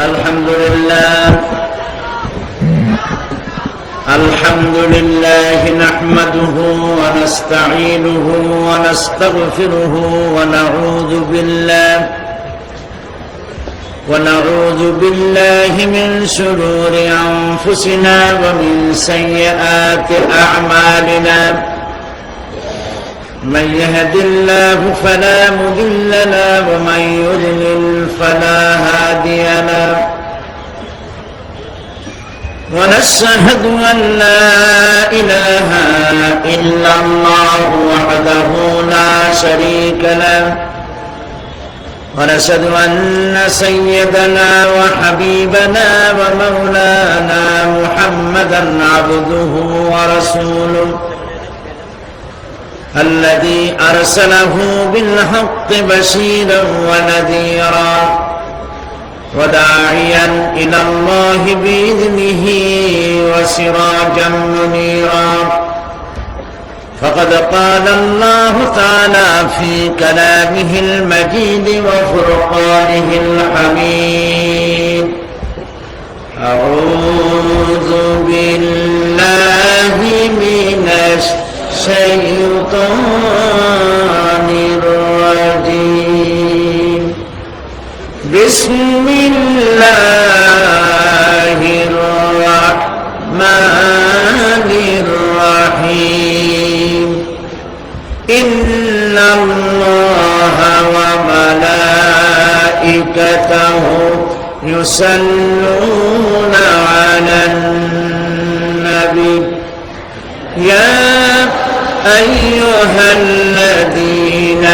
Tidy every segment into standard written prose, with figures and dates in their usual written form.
الحمد لله نحمده ونستعينه ونستغفره ونعوذ بالله من شرور أنفسنا ومن سيئات أعمالنا من يهد الله فلا مضل له ومن يضلل فلا هادي له ونشهد أن لا إله إلا الله وحده لا شريك له ونشهد أن سيدنا وحبيبنا ومولانا محمدا عبده ورسوله الذي أرسله بالحق بشيرا ونذيرا وداعيا إلى الله بإذنه وسراجا منيرا فقد قال الله تعالى في كلامه المجيد وفرقانه الحميد أعوذ بالله من الشيطان الرجيم بسم الله الرحمن الرحيم إن الله وملائكته يصلون على النبي يا أيها الذين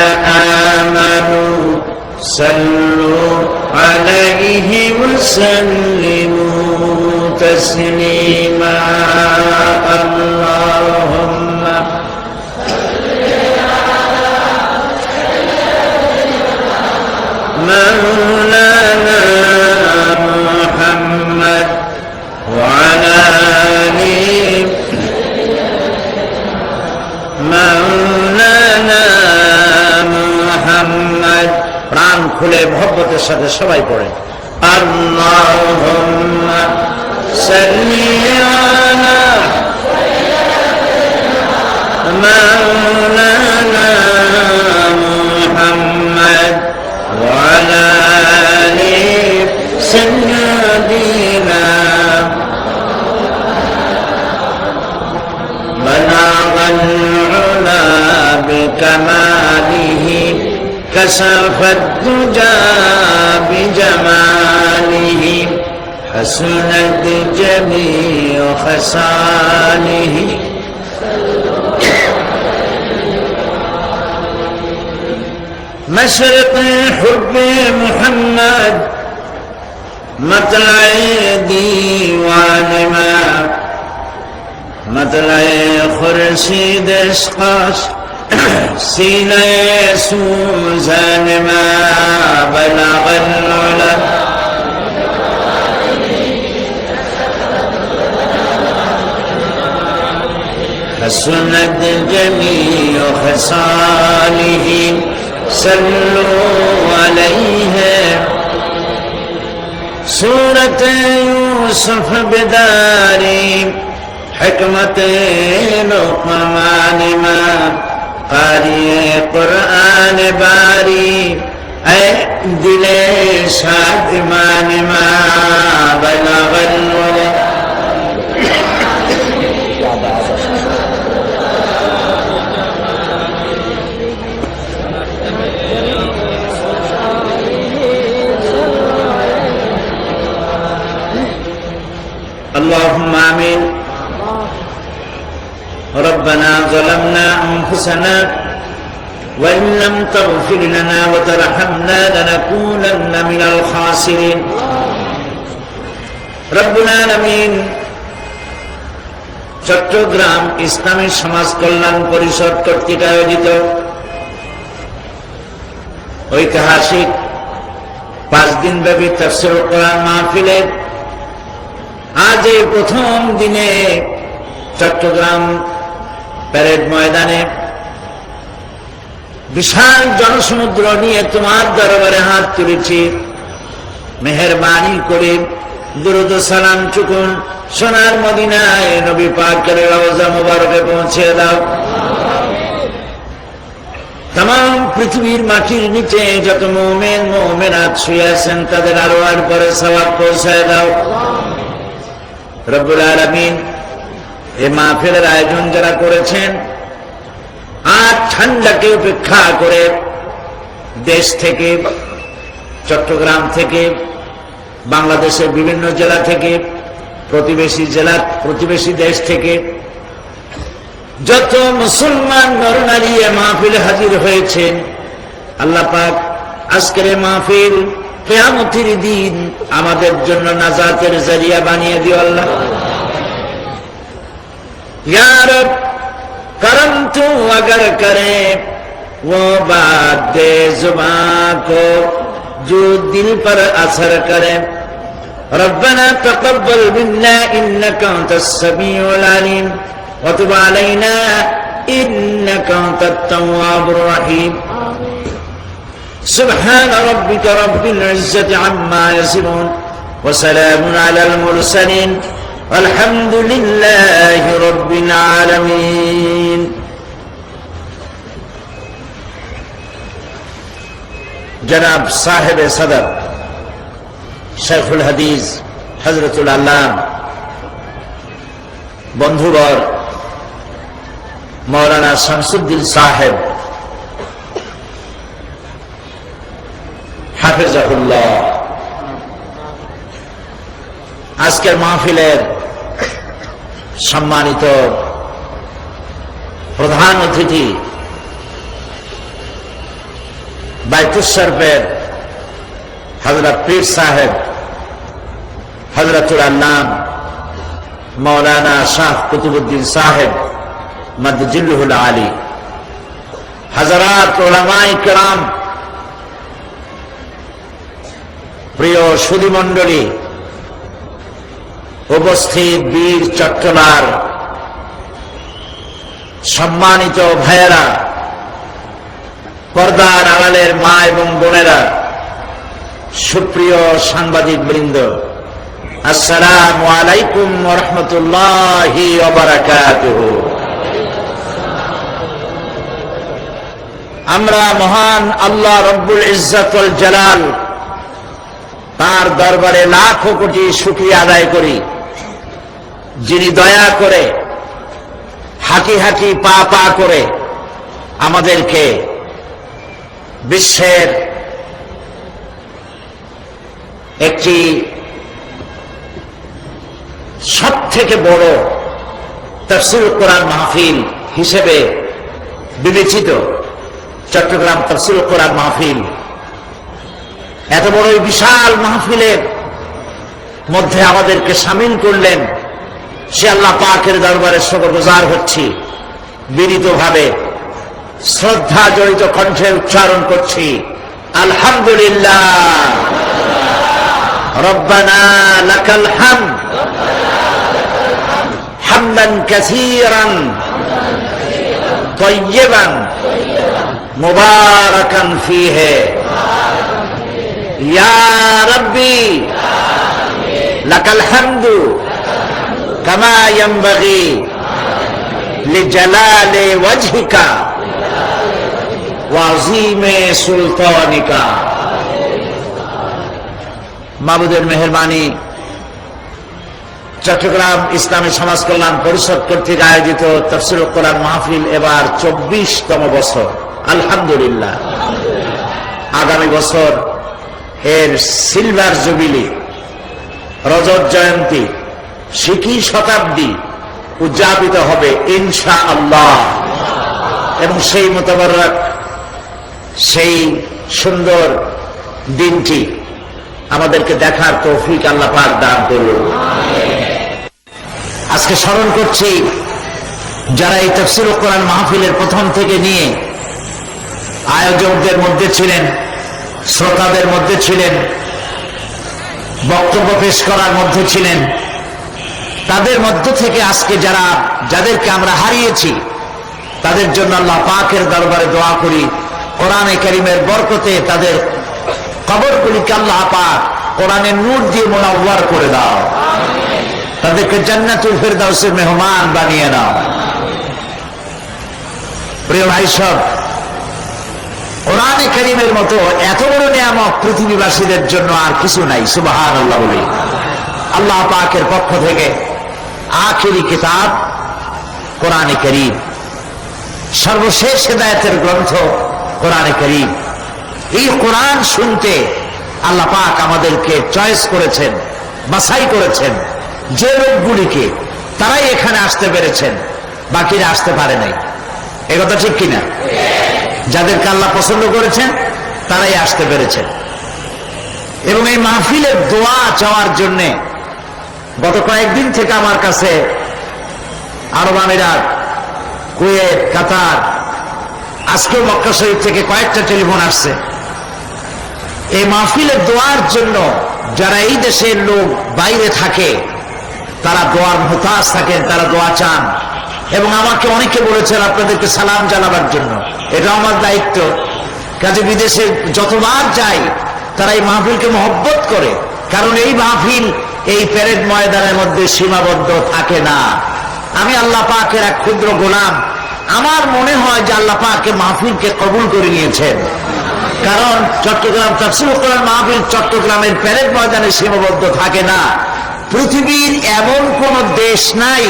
آمنوا صلوا عليه وسلموا تسليما اللهم مولانا محمد وعلى آل مولانا محمد প্রাণ খুলে মহব্বতের সাথে সবাই পড়ে আল্লাহুম্মা সাল্লি আলা মাওলানা মুহাম্মদ ওয়া আলা আলি সাইয়্যিদিনা বালাগাল উলা বিকামালিহি كشف الدجى بجماله حسنت جميع خصاله مشرق حب محمد مطلع ديوان ما مطلع خورشید اشقاش سینہ سوزان ما بلغ العلا حسنت جميع خصاله صلوا عليه سورة يوسف بداري حکمت لقمان ما قاری قرآن باری اے دل شادمان ما بلغ الولا اللهم آمين ربنا ظلمنا أنفسنا وإن لم تغفر لنا وترحمنا لنكونن من الخاسرين رب العالمين চট্টগ্রাম ইসলামী সমাজ কল্যাণ পরিষদ কর্তৃক আয়োজিত ঐতিহাসিক 5 দিনব্যাপী তাফসীরুল কোরআন মাহফিলে আজ এই প্রথম দিনে চট্টগ্রাম প্যারেড ময়দানে বিশাল জনসমুদ্র নিয়ে তোমার দরবারে হাত তুলেছি মেহেরবানি করে দুরূদ ও সালাম চুকুন সোনার মদিনায় নবী পাকের রওজা মুবারকে পৌঁছে দাও। तमाम পৃথিবীর মাটির নিচে যত মুমিন মুমিনাত শুয়ে আছেন তাদের আরওয়ার পরে সওয়াব পৌঁছায় দাও রব্বুল আলামিন। এই মাহফিলের আয়োজন যারা করেছেন আর ঠান্ডাকে উপেক্ষা করে দেশ থেকে, চট্টগ্রাম থেকে, বাংলাদেশের বিভিন্ন জেলা থেকে, প্রতিবেশী জেলা, প্রতিবেশী দেশ থেকে যত মুসলমান নরনারী মাহফিলে হাজির হয়েছেন, আল্লাহ পাক আজকের মাহফিল কিয়ামতের দিন আমাদের জন্য নাজাতের জরিয়া বানিয়ে দিও আল্লাহ। या रब करम तू अगर करे वो बात दे जुबान को जो दिल पर असर करे। रब्बना तक़ब्बल मिन्ना इन्नका अंतस समीउल अलीम व तुब अलैना इन्नका अंतत तव्वाबुर रहीम। सुब्हान रब्बिका रब्बिल इज्जति अम्मा यसिफून व सलामुन अलल मुरसलीन अल्हम्दुलिल्लाहि रब्बिल आलमीन। जनाब साहिब सदर शेखुल हदीस हजरतुल अल्लाम बंधुवर मौलाना शमसुद्दीन साहेब हाफिजाहुल्लाह আজকের মাহফিলের সম্মানিত প্রধান অতিথি বাইতুস শরফের হযরত পীর সাহেব হযরতুল আল্লাম মৌলানা শাহ কুতুবউদ্দিন সাহেব মাদজিল্লুহুল আলী, হযরত উলামায়ে কেরাম, প্রিয় সুধী মণ্ডলী, উপস্থিত বীর চট্টলার সম্মানিত ভাইয়েরা, পর্দার আড়ালের মা এবং বোনেরা, সুপ্রিয় সাংবাদিক বৃন্দ, আসসালামু আলাইকুম ওয়া রাহমাতুল্লাহি ওয়া বারাকাতুহু। আমরা মহান আল্লাহ রব্বুল ইজ্জত ওয়াল জালাল তার দরবারে লাখো কোটি শুকরিয়া আদায় করি, যিনি দয়া করে হাঁটি হাঁটি পা পা করে আমাদেরকে বিশ্বের একটি সবথেকে বড় তাফসীরুল কোরআন মাহফিল হিসেবে বিবেচিত চট্টগ্রাম তাফসীরুল কোরআন মাহফিল, এত বড় বিশাল মাহফিলের মধ্যে আমাদেরকে শামিল করলেন, সে আল্লাহ পাকের দরবারে শুকরগুজার হচ্ছি। বিনীতভাবে শ্রদ্ধা জড়িত কণ্ঠে উচ্চারণ করছি আলহামদুলিল্লাহ। রব্বানা লাকাল হামদ হামদান কাসীরান তাইয়্যিবান মুবারাকান ফীহি ইয়া রাব্বি লাকাল হামদু কামা ইয়ানবাগি লিজালালি ওয়াজহিকা ওয়া আযীমি সুলতানিকা। মাবুদের মেহেরবানি, চট্টগ্রাম ইসলামী সমাজ কল্যাণ পরিষদ কর্তৃক আয়োজিত তাফসীরুল কোরআন মাহফিল এবার 24তম বছর। আলহামদুলিল্লাহ। আগামী বছর এর সিলভার জুবিলি, রজত জয়ন্তী, শিকি শতাব্দী উদযাপিত হবে ইনশাআল্লাহ। এবং সেই মোতাবারক, সেই সুন্দর দিনটি আমাদেরকে দেখার তৌফিক আল্লাহ পাক দান করুন। আজকে স্মরণ করছি যারা এই তাফসীরুল কোরআন মাহফিলের প্রথম থেকে নিয়ে আয়োজকদের মধ্যে ছিলেন, শ্রোতাদের মধ্যে ছিলেন, বক্তব্য পেশ করার মধ্যে ছিলেন, তাদের মধ্য থেকে আজকে যাদেরকে আমরা হারিয়েছি তাদের জন্য আল্লাহ পাকের দরবারে দোয়া করি, কোরআনে কারীমের বরকতে তাদের কবরগুলিকে আল্লাহ পাক কোরআনের নূর দিয়ে মুনাওয়ার করে দাও, তাদেরকে জান্নাতুল ফেরদাউসের মেহমান বানিয়ে নাও। প্রিয় ভাই সব, কোরআনে কারীমের মতো এত বড় নিয়ামত পৃথিবীবাসীদের জন্য আর কিছু নাই। সুবহানাল্লাহ বলি। আল্লাহ পাকের পক্ষ থেকে আখিরি কিতাব কোরআনে কারীম, সর্বশেষ হেদায়েতের গ্রন্থ কোরআনে কারীম। এই কোরআন শুনতে আল্লাহ পাক আমাদেরকে চয়েস করেছেন, বাছাই করেছেন। যে লোকগুলিকে, তারাই এখানে আসতে পেরেছেন, বাকিরা আসতে পারে নাই। এ কথা ঠিক কিনা? যাদেরকে আল্লাহ পছন্দ করেছেন তারাই আসতে পেরেছেন। এবং এই মাহফিলের দোয়া চাওয়ার জন্য গত কয়েকদিন থেকে আমার কাছে আরব আমিরাত, কুয়েত, কাতার, আজকেও মক্কা শরীফ থেকে কয়েকটা টেলিফোন আসছে এই মাহফিলের দোয়ার জন্য। যারা এই দেশের লোক বাইরে থাকে তারা দোয়ার মুহতাজ থাকেন, তারা দোয়া চান। এবং আমাকে অনেকে বলেছেন আপনাদেরকে সালাম জানাবার জন্য। এটা আমার দায়িত্ব। কাজে বিদেশে যতবার যাই তারা এই মাহফিলকে মহব্বত করে, কারণ এই মাহফিল এই প্যারেড ময়দানের মধ্যে সীমাবদ্ধ থাকে না। আমি আল্লাহ পাকের এক ক্ষুদ্র গোলাম। আমার মনে হয় যে আল্লাহ পাকের মাহফিলকে কবুল করে নিয়েছেন, কারণ চট্টগ্রাম তাফসীরুল কোরআন মাহফিল চট্টগ্রামের প্যারেড ময়দানে সীমাবদ্ধ থাকে না। পৃথিবীর এমন কোন দেশ নাই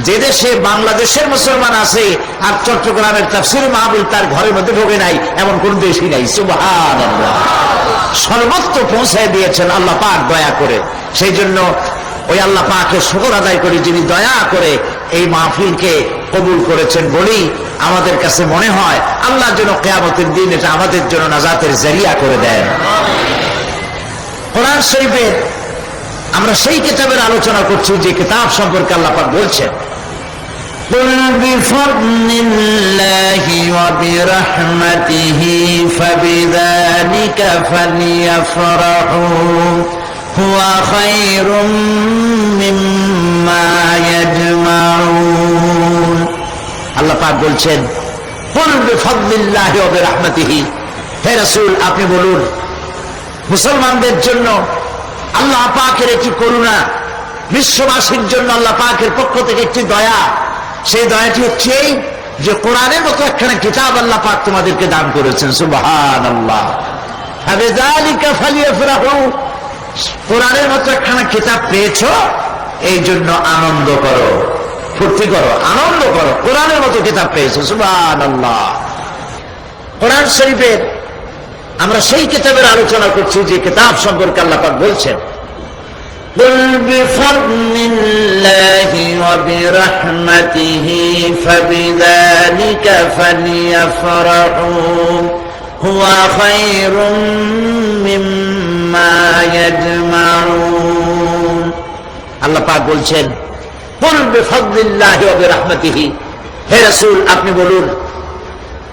যে দেশে বাংলাদেশের মুসলমান আছে আর চট্টগ্রামের তাফসীর মাহফিল তার ঘরের মধ্যে ঢোকে নাই, এমন কোন দেশই নাই। সুবহানাল্লাহ। সর্বত্র পৌঁছায় দিয়েছেন আল্লাহ পাক দয়া করে। সেই জন্য ওই আল্লাহ পাকের শুকর আদায় করি, যিনি দয়া করে এই মাহফিলকে কবুল করেছেন বলেই আমাদের কাছে মনে হয় আল্লাহ যেন কিয়ামতের দিন এটা আমাদের জন্য নাজাতের জারিয়া করে দেন। কোরআন শরীফের আমরা সেই কিতাবের আলোচনা করছি যে কিতাব সম্পর্কে আল্লাহ পাক বলছেন, قُلْ بِفَضْلِ اللَّهِ وَبِرَحْمَتِهِ فَبِذَلِكَ فَلْيَفْرَحُوا هُوَ خَيْرٌ مِّمَّا يَجْمَعُونَ। আল্লাহ পাক বলছেন, قُلْ بِفَضْلِ اللَّهِ وَبِرَحْمَتِهِ, হে রাসূল আপনি বলুন মুসলমানদের জন্য আল্লাহ পাকের একটি করুণা, বিশ্ববাসীর জন্য আল্লাহ পাকের পক্ষ থেকে একটি দয়া। সেই দয়াটি হচ্ছে এই যে কোরআনের মতো একখানা কিতাব আল্লাহ পাক তোমাদেরকে দান করেছেন। সুবহানাল্লাহ। ফাবিযালিকা ফালিয়াফরাহু, কোরআনের মতো একখানা কিতাব পেয়েছো এই জন্য আনন্দ করো, ফুর্তি করো, আনন্দ করো, কোরআনের মতো কিতাব পেয়েছো। সুবহানাল্লাহ। কোরআন শরীফের আমরা সেই কিতাবের আলোচনা করছি যে কিতাব সম্পর্কে আল্লাহ পাক বলছেন, قُلْ بِفَضْلِ اللَّهِ وَبِرَحْمَتِهِ فَبِذَلِكَ فَلْيَفْرَحُوا هُوَ خَيْرٌ مِّمَّا يَجْمَعُونَ। আল্লাহ পাক বলছেন, قُلْ بِفَضْلِ اللَّهِ وَبِرَحْمَتِهِ, হে রাসূল আপনি বলুন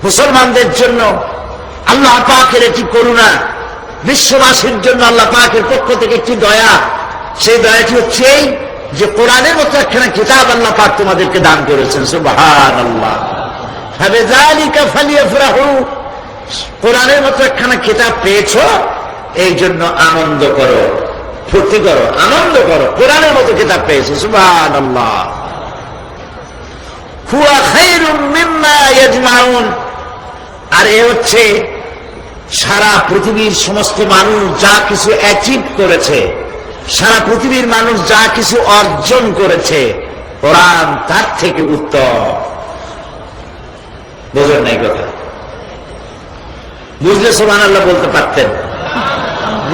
মুসলমানদের জন্য আল্লাহ পাকের একটি করুণা, বিশ্ববাসীর জন্য আল্লাহ পাকের পক্ষ থেকে একটি দয়া। সেই দয়াটি হচ্ছে এই যে কোরআনের মতো একখানা কিতাব আল্লাহ পাক তোমাদেরকে দান করেছেন। সুবহানাল্লাহ। ফাবিযালিকা ফালিয়াফরাহু, কোরআনের মতো একখানা কিতাব পেয়েছো এই জন্য আনন্দ করো, ফুর্তি করো, আনন্দ করো, কোরআনের মতো কিতাব পেয়েছো। সুবহানাল্লাহ। হুয়া খায়রুম মিম্মা ইয়াজমাউন, আর এ হচ্ছে সারা পৃথিবীর সমস্ত মানুষ যা কিছু অ্যাচিভ করেছে, সারা পৃথিবীর মানুষ যা কিছু অর্জন করেছে, কোরআন তার থেকে উত্তম। বোঝেন নাই কথা? বুঝলে সুবহানাল্লাহ বলতে পারতেন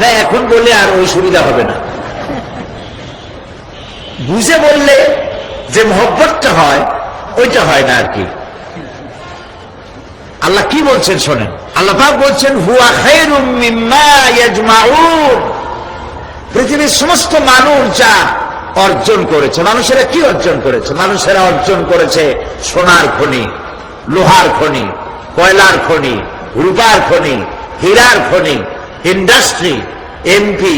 না, এখন বললে আর ওই সুবিধা হবে না। বুঝে বললে যে মহব্বতটা হয় ওইটা হয় না আর কি। আল্লাহ কি বলছেন শোনেন, আল্লাহ পাক বলছেন হুয়া খায়রুম মিম্মা ইয়াজমাউন, পৃথিবীর সমস্ত মানুষ যা অর্জন করেছে, মানুষেরা কি অর্জন করেছে? মানুষেরা অর্জন করেছে সোনার খনি, লোহার খনি, কয়লার খনি, রূপার খনি, হীরার খনি, ইন্ডাস্ট্রি, এমপি,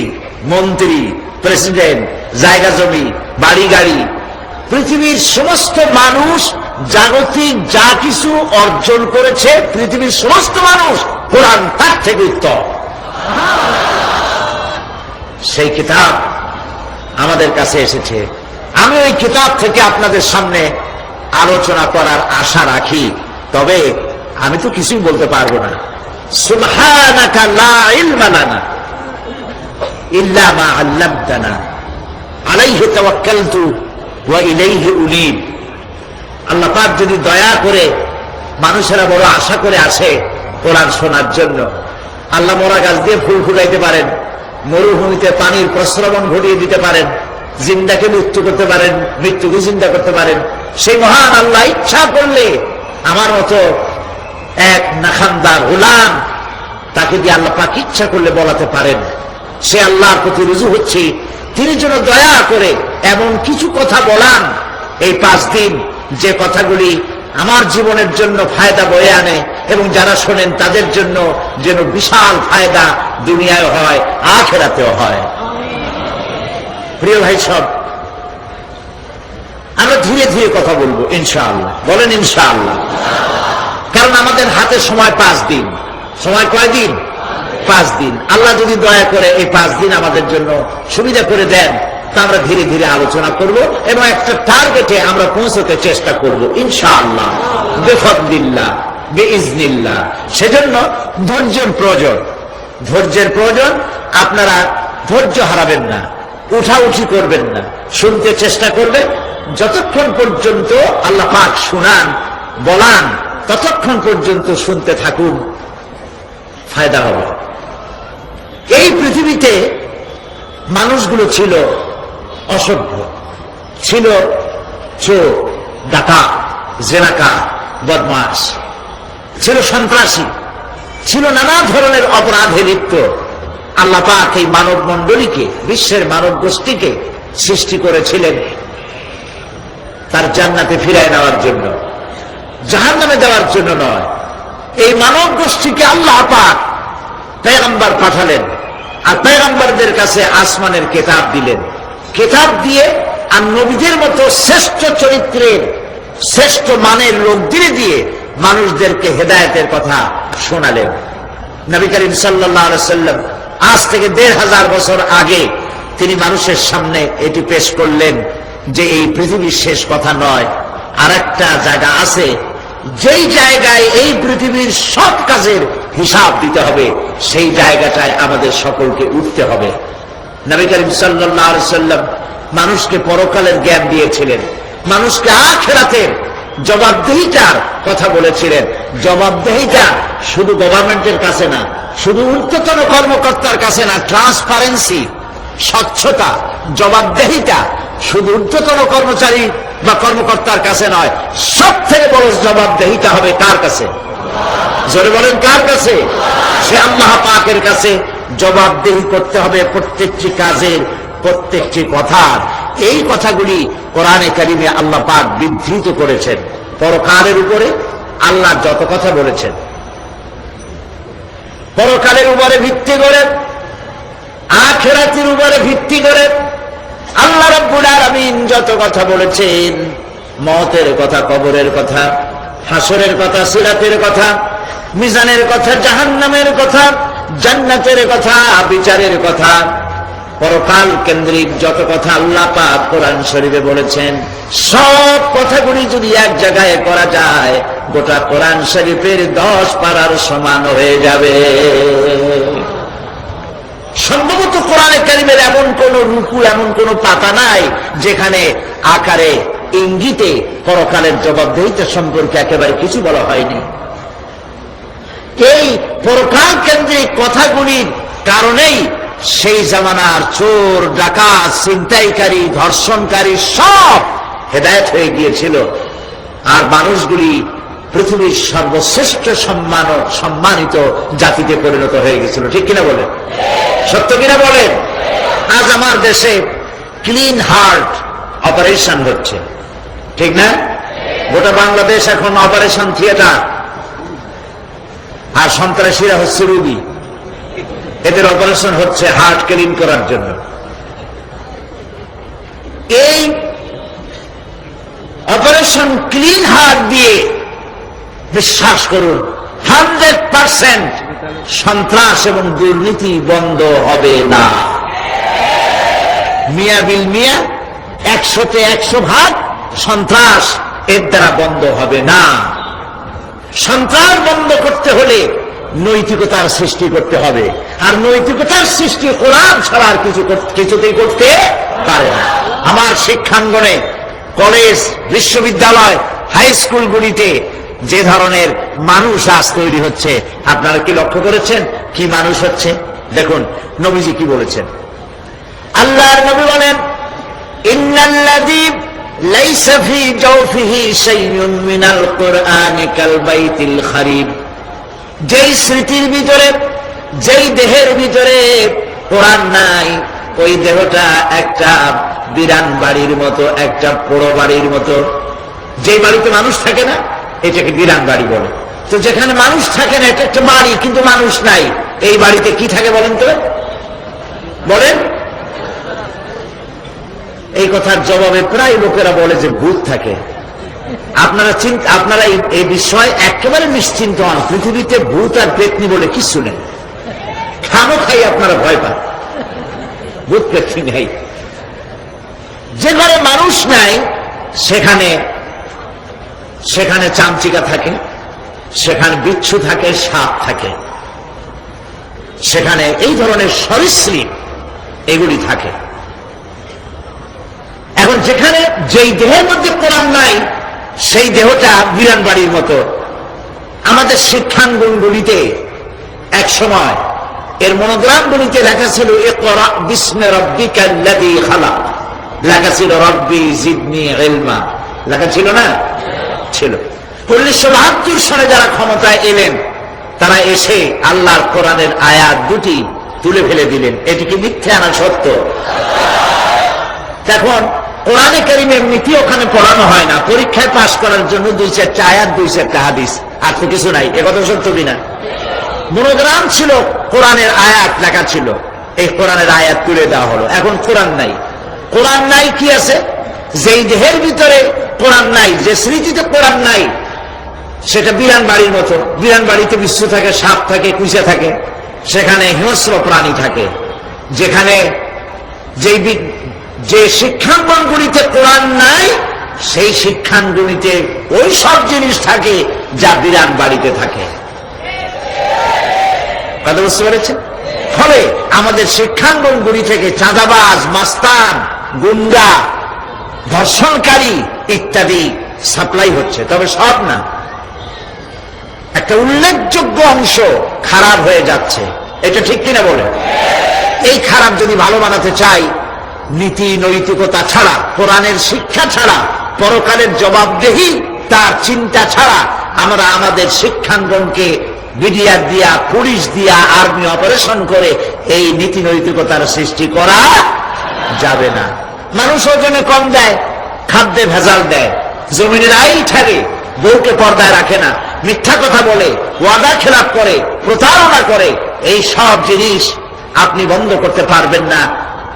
মন্ত্রী, প্রেসিডেন্ট, জায়গা জমি, বাড়ি গাড়ি। পৃথিবীর সমস্ত মানুষ জাগতিক যা কিছু অর্জন করেছে, পৃথিবীর সমস্ত মানুষ, কোরআন তার থেকে উত্তম। সেই কিতাব আমাদের কাছে এসেছে। আমি ওই কিতাব থেকে আপনাদের সামনে আলোচনা করার আশা রাখি, তবে আমি তো কিছুই বলতে পারবো না। সুবহানাকা লা ইলমা লানা ইল্লা মা আল্লামতানা আলাইহি তাওয়াক্কালতু ওয়া ইলাইহি উনীব। আল্লাহ পাক যদি দয়া করে, মানুষেরা বড় আশা করে আসে কোরআন শোনার জন্য। আল্লাহ মরা গাছ দিয়ে ফুল ফুটাইতে পারেন, মরুভূমিতে পানির প্রস্রবণ ঘটিয়ে দিতে পারেন, জিন্দাকে মৃত্যু করতে পারেন, মৃত্যুকে জিন্দা করতে পারেন। সেই মহান আল্লাহ ইচ্ছা করলে আমার মতো এক নাখানদার গোলাম, তাকে দিয়ে আল্লাহ পাক ইচ্ছা করলে বলাতে পারেন। সে আল্লাহর প্রতি রুজু হচ্ছে, তিনি যেন দয়া করে এমন কিছু কথা বলান এই 5 দিন, যে কথাগুলি আমার জীবনের জন্য ফায়দা বয়ে আনে এবং যারা শোনেন তাদের জন্য যেন বিশাল ফায়দা দুনিয়ায় হয়, আখিরাতেও হয়। প্রিয় ভাই সব, আমরা ধীরে ধীরে কথা বলবো ইনশাআল্লাহ। বলেন ইনশাআল্লাহ। কারণ আমাদের হাতে সময় 5 দিন। সময় কয় দিন? 5 দিন। আল্লাহ যদি দয়া করে এই 5 দিন আমাদের জন্য সুবিধা করে দেন, তা আমরা ধীরে ধীরে আলোচনা করব এবং একটা টার্গেটে আমরা পৌঁছতে চেষ্টা করব ইনশাআল্লাহ, বিফাদলিল্লাহ, বিইজনিল্লাহ। সেজন্য ধৈর্যের প্রয়োজন, ধৈর্যের প্রয়োজন। আপনারা ধৈর্য হারাবেন না, উঠাউঠি করবেন না, শুনতে চেষ্টা করবেন। যতক্ষণ পর্যন্ত আল্লাহ পাক শুনান, বলান, ততক্ষণ পর্যন্ত শুনতে থাকুন, ফায়দা হবে। এই পৃথিবীতে মানুষগুলো ছিল অসভ্য, ছিল চোর, ডাকাত, জেনাকার, বদমাশ, ছিল সন্ত্রাসী, ছিল নানা ধরনের অপরাধে লিপ্ত। আল্লাহ পাক এই মানব মণ্ডলীকে, বিশ্বের মানব গোষ্ঠীকে সৃষ্টি করেছিলেন তার জান্নাতে ফিরায় নেওয়ার জন্য, জাহান্নামে দেওয়ার জন্য নয়। এই মানব গোষ্ঠীকে আল্লাহ পাক পয়গম্বর পাঠালেন, আর পয়গম্বরদের কাছে আসমানের কিতাব দিলেন। কিতাব দিয়ে আর নবীদের মতো শ্রেষ্ঠ চরিত্রের, শ্রেষ্ঠ মানের লোকদের দিয়ে মানুষদেরকে হেদায়েতের কথা শোনালেন। নবী করিম সাল্লাল্লাহু আলাইহি সাল্লাম আজ থেকে ১৫০০ বছর আগে তিনি মানুষের সামনে এটি পেশ করলেন যে এই পৃথিবীর শেষ কথা নয়, আর একটা জায়গা আছে, যেই জায়গায় এই পৃথিবীর সব কাজের হিসাব দিতে হবে, সেই জায়গাটায় আমাদের সকলকে উঠতে হবে। নবী করিম সাল্লাল্লাহু আলাইহি সাল্লাম মানুষকে পরকালের জ্ঞান দিয়েছিলেন, মানুষকে আখিরাতের জবাবদিহিতার কথা বলেছিলেন। জবাবদিহিতা শুধু গভর্নমেন্টের কাছে না, শুধু ঊর্ধ্বতন কর্মকর্তার কাছে না, ট্রান্সপারেন্সি, স্বচ্ছতা, জবাবদিহিতা শুধু ঊর্ধ্বতন কর্মচারী বা কর্মকর্তার কাছে নয়, সব থেকে বড় জবাবদিহিতা হবে কার কাছে? জোরে বলেন, কার কাছে? সে আল্লাহ পাকের কাছে জবাবদিহি করতে হবে প্রত্যেকটি কাজের, প্রত্যেকটি কথার। এই কথাগুলি কোরআনে কারিমে আল্লাহ পাক বিধৃত করেছেন। পরকালের উপরে আল্লাহ যত কথা বলেছেন, পরকালের উপরে ভিত্তি করে, আখিরাতের উপরে ভিত্তি করে আল্লাহ রাব্বুল আলামিন যত কথা বলেছেন, মওতের কথা, কবরের কথা, হাসরের কথা, সিরাতের কথা, মিজানের কথা, জাহান্নামের কথা, জান্নাতের কথা, বিচারের কথা, পরকাল কেন্দ্রিক যত কথা আল্লাহ পাক কোরআন শরীফে বলেছেন, সব কথাগুলি যদি এক জায়গায় করা যায়, গোটা কোরআন শরীফের 10 পারার সমান হয়ে যাবে। সম্ভবত কোরআনে কারিমের এমন কোন রুকু, এমন কোন পাতা নাই যেখানে আকারে, ইঙ্গিতে পরকালের জবাবদিহিতা সম্পর্কে একেবারে কিছু বলা হয়নি। এই পরকাল কেন্দ্রিক কথাগুলির কারণেই সেই জামানার চোর, ডাকাত, ছিনতাইকারী, ধর্ষণকারী সব হেদায়েত হয়ে গিয়েছিল, আর মানুষগুলি পৃথিবীর সর্বশ্রেষ্ঠ সম্মানিত জাতিতে পরিণত হয়ে গেছিল। ঠিক কিনা বলেন? সত্য কিনা বলেন? আজ আমার দেশে ক্লিন হার্ট অপারেশন হচ্ছে, ঠিক না? গোটা বাংলাদেশ এখন অপারেশন থিয়েটার, আর সন্ত্রাসীরা হচ্ছে রোগী। এদের অপারেশন হচ্ছে হার্ট ক্লিন করার জন্য। এই অপারেশন ক্লিন হার্ট দিয়ে বিশ্বাস করুন 100% সন্ত্রাস এবং দুর্নীতি বন্ধ হবে না। মিয়া বিল মিয়া, 100-তে 100 ভাগ সন্ত্রাস এর দ্বারা বন্ধ হবে না। সন্ত্রাস বন্ধ করতে হলে নৈতিকতার সৃষ্টি করতে হবে, আর নৈতিকতার সৃষ্টি কোরআন ছাড়া আর কিছুতেই করতে পারে না। আমার শিক্ষাঙ্গনে, কলেজ, বিশ্ববিদ্যালয়, হাই স্কুলগুলিতে যে ধরনের মানুষ আজ তৈরি হচ্ছে, আপনারা কি লক্ষ্য করেছেন কি মানুষ হচ্ছে? দেখুন নবীজি কি বলেছেন। আল্লাহর নবী বলেন, ইন্নাল্লাযী লাইসা ফী জাওফিহি শাইউন মিনাল কুরআনি কাল বাইতিল খারিব, যেই স্মৃতির ভিতরে, যেই দেহের ভিতরে কোরআন নাই, ওই দেহটা একটা বিরান বাড়ির মতো, একটা পোড়ো বাড়ির মতো। যেই বাড়িতে মানুষ থাকে না এটাকে বিরান বাড়ি বলে। তো যেখানে মানুষ থাকে না এটা একটা বাড়ি, কিন্তু মানুষ নাই, এই বাড়িতে কি থাকে বলেন তো? বলেন। এই কথার জবাবে প্রায় লোকেরা বলে যে ভূত থাকে। আপনারা এই বিষয়ে একেবারে নিশ্চিন্ত হন, পৃথিবীতে ভূত আর পেতনি বলে কিছু নেই। খামোখাই আপনারা ভয় পান, ভূত পেতনি নেই। যে ঘরে মানুষ নাই সেখানে চামচিকা থাকে, সেখানে বিচ্ছু থাকে, সাপ থাকে, সেখানে এই ধরনের সরীসৃপ এগুলি থাকে। এখন যেখানে যেই দেহের মধ্যে কোরআন নাই সেই দেহটা বিরান বাড়ির মতো। আমাদের শিক্ষাঙ্গনগুলিতে এক সময় এর মনোগ্রামগুলিতে লেখা ছিল ইকরা বিসমি রাব্বিকাল্লাযী খালাক, লেখা ছিল রব্বি জিদনি ইলমা, লেখা ছিল না? ছিল। 1972 সালে যারা ক্ষমতায় এলেন তারা এসে আল্লাহর কোরআনের আয়াত দুটি তুলে ফেলে দিলেন। এটি কি মিথ্যা না সত্য? এখন কোরআনে কারীম এমনিতেই ওখানে পড়ানো হয় না, পরীক্ষায় পাশ করার জন্য 2-4টা আয়াত, 2-4টা হাদিস, আর তো কিছু নাই। একথা সত্য কিনা? মনোগ্রাম ছিল, কোরআনের আয়াত লেখা ছিল, এই কোরআনের আয়াত তুলে দেওয়া হলো। এখন কোরআন নাই। কোরআন নাই কি আছে? যেই দেহের ভিতরে কোরআন নাই, যে স্মৃতিতে কোরআন নাই, সেটা বিরান বাড়ির মতো। বিরান বাড়িতে বিচ্ছু থাকে, সাপ থাকে, কুইচা থাকে, সেখানে হিংস্র প্রাণী থাকে। যেখানে যে শিক্ষাঙ্গনগুলিতে কোরআন নাই সেই শিক্ষাঙ্গনগুলিতে ওই সব জিনিস থাকে যা বিরান বাড়িতে থাকে। কথা বুঝতে পেরেছেন? ফলে আমাদের শিক্ষাঙ্গনগুলি থেকে চাঁদাবাজ, মাস্তান, গুন্ডা, ধর্ষণকারী ইত্যাদি সাপ্লাই হচ্ছে, তবে সব না। একটা উল্লেখযোগ্য অংশ খারাপ হয়ে যাচ্ছে। এটা ঠিক কিনা বলে? এই খারাপ যদি ভালো বানাতে চাই, নীতি নৈতিকতা ছাড়া, কোরআনের শিক্ষা ছাড়া, পরকালের জবাবদেহি তার চিন্তা ছাড়া আমরা আমাদের শিক্ষাঙ্গনকে বিডিআর দিয়া, পুলিশ দিয়া, আর্মি অপারেশন করে এই নীতি নৈতিকতার সৃষ্টি করা যাবে না। মানুষ ওজনে কম দেয়, খাদ্যে ভেজাল দেয়, জমিনের আইল ছাড়ে, বউকে পর্দায় রাখে না, মিথ্যা কথা বলে, ওয়াদা খেলাপ করে, প্রতারণা করে। এই সব জিনিস আপনি বন্ধ করতে পারবেন না।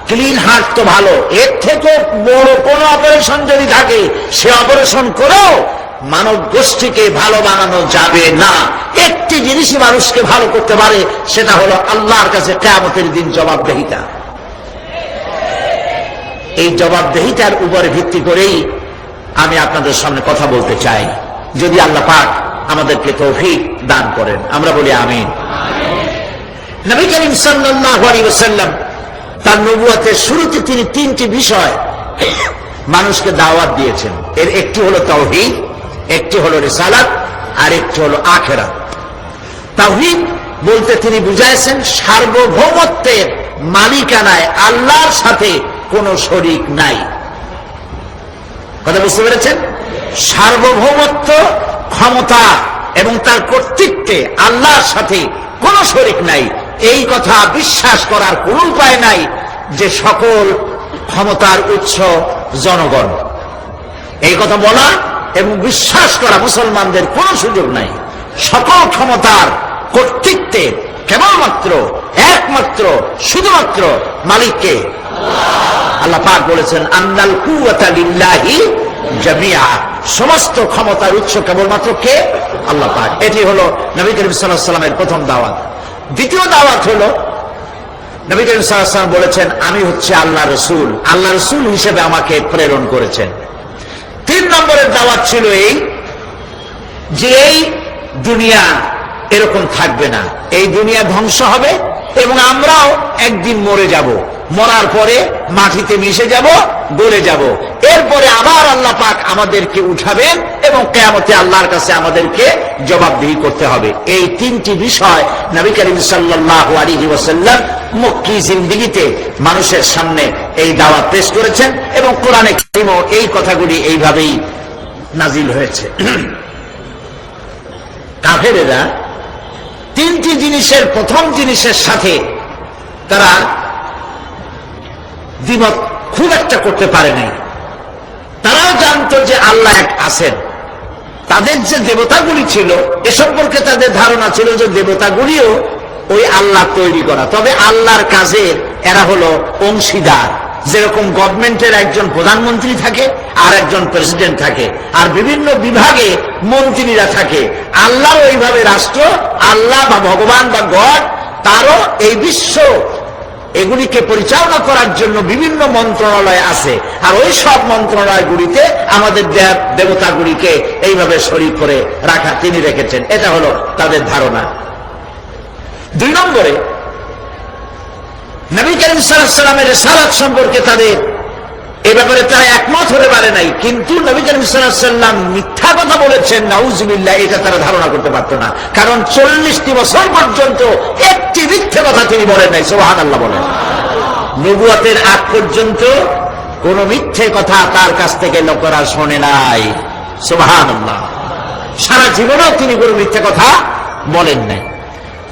ক্লিন হার্ট তো ভালো, এর থেকে বড় কোন অপারেশন যদি থাকে সে অপারেশন করেও মানব গোষ্ঠীকে ভালো বানানো যাবে না। একটি জিনিসই মানুষকে ভালো করতে পারে, সেটা হলো আল্লাহর কাছে কিয়ামতের দিন জবাবদেহিতা। এই জবাবদেহিতার উপরে ভিত্তি করেই আমি আপনাদের সামনে কথা বলতে চাই। যদি আল্লাহ পাক আমাদেরকে তৌফিক দান করেন, আমরা বলি আমিন। নবী করিম সাল্লাল্লাহু আলাইহি ওয়াসাল্লাম তার নবুয়তের শুরুতে তিনি 3টি বিষয় মানুষকে দাওয়াত দিয়েছেন। এর একটি হলো তাওহীদ, একটি হলো রিসালাত, আর একটি হলো আখিরাত। তাওহীদ বলতে তিনি বুঝাইছেন সার্বভৌমত্বের মালিকানায় আল্লাহর সাথে কোনো শরীক নাই। কথা বুঝতে পেরেছেন? সার্বভৌমত্ব, ক্ষমতা এবং তার কর্তৃত্বে আল্লাহর সাথে কোনো শরীক নাই। এই কথা বিশ্বাস করার কোন উপায় নাই যে সকল ক্ষমতার উৎস জনগণ। এই কথা বলা এবং বিশ্বাস করা মুসলমানদের কোনো সুযোগ নাই। সকল ক্ষমতার কর্তৃত্বে কেবলমাত্র, একমাত্র, শুধুমাত্র মালিককে। আল্লাহ পাক বলেছেন আন্নাল কুওয়াতা লিল্লাহি জামিআ, সমস্ত ক্ষমতার উৎস কেবলমাত্র কে? আল্লাহ পাক। এটি হলো নবী করিম সাল্লাল্লাহু আলাইহি ওয়াসাল্লামের প্রথম দাওয়াত। দ্বিতীয় দাওয়াত হলো নবী করিম সাল্লাল্লাহু আলাইহি ওয়াসাল্লাম বলেছেন, আমি হচ্ছে আল্লাহ রসুল, আল্লাহ রসুল হিসেবে আমাকে প্রেরণ করেছেন। 3 নম্বরের দাওয়াত ছিল এই যে এই দুনিয়া এরকম থাকবে না, এই দুনিয়া ধ্বংস হবে এবং আমরাও একদিন মরে যাব, মরার পরে মাটিতে মিশে যাব, গলে যাব, এরপরে আবার আল্লাহ পাক আমাদেরকে উঠাবেন এবং কিয়ামতে আল্লাহর কাছে আমাদেরকে জবাবদিহি করতে হবে। এই 3টি বিষয় নবী করিম সাল্লাল্লাহু আলাইহি ওয়াসাল্লাম মক্কি জিন্দেগিতে মানুষের সামনে এই দাওয়াত পেশ করেছেন এবং কোরআনে কারীমও এই কথাগুলি এইভাবেই নাজিল হয়েছে। কাফেরেরা 3টি জিনিসের প্রথম জিনিসের সাথে তারা দ্বিমত খুব একটা করতে পারে নাই। তারাও জানতো যে আল্লাহ এক আছেন, তাদের যে দেবতাগুলি ছিল এ সম্পর্কে তাদের ধারণা ছিল যে দেবতাগুলিও ওই আল্লাহ তৈরি করা, তবে আল্লাহর কাজের এরা হলো অংশীদার। যেরকম গভর্নমেন্টের একজন প্রধানমন্ত্রী থাকে আর একজন প্রেসিডেন্ট থাকে আর বিভিন্ন বিভাগে মন্ত্রীরা থাকে, আল্লাহ ওইভাবে রাষ্ট্র, আল্লাহ বা ভগবান বা গড তারও এই বিশ্ব এগুলিকে পরিচালনা করার জন্য বিভিন্ন মন্ত্রণালয় আছে, আর ওই সব মন্ত্রণালয়গুলিতে আমাদের দেবতাগুলিকে এইভাবে শরীক করে রাখা তিনি রেখেছেন, এটা হলো তাদের ধারণা। 2 নম্বরে নবী করিম সাল্লাল্লাহু আলাইহি ওয়াসাল্লামের রিসালাত সম্পর্কে তাদের এই ব্যাপারে তারা একমত হতে পারে নাই, কিন্তু নবী করিম সাল্লাল্লাহু আলাইহি ওয়াসাল্লাম মিথ্যা কথা বলেছেন নাউজুবিল্লাহ এটা তারা ধারণা করতে পারত না, কারণ 40টি বছর পর্যন্ত একটি মিথ্যা কথা তিনি বলেন নাই। সুবহানাল্লাহ বলেন। নবুয়তের আগ পর্যন্ত কোন মিথ্যে কথা তার কাছ থেকে লোকেরা শোনে নাই। সুবহানাল্লাহ। সারা জীবনেও তিনি কোনো মিথ্যে কথা বলেন নাই।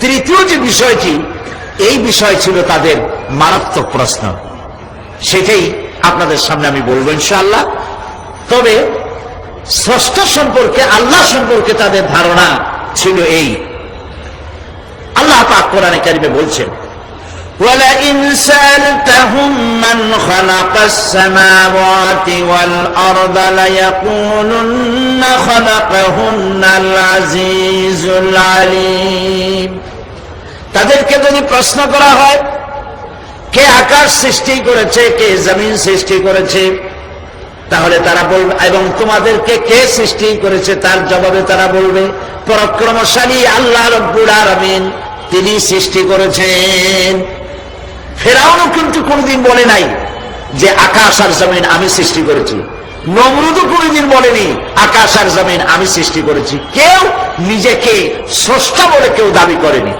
তৃতীয় যে বিষয়টি, এই বিষয় ছিল তাদের মারাত্মক প্রশ্ন, সেটাই আপনাদের সামনে আমি বলবো ইনশাআল্লাহ। তবে স্রষ্টা সম্পর্কে, আল্লাহ সম্পর্কে তাদের ধারণা ছিল এই। আল্লাহ পাক কোরআনে কারিমে বলছেন, ওয়ালাইন সাআলতাহুম মান খালাকাস সামাওয়াতি ওয়াল আরদা লায়াকুলুন্না খালাকাহুন্নাল আজিজুল আলীম। তাদেরকে যদি প্রশ্ন করা হয় কে আকাশ সৃষ্টি করেছে, কে জমিন সৃষ্টি করেছে, তাহলে তারা বলবে, এবং তোমাদেরকে কে সৃষ্টি করেছে, তার জবাবে তারা বলবে পরাক্রমশালী আল্লাহ রব্বুল আলামিন, তিনি সৃষ্টি করেছেন। ফেরাউনও কিন্তু কোনদিন বলে নাই যে আকাশ আর জমিন আমি সৃষ্টি করেছি, নমরুদও কোনদিন বলেনি আকাশ আর জমিন আমি সৃষ্টি করেছি। কেউ নিজেকে স্রষ্টা বলে কেউ দাবি করেনি।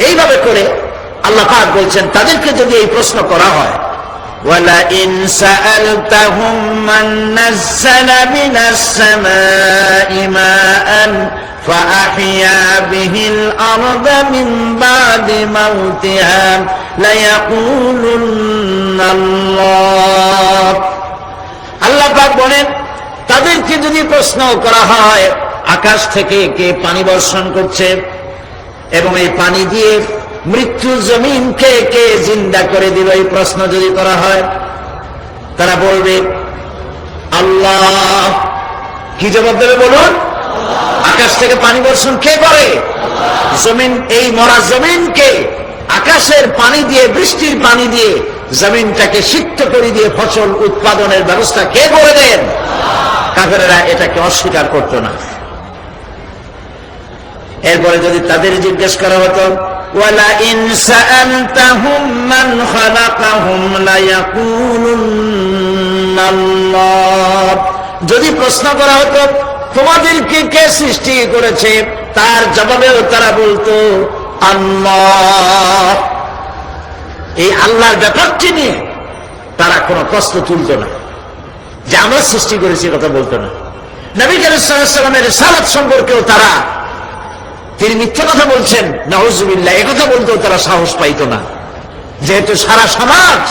এইভাবে করে আল্লাহ পাক বলছেন, তাদেরকে যদি এই প্রশ্ন করা হয়, ওয়ালাইন সাআলতাহুম মান নাযালা মিনাস সামাই মাআন ফাআহইয়া বিহিল আরদা মিন বাদি মাউতিহা লায়াকুলুন্নাল্লাহ। আল্লাহ পাক বলেন, তাদেরকে যদি প্রশ্ন করা হয় আকাশ থেকে কে পানি বর্ষণ করছে এবং এই পানি দিয়ে মৃত্যু জমিনকে কে জিন্দা করে দিল, এই প্রশ্ন যদি করা হয়, তারা বলবে আল্লাহ। কি জবাব দেবে বলুন? আকাশ থেকে পানি বর্ষণ কে করে? জমিন, এই মরা জমিনকে আকাশের পানি দিয়ে, বৃষ্টির পানি দিয়ে জমিনটাকে সিক্ত করে দিয়ে ফসল উৎপাদনের ব্যবস্থা কে করে দেন? কাফেরেরা এটাকে অস্বীকার করত না। এরপরে যদি তাদের জিজ্ঞেস করা হতো ওয়ালাইন সাআলতাহুম মান খালাকাহুম লায়াকুলুন্নাল্লাহ, যদি প্রশ্ন করা হতো তোমাদেরকে কে সৃষ্টি করেছে, তার জবাবেও তারা বলতো আল্লাহ। এই আল্লাহর ব্যাপারটি নিয়ে তারা কোনো প্রশ্ন তুলত না, যে আমরা সৃষ্টি করেছি কথা বলতো না। নবী করিম সাল্লাল্লাহু আলাইহি ওয়াসাল্লামের রিসালাত সম্পর্কেও তারা, তিনি মিথ্যা কথা বলছেন নাউজুবিল্লাহ, একথা বলতেও তারা সাহস পাইত না, যেহেতু সারা সমাজ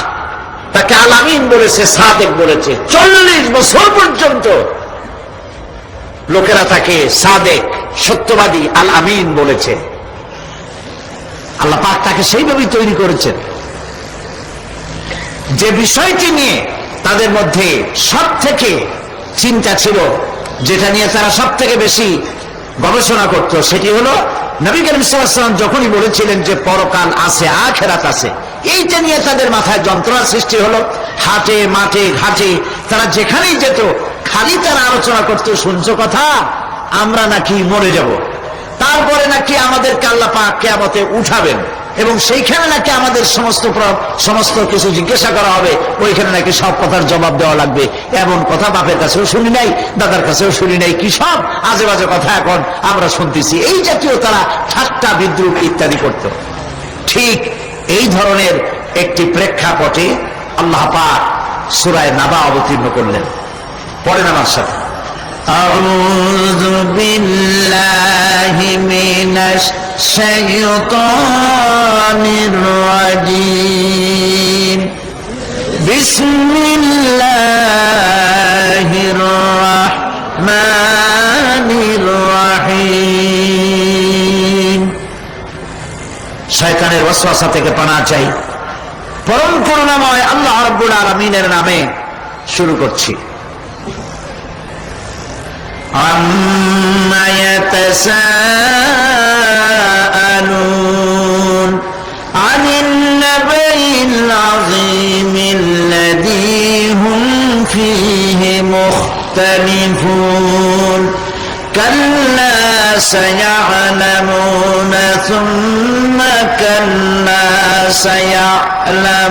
তাকে আল আমিন বলেছে, সাদেক বলেছে। 40 বছর পর্যন্ত লোকেরা তাকে সাদেক, সত্যবাদী, আল আমিন বলেছে। আল্লাহ পাক তাকে সেইভাবেই তৈরি করেছেন। যে বিষয়টি নিয়ে তাদের মধ্যে সব থেকে চিন্তা ছিল, যেটা নিয়ে তারা সব থেকে বেশি গবেষণা করত, সেটি হলো নবী করিম সাল্লাল্লাহু আলাইহি ওয়াসাল্লাম যখনই বলেছিলেন যে পরকাল আছে, আখিরাত আছে, এইটা নিয়ে তাদের মাথায় যন্ত্রণার সৃষ্টি হলো। হাটে মাঠে ঘাটে তারা যেখানেই যেত খালি তারা আলোচনা করতো, শুনছো কথা, আমরা নাকি মরে যাব, তারপরে নাকি আমাদেরকে আল্লাহ পাক কিয়ামতে উঠাবেন এবং সেইখানে নাকি আমাদের সমস্ত কিছু জিজ্ঞাসা করা হবে, ওইখানে নাকি সব কথার জবাব দেওয়া লাগবে। এমন কথা বাপের কাছেও শুনি নাই, দাদার কাছেও শুনি নাই, কি সব আজে বাজে কথা এখন আমরা শুনতেছি। এই জাতীয় তারা ঠাট্টা বিদ্রুপ ইত্যাদি করত। ঠিক এই ধরনের একটি প্রেক্ষাপটে আল্লাহ পাক সূরা নাবা অবতীর্ণ করলেন। পড়েন আমার সাথে, আউযু বিল্লাহি মিনাশ শাইতানির রাজীম, বিসমিল্লাহির রাহমানির রাহিম। শয়তানের ওয়াসওয়াসা থেকে পানাহ চাই। পরম করুণাময় আল্লাহ রাব্বুল আলামিনের নামে শুরু করছি। আম্মা ইয়াতাসাআলুন আনিন নাবাইল আযীমিল্লাযী হুম ফীহি মুখতালিফুন কাল্লা সায়া'লামুনা সুম্মা কাল্লা সায়া'লামুন।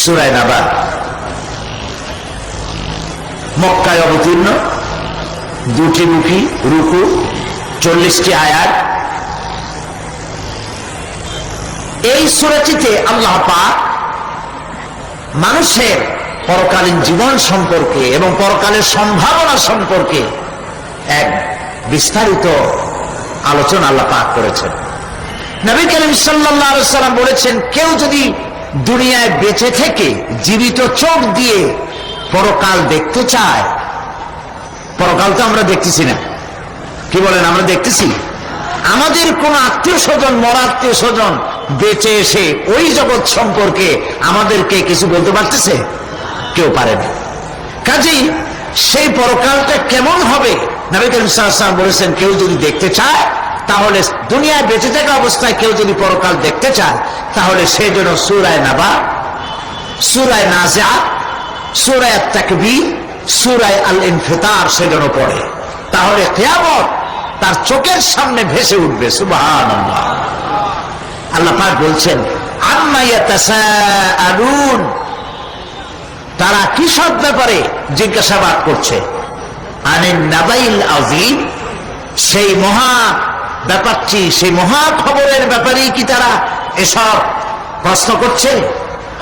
সূরা নাবা মক্কায় অবতীর্ণ, দুটি মুখী, রুকু, 40টি আয়াত। এই সূরাটিতে আল্লাহ পাক মানুষের পরকালীন জীবন সম্পর্কে এবং পরকালের সম্ভাবনা সম্পর্কে এক বিস্তারিত আলোচনা আল্লাহ পাক করেছেন। নবী করিম সাল্লাল্লাহু আলাইহি ওয়াসাল্লাম বলেছেন, কেউ যদি দুনিয়ায় বেঁচে থেকে জীবিত চোখ দিয়ে পরকাল দেখতে চায়, পরকাল তো আমরা দেখতেছি না, কি বলেন, আমরা দেখতেছি? আমাদের কোন আত্মীয় স্বজন, মরা আত্মীয় স্বজন বেঁচে এসে ওই জগৎ সম্পর্কে আমাদেরকে কিছু বলতে পারতেছে? কেউ পারে না। কাজেই সেই পরকালটা কেমন হবে, নবী করিম সাল্লাল্লাহু আলাইহি ওয়াসাল্লাম বলেছেন, কেউ যদি দেখতে চায় তাহলে, দুনিয়ায় বেঁচে থাকা অবস্থায় কেউ যদি পরকাল দেখতে চায় তাহলে সে যেন সূরা নাবা, সূরা নাজিআত, সূরা তাকবীর, সূরা আল ইনফিতার সেজন্য পড়ে। তাহলে কিয়ামত তার চোখের সামনে ভেসে উঠবে। সুবহানাল্লাহ। আল্লাহ পাক বলছেন, আম্মা ইয়াতাসাআলুন, তারা কি সব ব্যাপারে জিজ্ঞাসাবাদ করছে? আনিন নাবাইল আযীম, সেই মহা ব্যাপারটি, সেই মহা খবরের ব্যাপারেই কি তারা এসব প্রশ্ন করছে?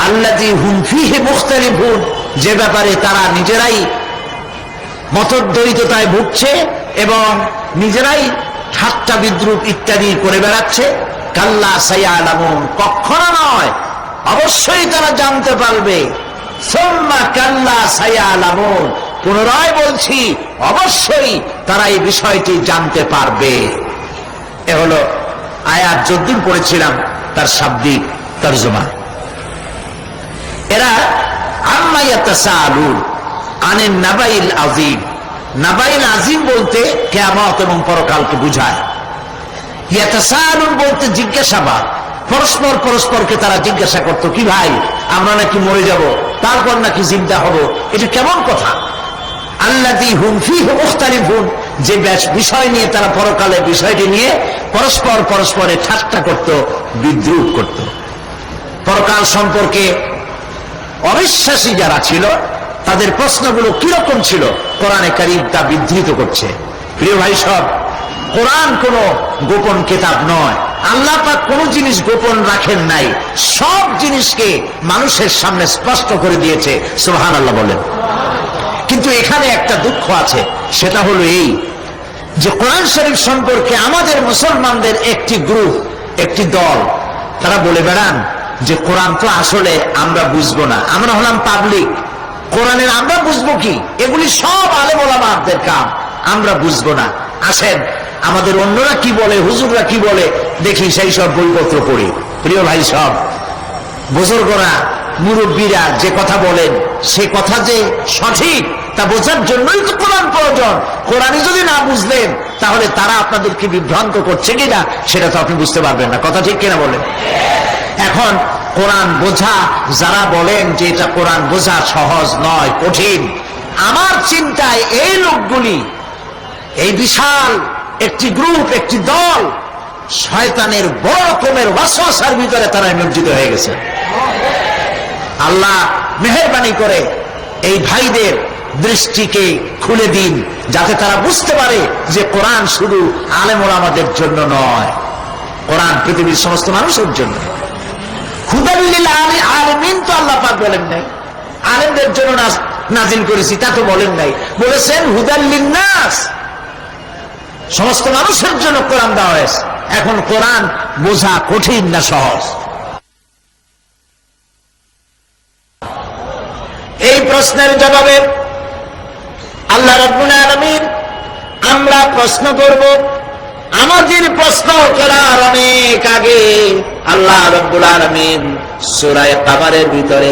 আল্লাযী হুম ফীহি মুখতালিফুন, যে ব্যাপারে তারা নিজেরাই মতদ্বৈততায় ভুগছে এবং নিজেরাই ঠাট্টা বিদ্রুপ ইত্যাদি করে বেড়াচ্ছে। কাল্লা সায়া'লামুন, কখনো নয়, অবশ্যই তারা জানতে পারবে। সুম্মা কাল্লা সায়া'লামুন, পুনরায় বলছি, অবশ্যই তারা এই বিষয়টি জানতে পারবে। এ হলো আয়াত যদ্দূর পড়েছিলাম তার শাব্দিক তরজমা। এরা আম্মা ইয়াতাসাআলুন আনিন নাবাইল আযীম, নাবাইল আযীম বলতে কিয়ামত এবং পরকালকে বোঝায়। ইয়াতাসাআলুন বলতে জিজ্ঞাসাবাদ, পরস্পর পরস্পরকে তারা জিজ্ঞাসা করতো, কি ভাই, আমরা নাকি মরে যাব, তারপর নাকি জিন্দা হব, এটা কেমন কথা? আল্লাযী হুম ফীহি মুখতালিফুন, যে বিষয় নিয়ে তারা পরকালের বিষয়টি নিয়ে পরস্পর পরস্পরে ঠাট্টা করত, বিদ্রুপ করত। পরকাল সম্পর্কে অবিশ্বাসী যারা ছিল তাদের প্রশ্নগুলো কিরকম ছিল, কোরআনে কারীম তা বিধৃত করছে। প্রিয় ভাই সব, কোরআন কোন গোপন কিতাব নয়। আল্লাহ পাক কোন জিনিস গোপন রাখেন নাই, সব জিনিসকে মানুষের সামনে স্পষ্ট করে দিয়েছে। সুবহানাল্লাহ বলেন। কিন্তু এখানে একটা দুঃখ আছে, সেটা হলো এই যে কোরআন শরীফ সম্পর্কে আমাদের মুসলমানদের একটি গ্রুপ, একটি দল, তারা বলে বেড়ান যে কোরআন তো আসলে আমরা বুঝবো না, আমরা হলাম পাবলিক, কোরআনের আমরা বুঝবো কি, এগুলি সব আলেম ওলামাদের কাম, আমরা বুঝবো না। আসেন আমাদের অন্যরা কি বলে, হুজুররা কি বলে দেখি, সেই সব বইপত্র পড়ি। প্রিয় ভাই সব, বুজুর্গরা, মুরব্বীরা যে কথা বলেন সে কথা যে সঠিক তা বোঝার জন্যই তো কোরআন প্রয়োজন। কোরআনই যদি না বুঝলেন তাহলে তারা আপনাদেরকে বিভ্রান্ত করছে কিনা সেটা তো আপনি বুঝতে পারবেন না। কথা ঠিক কিনা বলেন? এখন কোরআন বোঝা যারা বলেন যে এটা কোরআন বোঝা সহজ নয়, কঠিন, আমার চিন্তায় এই লোকগুলি, এই বিশাল একটি গ্রুপ, একটি দল, শয়তানের বড় রকমের ওয়াসওয়াসার ভিতরে তারা নিমজ্জিত হয়ে গেছে। আল্লাহ মেহেরবানি করে এই ভাইদের দৃষ্টিকে খুলে দিন, যাতে তারা বুঝতে পারে যে কোরআন শুধু আলেম ওলামাদের জন্য নয়, কোরআন পৃথিবীর সমস্ত মানুষের জন্য। হুদাল লিল আলামিন তো আল্লাহ পাক বলেন নাই আলেমদের জন্য নাজিল করেছি, তা তো বলেন নাই, বলেছেন হুদাল লিন্নাস, সমস্ত মানুষের জন্য কোরআন দেওয়া হয়েছে। এখন কোরআন বোঝা কঠিন না সহজ? এই প্রশ্নের জবাবে আল্লাহ রাব্বুল আলামিন, আমরা প্রশ্ন করব, আমাদের প্রশ্ন করার অনেক আগে আল্লাহ রাব্বুল আলামিন সূরা কামারের ভিতরে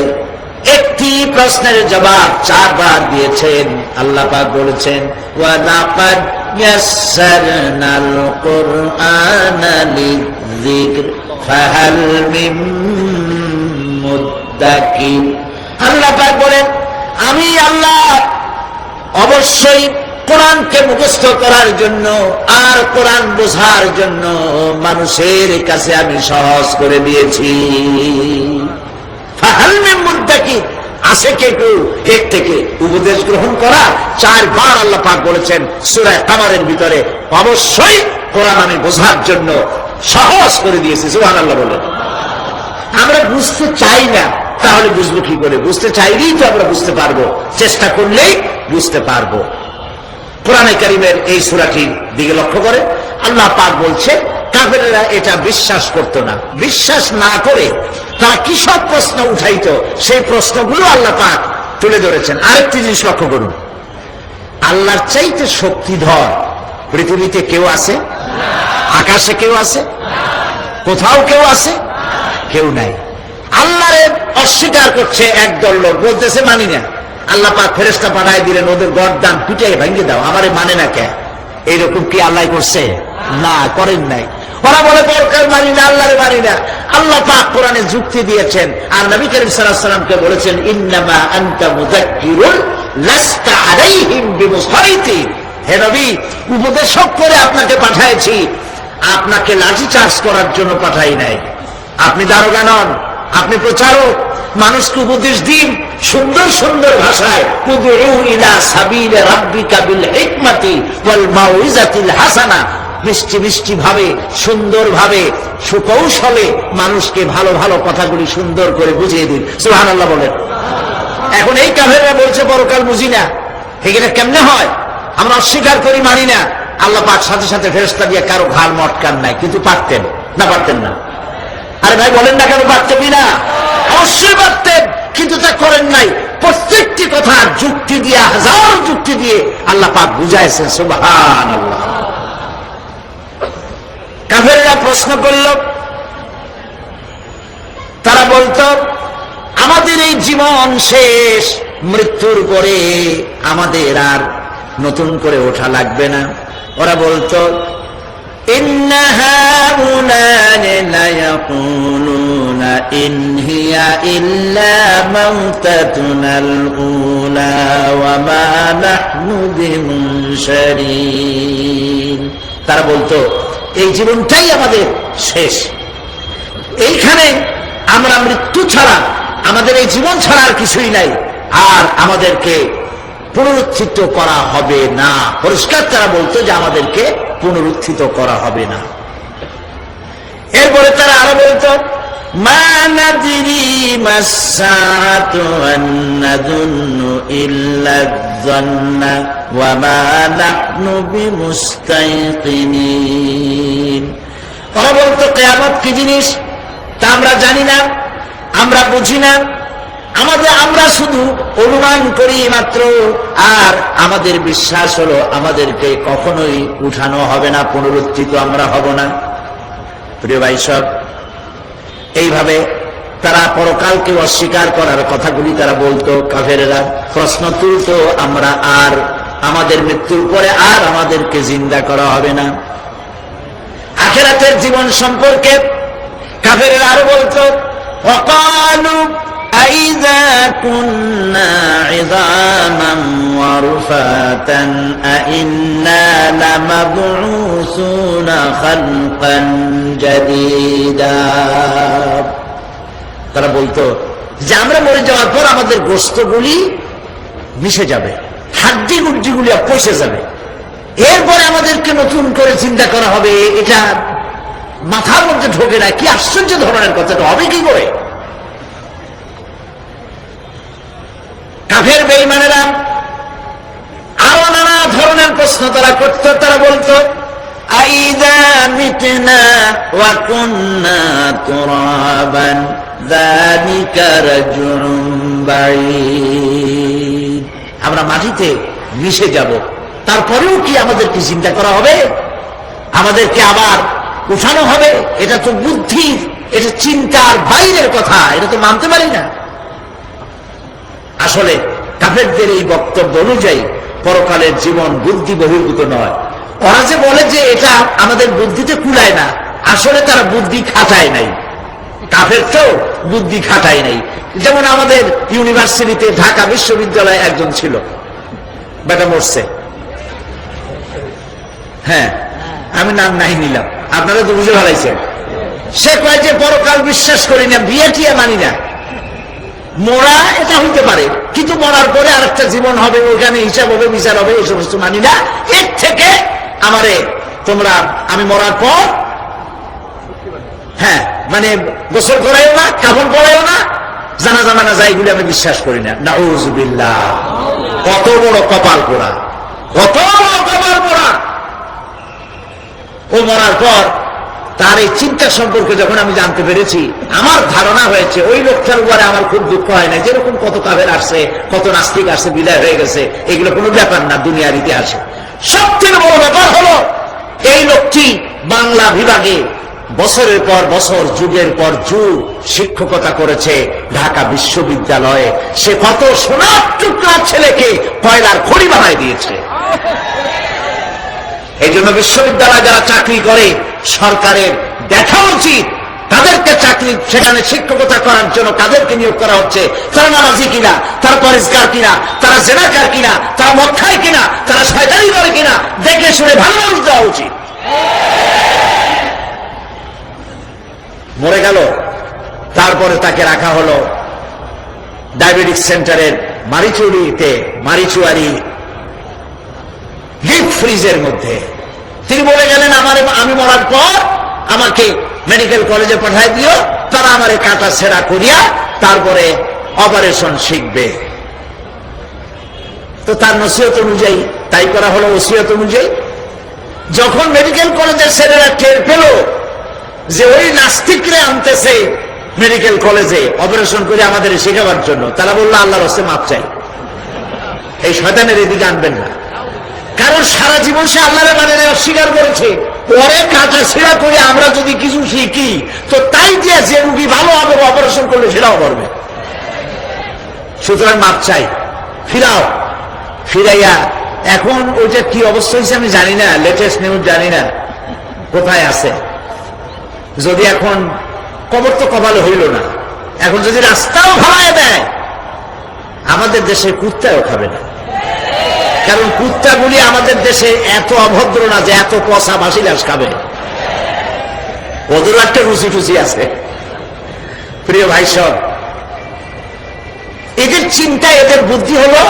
একটি প্রশ্নের জবাব 4 বার দিয়েছেন। আল্লাহ পাক বলেছেন, ওয়া লাকাদ ইয়াসসারনাল কুরআনা লিযিকর ফাহাল মিন মুদ্দাকির। আল্লাহ পাক বলেন, আমি আল্লাহ অবশ্যই কোরআনকে মুখস্থ করার জন্য আর কোরআন বোঝার জন্য মানুষের কাছে আমি সহজ করে দিয়েছি। ফাহাল মিন মুদ্দাকির, আছে কে কেউ এর থেকে উপদেশ গ্রহণ করা? 4 বার আল্লাহ পাক বলেছেন সূরা কামারের ভিতরে, অবশ্যই কোরআন আমি বোঝার জন্য সহজ করে দিয়েছি। সুবহানাল্লাহ বলেন। আমরা বুঝতে চাই না, তাহলে বুঝবো কি করে? বুঝতে চাইলেই তো আমরা বুঝতে পারবো, চেষ্টা করলেই বুঝতে পারবো। কোরআনে কারীমের এই সূরাটির দিকে লক্ষ্য করে আল্লাহ পাক বলছে, কাফেরেরা এটা বিশ্বাস করত না, বিশ্বাস না করে তারা কি সব প্রশ্ন উঠাইতো, সেই প্রশ্নগুলো আল্লাহ পাক তুলে ধরেছেন। আরেকটি জিনিস লক্ষ্য করুন, আল্লাহর চাইতে শক্তিধর পৃথিবীতে কেউ আছে? আকাশে কেউ আছে? কোথাও কেউ আছে? কেউ নাই। আল্লাহরে অস্বীকার করছে একদল লোক, বলতেছে মানি না। আল্লাহ পাক ফেরেশতা পাঠায় দিলেন, ওদের গর্দান পিটাই ভেঙে দাও, আমারে মানে না কে? এইরকম কি আল্লাহ করছে? না, করেন নাই। ওরা বলে পরকাল মানি না, আল্লাহরে মানি না। আল্লাহ পাক কোরআনে যুক্তি দিয়েছেন, আর নবী করিম সাল্লাল্লাহু আলাইহি ওয়াসাল্লামকে বলেছেন, ইন্নামা আনতা মুযাক্কিরুন লাস্তা আলাইহিম বিমুসাইতির। হে নবী, উপদেশক করে আপনাকে পাঠাইছি, আপনাকে লাঠি চার্জ করার জন্য পাঠাই নাই। আপনি দারোগা নন, আপনি প্রচারক, মানুষকে উপদেশ দিন সুন্দর সুন্দর ভাষায়। উদউ ইলা সাবিলি রাব্বিকা বিল হিকমাতি ওয়াল মাউইজাতিল হাসানা, মিষ্টি মিষ্টি ভাবে, সুন্দর ভাবে, সুকৌশলে মানুষকে ভালো ভালো কথাগুলি সুন্দর করে বুঝিয়ে দিন। সুবহানাল্লাহ বলেন। এখন এই কাফেররা বলছে পরকাল বুঝি না, এখানে কেমনে হয়? আমরা অস্বীকার করি, মানি না। আল্লাহ পাক সাথে সাথে ফেরেশতা দিয়ে কারো ঘাড় মটকান নাই, কিন্তু পারতেন না? পারতেন না? আরে ভাই বলেন না কেন, পারতেন না? অবশ্যই পারতেন, কিন্তু তা করেন নাই। প্রত্যেকটি কথা যুক্তি দিয়ে, হাজার যুক্তি দিয়ে আল্লাহ পাক বুঝাইছেন। সুবহানাল্লাহ। কাফেররা প্রশ্ন করল, তারা বলতো আমাদের এই জীবন শেষ, মৃত্যুর পরে আমাদের আর নতুন করে ওঠা লাগবে না। ওরা বলতো, ইন্না হাউলানি লায়াকুলুনা ইন হিয়া ইল্লা মাউতাতুনাল উলা ওয়া মা নাহনু বিমুনশারিন। তারা বলতো এই জীবনটাই আমাদের শেষ, এইখানে আমরা মৃত্যু ছাড়া, আমাদের এই জীবন ছাড়া আর কিছুই নাই, আর আমাদেরকে পুনরুত্থিত করা হবে না। পরিষ্কার তারা বলতো যে আমাদেরকে পুনরুত্থিত করা হবে না। এরপরে তারা আরো বলতো, মা নাদরি মাসসাআতু ওয়ান নাযুন্নু ইল্লা যান্না ওয়া মা নাহনু বিমুস্তাইকিনিন। ওরা বলতো কিয়ামত কি জিনিস তা আমরা জানি না, আমরা বুঝি না, আমরা শুধু অনুমান করি মাত্র, আর আমাদের বিশ্বাস হলো আমাদেরকে কখনোই উঠানো হবে না, পুনরুত্থিত আমরা হব না। প্রিয় ভাই সব, এইভাবে তারা পরকালকে অস্বীকার করার কথাগুলি তারা বলতো। কাফেরেরা প্রশ্ন তুলতো, আমরা আর আমাদের মৃত্যুর পরে আর আমাদেরকে জিন্দা করা হবে না। আখিরাতের জীবন সম্পর্কে কাফেরেরা আরো বলতো, ওয়াকালু আইযা কুন্না ইযামান ওয়া রুফাতান আইন্না লামাবউসুনা খালকান জাদীদা। তারা বলতো যে আমরা মরে যাওয়ার পর আমাদের গোশতগুলি মিশে যাবে, হাড্ডি গুড্ডিগুলি পচে যাবে, এরপরে আমাদেরকে নতুন করে চিন্তা করা হবে। এটা মাথার মধ্যে ঢোকে না, কি আশ্চর্য ধরনের কথা, হবে কি করে? কাফের বেঈমানেরা আরো নানা ধরনের প্রশ্ন তারা করত। তারা বলতো, আইযা মিতনা ওয়া কুন্না তুরাবান যালিকা রাজউন বাঈদ। আমরা মাটিতে মিশে যাব, তারপরেও কি আমাদেরকে চিন্তা করা হবে, আমাদেরকে আবার উঠানো হবে? এটা তো বুদ্ধি, এটা চিন্তার বাইরের কথা, এটা তো মানতে পারি না। আসলে কাফেরদের এই বক্তব্য অনুযায়ী পরকালের জীবন বুদ্ধি বহির্ভূত নয়। ওরা যে বলে যে এটা আমাদের বুদ্ধিতে কুলায় না, আসলে তারা বুদ্ধি খাটায় নাই। কাফের তো বুদ্ধি খাটায় নাই। যেমন আমাদের ইউনিভার্সিটিতে ঢাকা বিশ্ববিদ্যালয়ে একজন ছিল, বেটা মরছে, হ্যাঁ আমি নাম নাই নিলাম, আপনারা তো বুঝে ভালাইছেন। সে কয় যে পরকাল বিশ্বাস করি না, বিয়ে টিয়া মানি না, মরা এটা হইতে পারে কিন্তু মরার পরে আরেকটা জীবন হবে, ওখানে হিসাব হবে, বিচার হবে, এই সমস্ত মানি না। এর থেকে আমারে তোমরা, আমি মরার পর হ্যাঁ মানে গোসল করাইও না, কাফন পরাইও না, জানাজা মানাজা এগুলি আমি বিশ্বাস করি না। নাউযুবিল্লাহ, কত বড় কপাল পোড়া, কত বড় কপাল পোড়া। ও মরার পর তার এই চিন্তা সম্পর্কে যখন আমি জানতে পেরেছি, আমার ধারণা হয়েছে ওই লোকটার উপরে আমার খুব দুঃখ হয় না। যেরকম কত কাফের আসছে, কত নাস্তিক আসছে, বিদায় হয়ে গেছে, এগুলো কোনো ব্যাপার না দুনিয়ার ইতিহাসে। সবথেকে বড় ব্যাপার হলো এই লোকটি বাংলা বিভাগে বছরের পর বছর, যুগের পর যুগ শিক্ষকতা করেছে ঢাকা বিশ্ববিদ্যালয়ে। সে কত সোনার টুকরা ছেলেকে কয়লার খড়ি বানায় দিয়েছে। এই জন্য বিশ্ববিদ্যালয়ে যারা চাকরি করে সরকারের দেখা উচিত তাদেরকে চাকরি, সেখানে শিক্ষকতা করার জন্য কাদেরকে নিয়োগ করা হচ্ছে, তারা নামাজি কিনা, তারা পরিষ্কার কিনা, তারা জেনাকার কিনা, তারা মদ খায় কিনা, তারা শয়তানি করে কিনা, দেখে শুনে ভালো মানুষ দেওয়া উচিত। মরে গেল, তারপরে তাকে রাখা হলো ডায়াবেটিক সেন্টারের মারিচুয়ারি ডিপ ফ্রিজের মধ্যে। তিনি বলে গেলেন, আমি মরার পর আমাকে মেডিকেল কলেজে পাঠাই দিও, তারা আমার কাটা ছেঁড়া করিয়া তারপরে অপারেশন শিখবে। তো তার নসিহত অনুযায়ী তাই করা হলো। ওসিয়ত অনুযায়ী যখন মেডিকেল কলেজের ছেলেরা টের পেল যে ওই নাস্তিকরা আনতেছে মেডিকেল কলেজে অপারেশন করে আমাদের শেখাবার জন্য, তারা বললো আল্লাহর রাস্তায় মাপ চাই, এই শয়তানের এদিকে আনবেন না। কারণ সারা জীবন সে আল্লাহর মানে অস্বীকার করেছে। পরে কাটা ছেঁড়া করে আমরা যদি কিছু শিখি তো তাই দিয়ে যে রুগী ভালো হবে, অপারেশন করলে সেটাও করবে। সুতরাং মাপ চাই, ফিরাও। ফিরাইয়া এখন ওইটা কি অবস্থা হয়েছে আমি জানি না, লেটেস্ট নিউজ জানি না কোথায় আছে। যদি এখন কবর তো কপালে হইল না, এখন যদি রাস্তাও ভাড়ায় দেয়, আমাদের দেশে কুত্তাও খাবে না। কারণ কুত্তাগুলি আমাদের দেশে এত অভদ্র না যে এত পচা বাসি লাশ খাবে, ওদেরও একটা রুচি টুচি আছে। প্রিয় ভাই সব, এদের চিন্তা, এদের বুদ্ধি হলো,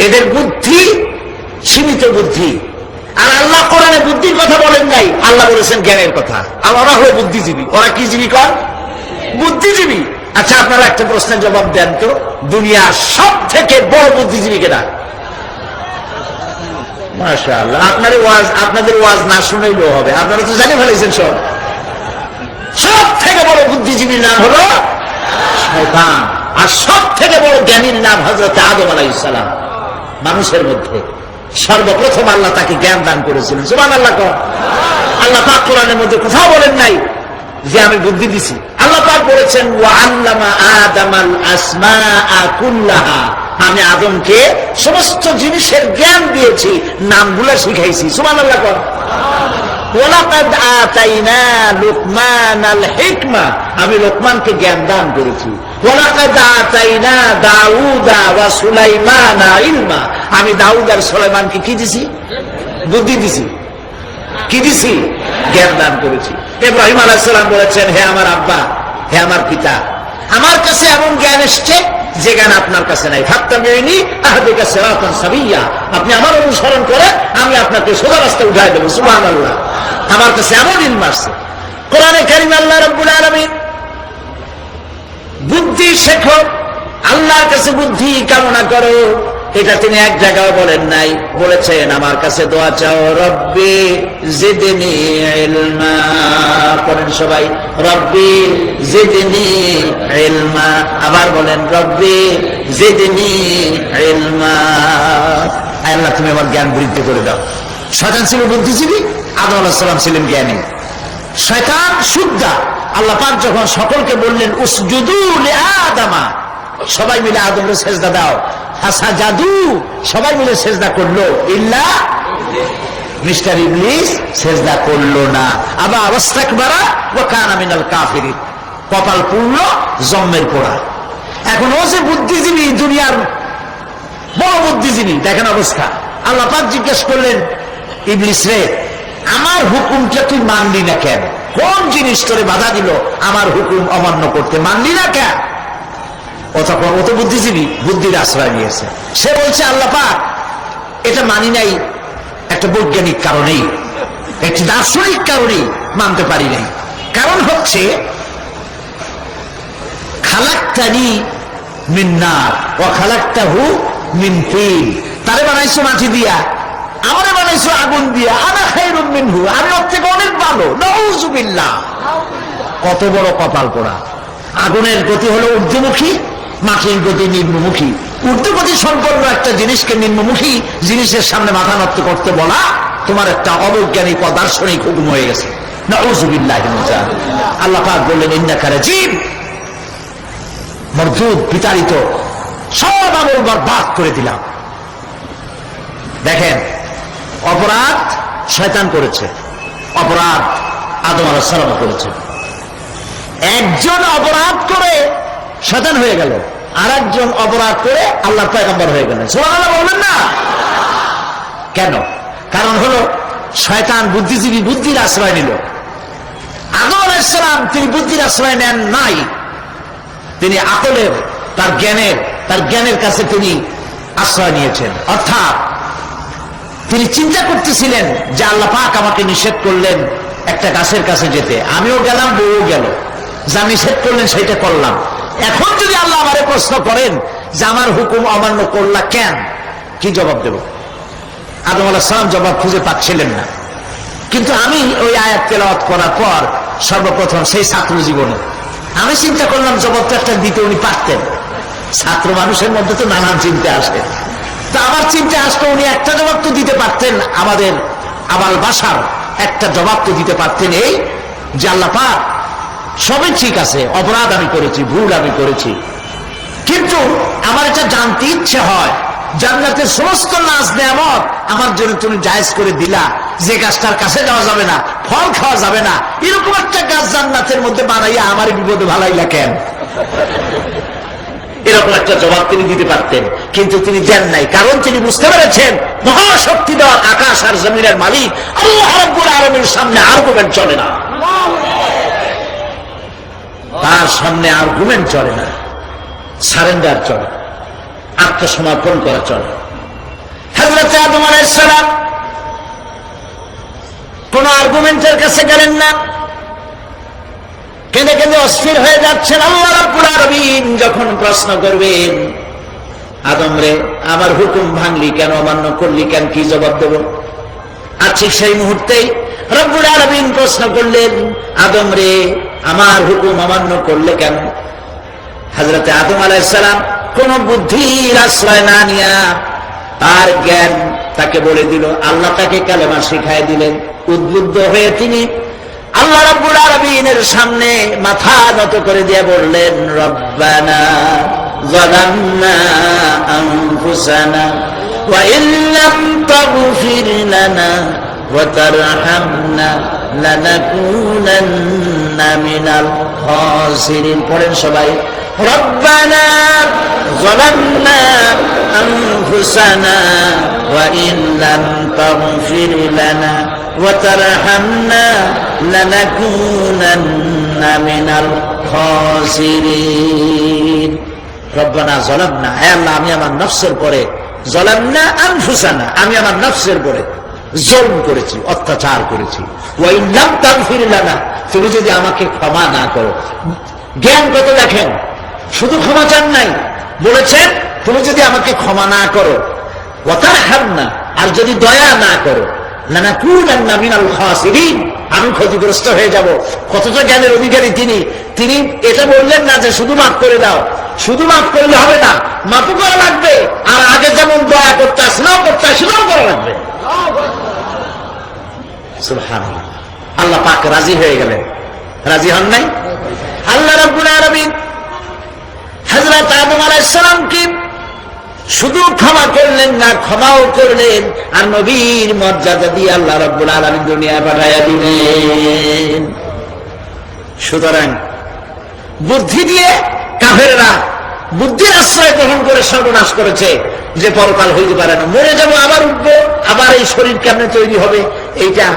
এদের বুদ্ধি সীমিত বুদ্ধি। আর আল্লাহ কোরআনে বুদ্ধির কথা বলেন নাই, আল্লাহ বলেছেন জ্ঞানের কথা। আর ওরা হলো বুদ্ধিজীবী। ওরা কি জীবী কর? বুদ্ধিজীবী। আচ্ছা আপনারা একটা প্রশ্নের জবাব দেন তো, দুনিয়ার সব থেকে বড় বুদ্ধিজীবী কেনা? মাশাআল্লাহ, আপনাদের ওয়াজ না শুনেইলেও হবে, আপনারা তো জানি ফেলেছেন সব। সব থেকে বড় বুদ্ধিজীবীর নাম হলো শয়তান, আর সব থেকে বড় জ্ঞানীর নাম হযরত আদম আলাইহিস সালাম। মানুষের মধ্যে সর্বপ্রথম আল্লাহ তাকে জ্ঞান দান করেছিলেন। সুবহানাল্লাহ। আল্লাহ পাক কোরআনের মধ্যে কোথাও বলেন নাই যে আমি বুদ্ধি দিছি, আল্লাহ পাক বলেছেন ওয়া আল্লামা আদামাল আসমাআ কুল্লাহা, আমি আদমকে সমস্ত জিনিসের জ্ঞান দিয়েছি, নামগুলো শিখাইছি। সুবহানাল্লাহ। ওয়ালাকাদ আতাইনা লুকমানাল হিকমা, আমি লোকমানকে জ্ঞান দান করেছি। ওয়ালাকাদ আতাইনা দাউদা ওয়া সুলাইমানা ইলমা, আমি দাউদ আর সুলাইমানকে কি দিছি? বুদ্ধি দিছি। কি দিছি? জ্ঞান দান করেছি। ইব্রাহিম আলাইহিস সালাম বলেছেন, হে আমার আব্বা, হে আমার পিতা, আমার কাছে এমন জ্ঞান এসছে যে জ্ঞান আপনার কাছে নাই। ফাত্তাবিউনি আহদিকা সিরাতান সাবিয়্যা, আপনি আমার অনুসরণ করে আমি আপনাকে সোজা রাস্তায় উঠাই দেব। সুবহানাল্লাহ। আমার কাছে এমন ইলম আসছে। কোরআনে কারীমে আল্লাহ রাব্বুল আলামিন বুদ্ধি শেখো, আল্লাহর কাছে বুদ্ধি কামনা করো, এটা তিনি এক জায়গায় বলেন নাই। বলেছেন আমার কাছে দোয়া চাও, রব্বি জিদনি ইলমা। পড়েন সবাই, রব্বি জিদনি ইলমা। আবার বলেন, রব্বি জিদনি ইলমা। আল্লাহ তুমি আমার জ্ঞান বৃদ্ধি করে দাও। শয়তান ছিল বুদ্ধিজীবী, আদম আলাইহিস সালাম ছিলেন জ্ঞানী। শয়তান সুদ্দা। আল্লাহ পাক যখন সকলকে বললেন উসজুদু লিআদামা, সবাই মিলে আদমকে সেজদা দাও, ফাসাজাদু, সবাই মিলে সেজদা করলো, ইল্লা মিস্টার ইবলিস সেজদা করলো না। আবার ওয়াস্তাকবারা ওয়া কানা মিনাল কাফিরিন, কপাল পুড়ল, জম্মের পোড়া। এখন ও যে বুদ্ধিজীবী, দুনিয়ার বড় বুদ্ধিজীবী, দেখেন অবস্থা। আল্লাহ পাক জিজ্ঞেস করলেন, ইবলিস রে, আমার হুকুমটা তুই মানলি না কেন? কোন জিনিস তোরে বাধা দিল আমার হুকুম অমান্য করতে? মানলি না কেন? ও তো বুদ্ধিজীবী, বুদ্ধির আশ্রয় নিয়েছে। সে বলছে, আল্লাহ পাক, এটা মানি নাই একটা বৈজ্ঞানিক কারণেই, একটি দার্শনিক কারণেই মানতে পারি নাই। কারণ হচ্ছে খালাকতানি মিন নার ওয়া খালাকতাহু মিন তিন, তারে বানাইছো মাটি দিয়া, আমারে বানাইছো আগুন দিয়া, আনা খায়রুম মিনহু, আমি ওর থেকে অনেক ভালো। নাউযুবিল্লাহ। কত বড় কপাল পোড়া। আগুনের গতি হলো ঊর্ধ্বমুখী, মাটির গতি নিম্নমুখী। ঊর্ধ্বগতি সম্পন্ন একটা জিনিসকে নিম্নমুখী জিনিসের সামনে মাথা নত করতে বলা তোমার একটা অবৈজ্ঞানিক ও দার্শনিক হুকুম হয়ে গেছে। নাউযুবিল্লাহ। আল্লাহ পাক বললেন, ইন্নাকা রাজিম, মরদুদ, বিতাড়িত, সব আমল বরবাদ করে দিলাম। দেখেন, অপরাধ শয়তান করেছে, অপরাধ আদম আলাইহিস সালাম করেছে। একজন অপরাধ করে শয়তান হয়ে গেল, আর একজন অপরাধ করে আল্লাহর পয়গম্বর হয়ে গেলেন। সুবহানাল্লাহ বলবেন না? কেন? কারণ হলো শয়তান বুদ্ধিজীবী, বুদ্ধির আশ্রয় নিল। আদম আলাইহিস সালাম তিনি বুদ্ধির আশ্রয় নেন নাই, তিনি আকলের, তার জ্ঞানের কাছে তিনি আশ্রয় নিয়েছেন। অর্থাৎ তিনি চিন্তা করতেছিলেন যে আল্লাহ পাক আমাকে নিষেধ করলেন একটা গাছের কাছে যেতে, আমিও গেলাম, বউও গেল, যা নিষেধ করলেন সেটা করলাম। এখন যদি আল্লাহ আমারে প্রশ্ন করেন যে আমার হুকুম অমান্য করলা কেন, কি জবাব দেব? আদম আলাইহিস সালাম জবাব খুঁজে পাচ্ছিলেন না। কিন্তু আমি ওই আয়াত তেলাওয়াত করার পর সর্বপ্রথম সেই ছাত্র জীবনে আমি চিন্তা করলাম জবাবটা একটা দিতে উনি পারতেন। ছাত্র মানুষের মধ্যে তো নানান চিন্তা আসে, তা আমার চিন্তা আসতো উনি একটা জবাব তো দিতে পারতেন, আমাদের আবাল বাসার একটা জবাব তো দিতে পারতেন, এই যে আল্লাহ পাক সবই ঠিক আছে, অপরাধ আমি করেছি, ভুল আমি করেছি, কিন্তু আমার এটা জানতে ইচ্ছে হয় জান্নাতের সমস্ত নাজ নেয়ামত আমার জন্য তুমি জায়েজ করে দিলা, যে গাছটার কাছে যাওয়া যাবে না, ফল খাওয়া যাবে না, এরকম একটা গাছ জান্নাতের মধ্যে বানাইয়া আমার বিপদে ভালাইলা কেন? এরকম একটা জবাব তিনি দিতে পারতেন, কিন্তু তিনি দেন নাই। কারণ তিনি বুঝতে পেরেছেন মহাশক্তিধর আকাশ আর জমিনের মালিক আল্লাহ রাব্বুল আলামিনের সামনে আর্গুমেন্ট চলে না, তার সামনে আর্গুমেন্ট চলে না, সারেন্ডার চলে, আত্মসমর্পণ করা চলে। হযরত আদম আলাইহিস সালাম কোন আর্গুমেন্টের কাছে গেলেন না, কেঁদে কেঁদে অস্থির হয়ে যাচ্ছেন। আল্লাহ রাব্বুল আলামিন যখন প্রশ্ন করবেন, আদম রে আমার হুকুম ভাঙলি কেন, অমান্য করলি কেন, কি জবাব দেব? আর ঠিক সেই মুহূর্তেই রব্বুল আলামিন প্রশ্ন করলেন, আদম রে আমার হুকুম অমান্য করলে কেন? হযরত আদম আলাইহিস সালাম কোন বুদ্ধির আশ্রয় না নিয়া তার জ্ঞান তাকে বলে দিল, আল্লাহ তাকে কালেমা শিখায় দিলেন। উদ্বুদ্ধ হয়ে তিনি আল্লাহ রাব্বুল আলামিনের সামনে মাথা নত করে দিয়ে বললেন, রব্বানা যালামনা আনফুসানা ওয়া ইল্লাম তাগফির লানা ওয়া তারহামনা লানাকুনান্না মিনাল খাসিরিন। পড়েন সবাই, রব্বানা যালামনা আনফুসানা ওয়া ইল্লাম তাগফির লানা ওয়া তারহামনা লানাকুনান্না মিনাল খাসিরিন। রব্বানা যালামনা, হে আল্লাহ আমি আমার নফসের পরে, যালামনা আনফুসানা আমি আমার নফসের পরে জুলম করেছি, অত্যাচার করেছি। ওয়া ইল্লাম তাগফির লানা, তুমি যদি আমাকে ক্ষমা না করো। জ্ঞান কত দেখেন, শুধু ক্ষমা চান নাই, বলেছেন তুমি যদি আমাকে ক্ষমা না করো, ওয়া তারহামনা আর যদি দয়া না করো, লানাকুনান্না মিনাল খাসিরিন আমি ক্ষতিগ্রস্ত হয়ে যাব। কতটা জ্ঞানের অধিকারী তিনি। তিনি এটা বললেন না যে শুধু মাফ করে দাও, শুধু মাফ করলে হবে না, মাফও করা লাগবে, আর আগে যেমন দয়া করতে আসলেও করা লাগবে। সুবহানাল্লাহ। আল্লাহ পাক রাজি হয়ে গেলেন। রাজি হন নাই? আল্লাহ রাব্বুল আলামিন হযরত আদম আলাইহিস সালামকে শুধু ক্ষমা করলেন না, ক্ষমাও করলেন, আর নবীর মর্যাদা দিয়ে আল্লাহ রাব্বুল আলামিন দুনিয়ায় পাঠাইয়া দিলেন। সুতরাং বুদ্ধি দিয়ে কাফেররা বুদ্ধির আশ্রয় গ্রহণ করে সর্বনাশ করেছে, যে পরকাল হইতে পারে না, মরে যাবো আবার উঠবো, আবার এই শরীর কেমনে তৈরি হবে, এইটা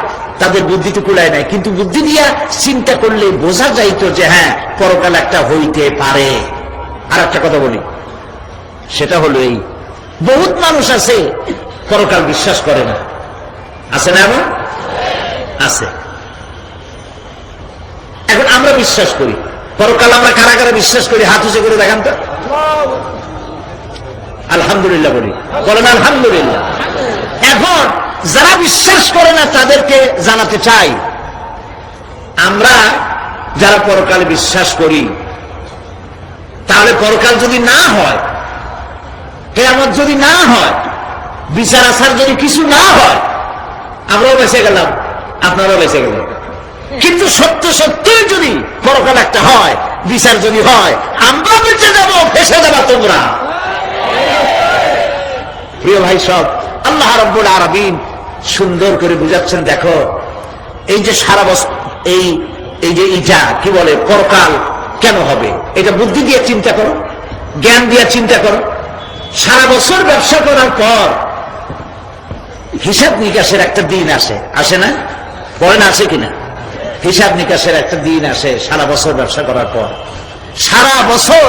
তাদের বুদ্ধিতে কুলায় নাই। কিন্তু বুদ্ধি দিয়া চিন্তা করলে বোঝা যাইতো যে হ্যাঁ পরকাল একটা হইতে পারে। আর একটা কথা বলি, সেটা হলো এই, বহুত মানুষ আছে পরকাল বিশ্বাস করে না, আছে না? এমন আছে। এখন আমরা বিশ্বাস করি পরকাল, আমরা কারা কারা বিশ্বাস করি হাত উঁচু করে দেখান তো। আলহামদুলিল্লাহ বলি, বলেন আলহামদুলিল্লাহ। এখন যারা বিশ্বাস করে না তাদেরকে জানাতে চাই, আমরা যারা পরকালে বিশ্বাস করি, তাহলে পরকাল যদি না হয়, কিয়ামত যদি না হয়, বিচার আচার যদি কিছু না হয়, আমরাও বেঁচে গেলাম, আপনারাও বেঁচে গেলেন। কিন্তু সত্য সত্যই যদি পরকাল একটা হয়, বিচার যদি হয়, আমরা বেঁচে যাবো, ফেসে যাবা তোমরা। প্রিয় ভাই সব, আল্লাহ রাব্বুল আলামিন সুন্দর করে বুঝাচ্ছেন। দেখো এই যে সারা বছর এই যে ইটা কি বলে পরকাল কেন হবে, এটা বুদ্ধি দিয়ে চিন্তা করো, জ্ঞান দিয়ে চিন্তা করো। সারা বছর ব্যবসা করার পর হিসাব নিকাশের একটা দিন আসে, আসে না? বলেন আছে কিনা? হিসাব নিকাশের একটা দিন আসে সারা বছর ব্যবসা করার পর, সারা বছর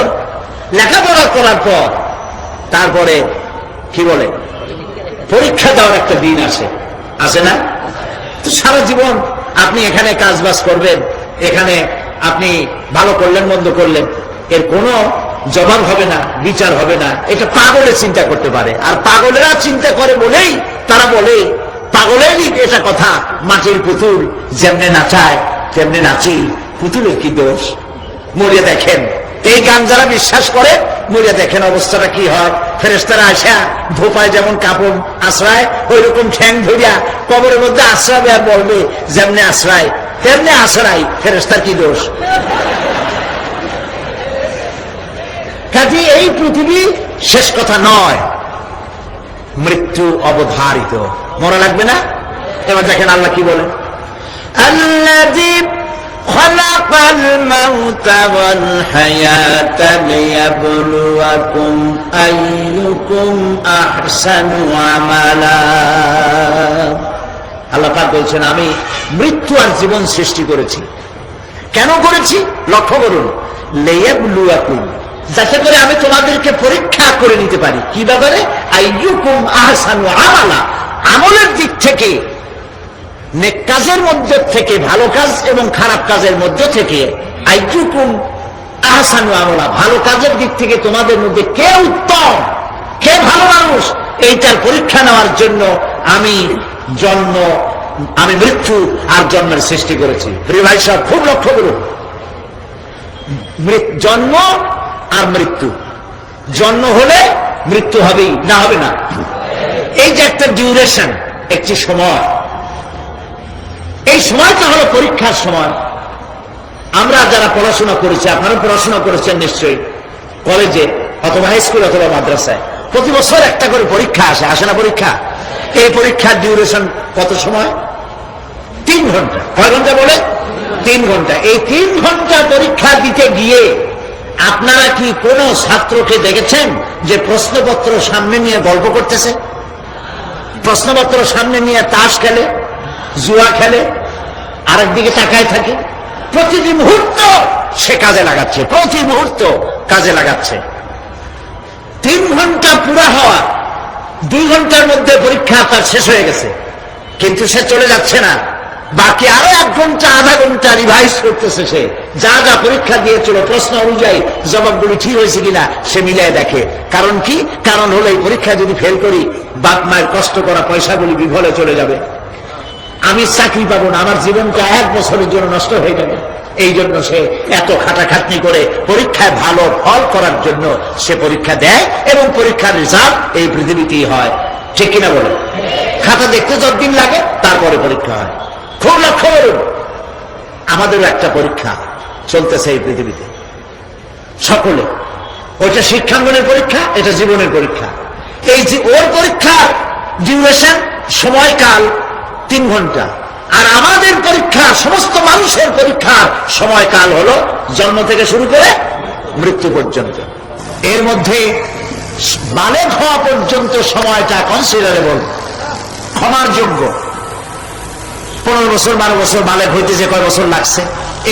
লেখাপড়া করার পর, তারপরে কি বলে পরীক্ষা দেওয়ার একটা দিন আসে, আসে না? তো সারা জীবন আপনি এখানে কাজ বাজ করবেন, এখানে আপনি ভালো করলেন মন্দ করলেন, এর কোনো জবাব হবে না, বিচার হবে না। এটা পাগলে চিন্তা করতে পারে, আর পাগলেরা চিন্তা করে বলেই তারা বলে, পাগলেরই এটা কথা, মাটির পুতুল যেমনে নাচায় তেমনে নাচি, পুতুলের কি দোষ। মরিয়া দেখেন, এই গান যারা বিশ্বাস করে, মরিয়া দেখেন অবস্থাটা কি হয়। ফেরেশতারা আসা ধোপায় যেমন কাপড় আশ্রয়, ওই রকম ঠ্যাং ধরিয়া কবরের মধ্যে আশ্রাবে, আর বলবে যেমনে আশ্রয় তেমনি আশ্রয়, ফেরেশতার কি দোষ। কাজে এই পৃথিবী শেষ কথা নয়, মৃত্যু অবধারিত, মরা লাগবে না। এবার দেখেন আল্লাহ কি বলেন, আল্লাযী খালাকাল মাউতা ওয়াল হায়াতা লিয়াবলুয়াকুম আইয়ুকুম আহসানু আমালা। আল্লাহ পাক বলছেন আমি মৃত্যু আর জীবন সৃষ্টি করেছি। কেন করেছি লক্ষ্য করুন, লিয়াবলুয়াকুম, যাতে করে আমি তোমাদেরকে পরীক্ষা করে নিতে পারি। কি ব্যাপারে? আইয়ুকুম আহসানু আমালা, আমলের দিক থেকে, নেক কাজের মধ্যে থেকে, ভালো কাজ এবং খারাপ কাজের মধ্যে থেকে, আইয়ুকুম আহসানু আমালা, ভালো কাজের দিক থেকে তোমাদের মধ্যে কে উত্তম, কে ভালো মানুষ, এইটার পরীক্ষা নেওয়ার জন্য আমি মৃত্যু আর জন্মের সৃষ্টি করেছি। প্রিয় ভাই সব খুব লক্ষ্য করুন, জন্ম আর মৃত্যু, জন্ম হলে মৃত্যু হবেই, না হবে না? এই যে একটা ডিউরেশন, একটি সময়, এই সময়টা হলো পরীক্ষার সময়। আমরা যারা পড়াশোনা করেছি, আপনারা পড়াশোনা করেছেন নিশ্চয়ই, কলেজে অথবা হাই স্কুল অথবা মাদ্রাসায় প্রতি বছর একটা করে পরীক্ষা আসে না পরীক্ষা? এই পরীক্ষার ডিউরেশন কত সময়? 3 ঘন্টা। কয় ঘন্টা বলে? 3 ঘন্টা। এই 3 ঘন্টা পরীক্ষা দিতে গিয়ে আপনারা কি কোন ছাত্রকে দেখেছেন যে প্রশ্নপত্র সামনে নিয়ে গল্প করতেছে, প্রশ্নপত্র সামনে নিয়ে তাস খেলে, জুয়া খেলে, আরেকদিকে তাকায় থাকে? প্রতিটি মুহূর্ত সে কাজে লাগাচ্ছে, প্রতি মুহূর্ত কাজে লাগাচ্ছে। 3 ঘন্টা পুরা হওয়া, 2 ঘন্টার মধ্যে পরীক্ষা তার শেষ হয়ে গেছে, কিন্তু সে চলে যাচ্ছে না, বাকি আরো 1 ঘন্টা আধা ঘন্টা রিভাইজ করতেছে। সে যা যা পরীক্ষা দিয়েছিল প্রশ্ন অনুযায়ী জবাবগুলি ঠিক হয়েছে কিনা সে মিলাই দেখে। কারণ কি? কারণ হলো এই পরীক্ষা যদি ফেল করি, বাপ মায়ের কষ্ট করা পয়সাগুলি বিফলে চলে যাবে, আমি চাকরি পাবো না, আমার জীবনটা 1 বছরের জন্য নষ্ট হয়ে যাবে। এই জন্য সে এত খাটাখাটনি করে পরীক্ষায় ভালো ফল করার জন্য সে পরীক্ষা দেয়, এবং পরীক্ষার রেজাল্ট এই পৃথিবীতেই হয়। ঠিক কিনা বলে? খাতা দেখতে যতদিন লাগে তারপরে পরীক্ষা হয়। খুব লক্ষ্য করুন, আমাদেরও একটা পরীক্ষা চলতেছে এই পৃথিবীতে সকলে। ওইটা শিক্ষাঙ্গনের পরীক্ষা, এটা জীবনের পরীক্ষা। এই যে ওর পরীক্ষার ডিউরেশন, সময়কাল 3 ঘন্টা, আর আমাদের পরীক্ষা, সমস্ত মানুষের পরীক্ষার সময়কাল হলো জন্ম থেকে শুরু করে মৃত্যু পর্যন্ত। এর মধ্যে বালেগ হওয়া পর্যন্ত সময়টা কনসিডারেবল, ক্ষমার যোগ্য। 15 বছর 12 বছর বালেগ হইতে যে কয় বছর লাগছে,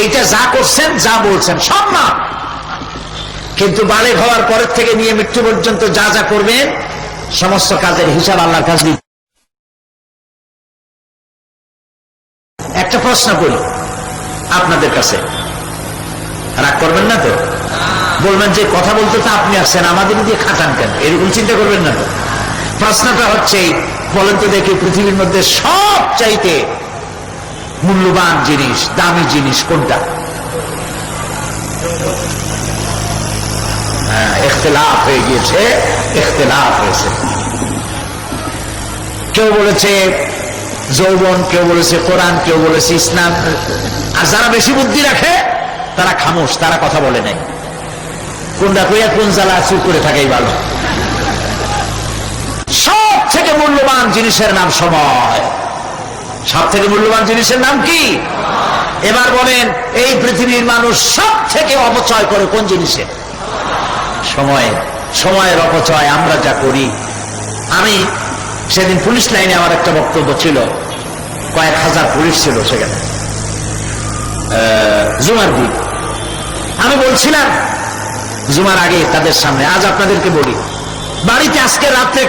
এইটা যা করছেন যা বলছেন সব না, কিন্তু বালেগ হওয়ার পরের থেকে নিয়ে মৃত্যু পর্যন্ত যা যা করবেন সমস্ত কাজের হিসাব আল্লাহর কাছে। একটা প্রশ্ন করি আপনাদের কাছে, রাগ করবেন না তো? বলবেন যে কথা বলতে তো আপনি আসছেন, আমাদের দিয়ে খাটান কেন? এরকম চিন্তা করবেন না তো? প্রশ্নটা হচ্ছে, বলেন তো দেখি, পৃথিবীর মধ্যে সবচাইতে মূল্যবান জিনিস, দামি জিনিস কোনটা? ইখতিলাফ হয়ে গিয়েছে, ইখতিলাফ হয়েছে। কেউ বলেছে যৌবন, কেউ বলেছে কোরআন, কেউ বলেছে ইসলাম। আর যারা বেশি বুদ্ধি রাখে তারা খামোশ, তারা কথা বলে নাই। কোনটা কইয়া কোন জ্বালা চুপ করে থাকাই ভালো। সব থেকে মূল্যবান জিনিসের নাম সময়। সব থেকে মূল্যবান জিনিসের নাম কি? এবার বলেন, এই পৃথিবীর মানুষ সব থেকে অপচয় করে কোন জিনিসে? সময়ের। সময়ের অপচয় আমরা যা করি। আমি সেদিন পুলিশ লাইনে আমার একটা বক্তব্য ছিল, কয়েক হাজার পুলিশ ছিল সেখানে, জুমার দিন। আমি বলছিলাম জুমার আগে তাদের সামনে, আজ আপনাদেরকে বলি, বাড়িতে আজকে রাত্রে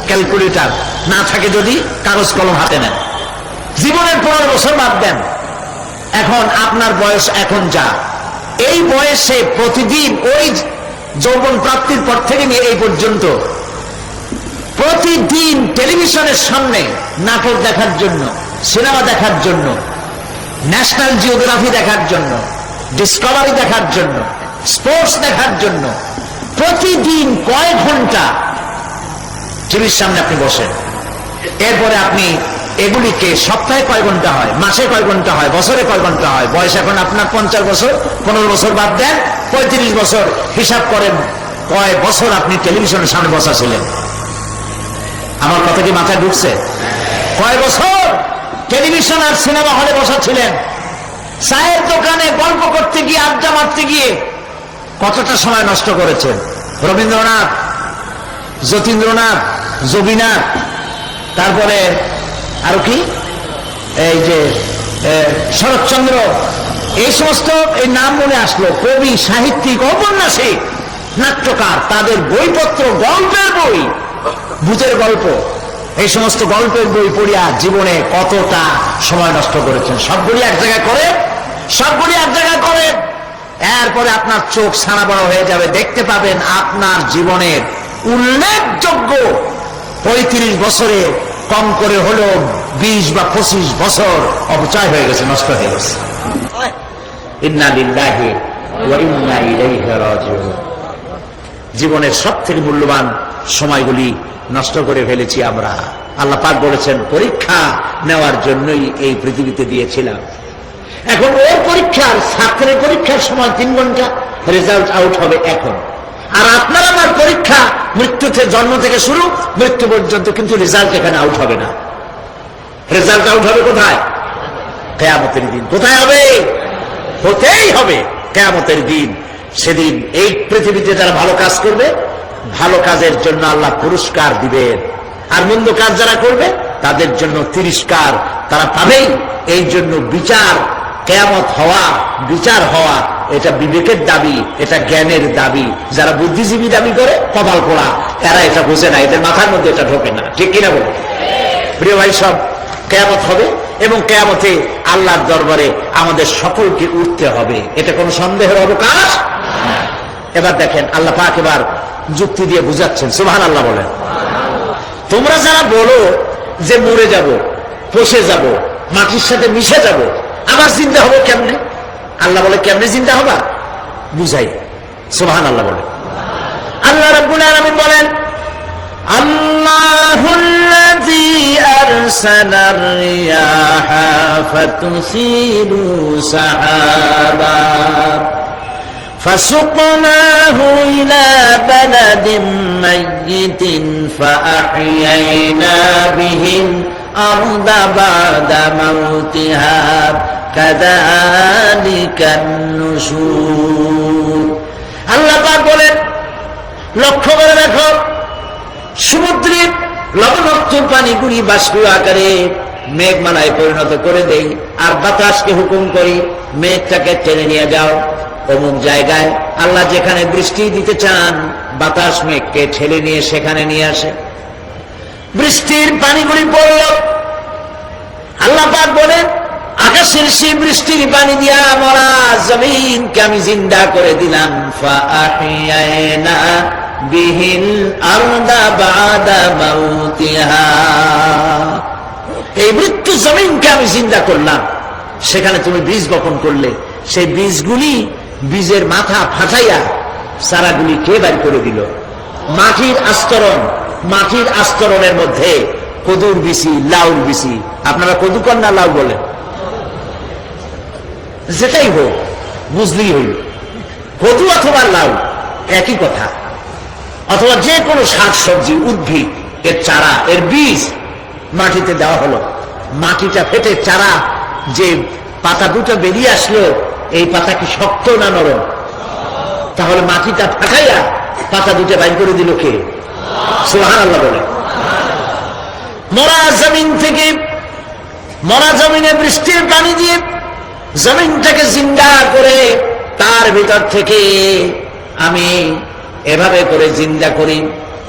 ক্যালকুলেটর না থাকে যদি কাগজ কলম হাতে নেন। জীবনের 15 বছর বাদ দেন, এখন আপনার বয়স এখন যা, এই বয়সে প্রতিদিন ওই যৌবন প্রাপ্তির পর থেকে নিয়ে এই পর্যন্ত প্রতিদিন টেলিভিশনের সামনে নাটক দেখার জন্য, সিনেমা দেখার জন্য, ন্যাশনাল জিওগ্রাফি দেখার জন্য, ডিসকভারি দেখার জন্য, স্পোর্টস দেখার জন্য প্রতিদিন কয়েক ঘন্টা টিভির সামনে আপনি বসেন। এরপরে আপনি এগুলিকে সপ্তাহে কয় ঘন্টা হয়, মাসে কয় ঘন্টা হয়, বছরে কয় ঘন্টা হয়। বয়স এখন আপনার 50 বছর, 15 বছর বাদ দেন, 35 বছর। হিসাব করেন কয় বছর আপনি টেলিভিশনের সামনে বসা ছিলেন। আমার কথা কি মাথায় ঢুকছে? কয় বছর টেলিভিশন আর সিনেমা হলে বসা ছিলেন? চায়ের দোকানে গল্প করতে গিয়ে, আড্ডা মারতে গিয়ে কতটা সময় নষ্ট করেছেন? রবীন্দ্রনাথ, যতীন্দ্রনাথ, জবিনাথ, তারপরে আরো কি, এই যে শরৎচন্দ্র, এই সমস্ত এই নাম মনে আসলো। কবি, সাহিত্যিক, ঔপন্যাসিক, নাট্যকার, তাদের বইপত্র, গল্পের বই, ভূতের গল্প, এই সমস্ত গল্পের বই পড়িয়া জীবনে কতটা সময় নষ্ট করেছেন। সবগুলি এক জায়গায় করে, সবগুলি এক জায়গায় করে, এরপরে আপনার চোখ ছানা বড় হয়ে যাবে, দেখতে পাবেন আপনার জীবনের উল্লেখযোগ্য 35 বছরে কম করে হলো 20 বা 25 বছর অপচয় হয়ে গেছে, নষ্ট হয়ে গেছে। ইন্না লিল্লাহি ওয়া ইন্না ইলাইহি রাজিউন। জীবনের সব থেকে মূল্যবান সময়গুলি নষ্ট করে ফেলেছি আমরা। আল্লাহ পাক বলেছেন পরীক্ষা নেওয়ার জন্যই এই পৃথিবীতে দিয়েছিলাম। এখন ওর পরীক্ষার, ছাত্রের পরীক্ষার সময় 3 ঘন্টা, রেজাল্ট আউট হবে এখন। আর আপনার আমার পরীক্ষা মৃত্যুতে, জন্ম থেকে শুরু মৃত্যু পর্যন্ত, কিন্তু রেজাল্ট এখানে আউট হবে না। রেজাল্ট আউট হবে কোথায়? কিয়ামতের দিন। কোথায় হবে? হতেই হবে কিয়ামতের দিন। সেদিন এই পৃথিবীতে যারা ভালো কাজ করবে, ভালো কাজের জন্য আল্লাহ পুরস্কার দিবেন, আর মন্দ কাজ যারা করবে তাদের জন্য তিরস্কার তারা পাবেই। এই জন্য বিচার, কিয়ামত হওয়া, বিচার হওয়া, এটা বিবেকের দাবি, এটা জ্ঞানের দাবি। যারা বুদ্ধিজীবী দাবি করে কপাল পোড়া, এরা এটা বোঝে না, এদের মাথার মধ্যে এটা ঢোকে না। ঠিক কিনা বলে? প্রিয় ভাই সব, কিয়ামত হবে এবং কিয়ামতে আল্লাহর দরবারে আমাদের সকলকে উঠতে হবে, এটা কোনো সন্দেহের অবকাশ। এবার দেখেন আল্লাহ পাক এবার যুক্তি দিয়ে বুঝাচ্ছেন। সুবহানাল্লাহ বলেন। তোমরা যারা বলো যে মরে যাব, পচে যাব, মাটির সাথে মিশে যাব, আবার জিন্দা হবো কেমনে? আল্লাহ বলে কেমনে জিন্দা হবা? বুঝাই। সুবহানাল্লাহ বলেন। আল্লাহ রাব্বুল আলামিন বলেন, আল্লাহুল্লাযী আরসালার রিয়াহা ফাতুসিলু সাহাবা فسقناه إلى بلد ميت فأحيينا به الأرض بعد موتها كذلك النشور। আল্লাহ পাক বলেন, লক্ষ্য করে দেখো, সমুদ্রের লবণাক্ত পানিগুলি বাষ্প আকারে মেঘমালায় পরিণত করে দেই, আর বাতাসকে হুকুম করি মেঘটাকে টেনে নিয়ে যাও অমুক জায়গায়। আল্লাহ যেখানে বৃষ্টি দিতে চান, বাতাস মেঘকে ঠেলে নিয়ে সেখানে নিয়ে আসে, বৃষ্টির পানিগুলি পড়ল। আল্লাহ পাক বলেন, আকাশের সেই বৃষ্টির পানি দিয়া মরা জমিনকে আমি জিন্দা করে দিলাম। ফাআহিয়ানা বিহিল আরদা বাদা মাউতিহা, এই মৃত্যু জমিনকে আমি জিন্দা করলাম। সেখানে তুমি বীজ বপন করলে, সেই বীজগুলি, বীজের মাথা ফাটাইয়া চারাগুলি কে বের করে দিল? মাটির আস্তরণ, মাটির আস্তরণের মধ্যে কদুর বিচি, লাউর বিচি। আপনারা কদু কর না লাউ বলেন? যেটাই হোক, বুঝলেই হইল, কদু অথবা লাউ একই কথা। অথবা যে কোনো শাক সবজি, উদ্ভিদ, এর চারা, এর বীজ মাটিতে দেওয়া হলো। মাটিটা ফেটে চারা, যে পাতা দুটো বেরিয়ে আসলো, এই পাতা কি শক্ত না নরম? তাহলে মাটিটা ফাটাইয়া পাতা দুটো বাইর করে দিল কে? সুবহানাল্লাহ বলে। মরা জমিন থেকে, মরা জমিনে বৃষ্টির পানি দিয়ে জমিনটাকে জিন্দা করে তার ভিতর থেকে আমি এভাবে করে জিন্দা করি,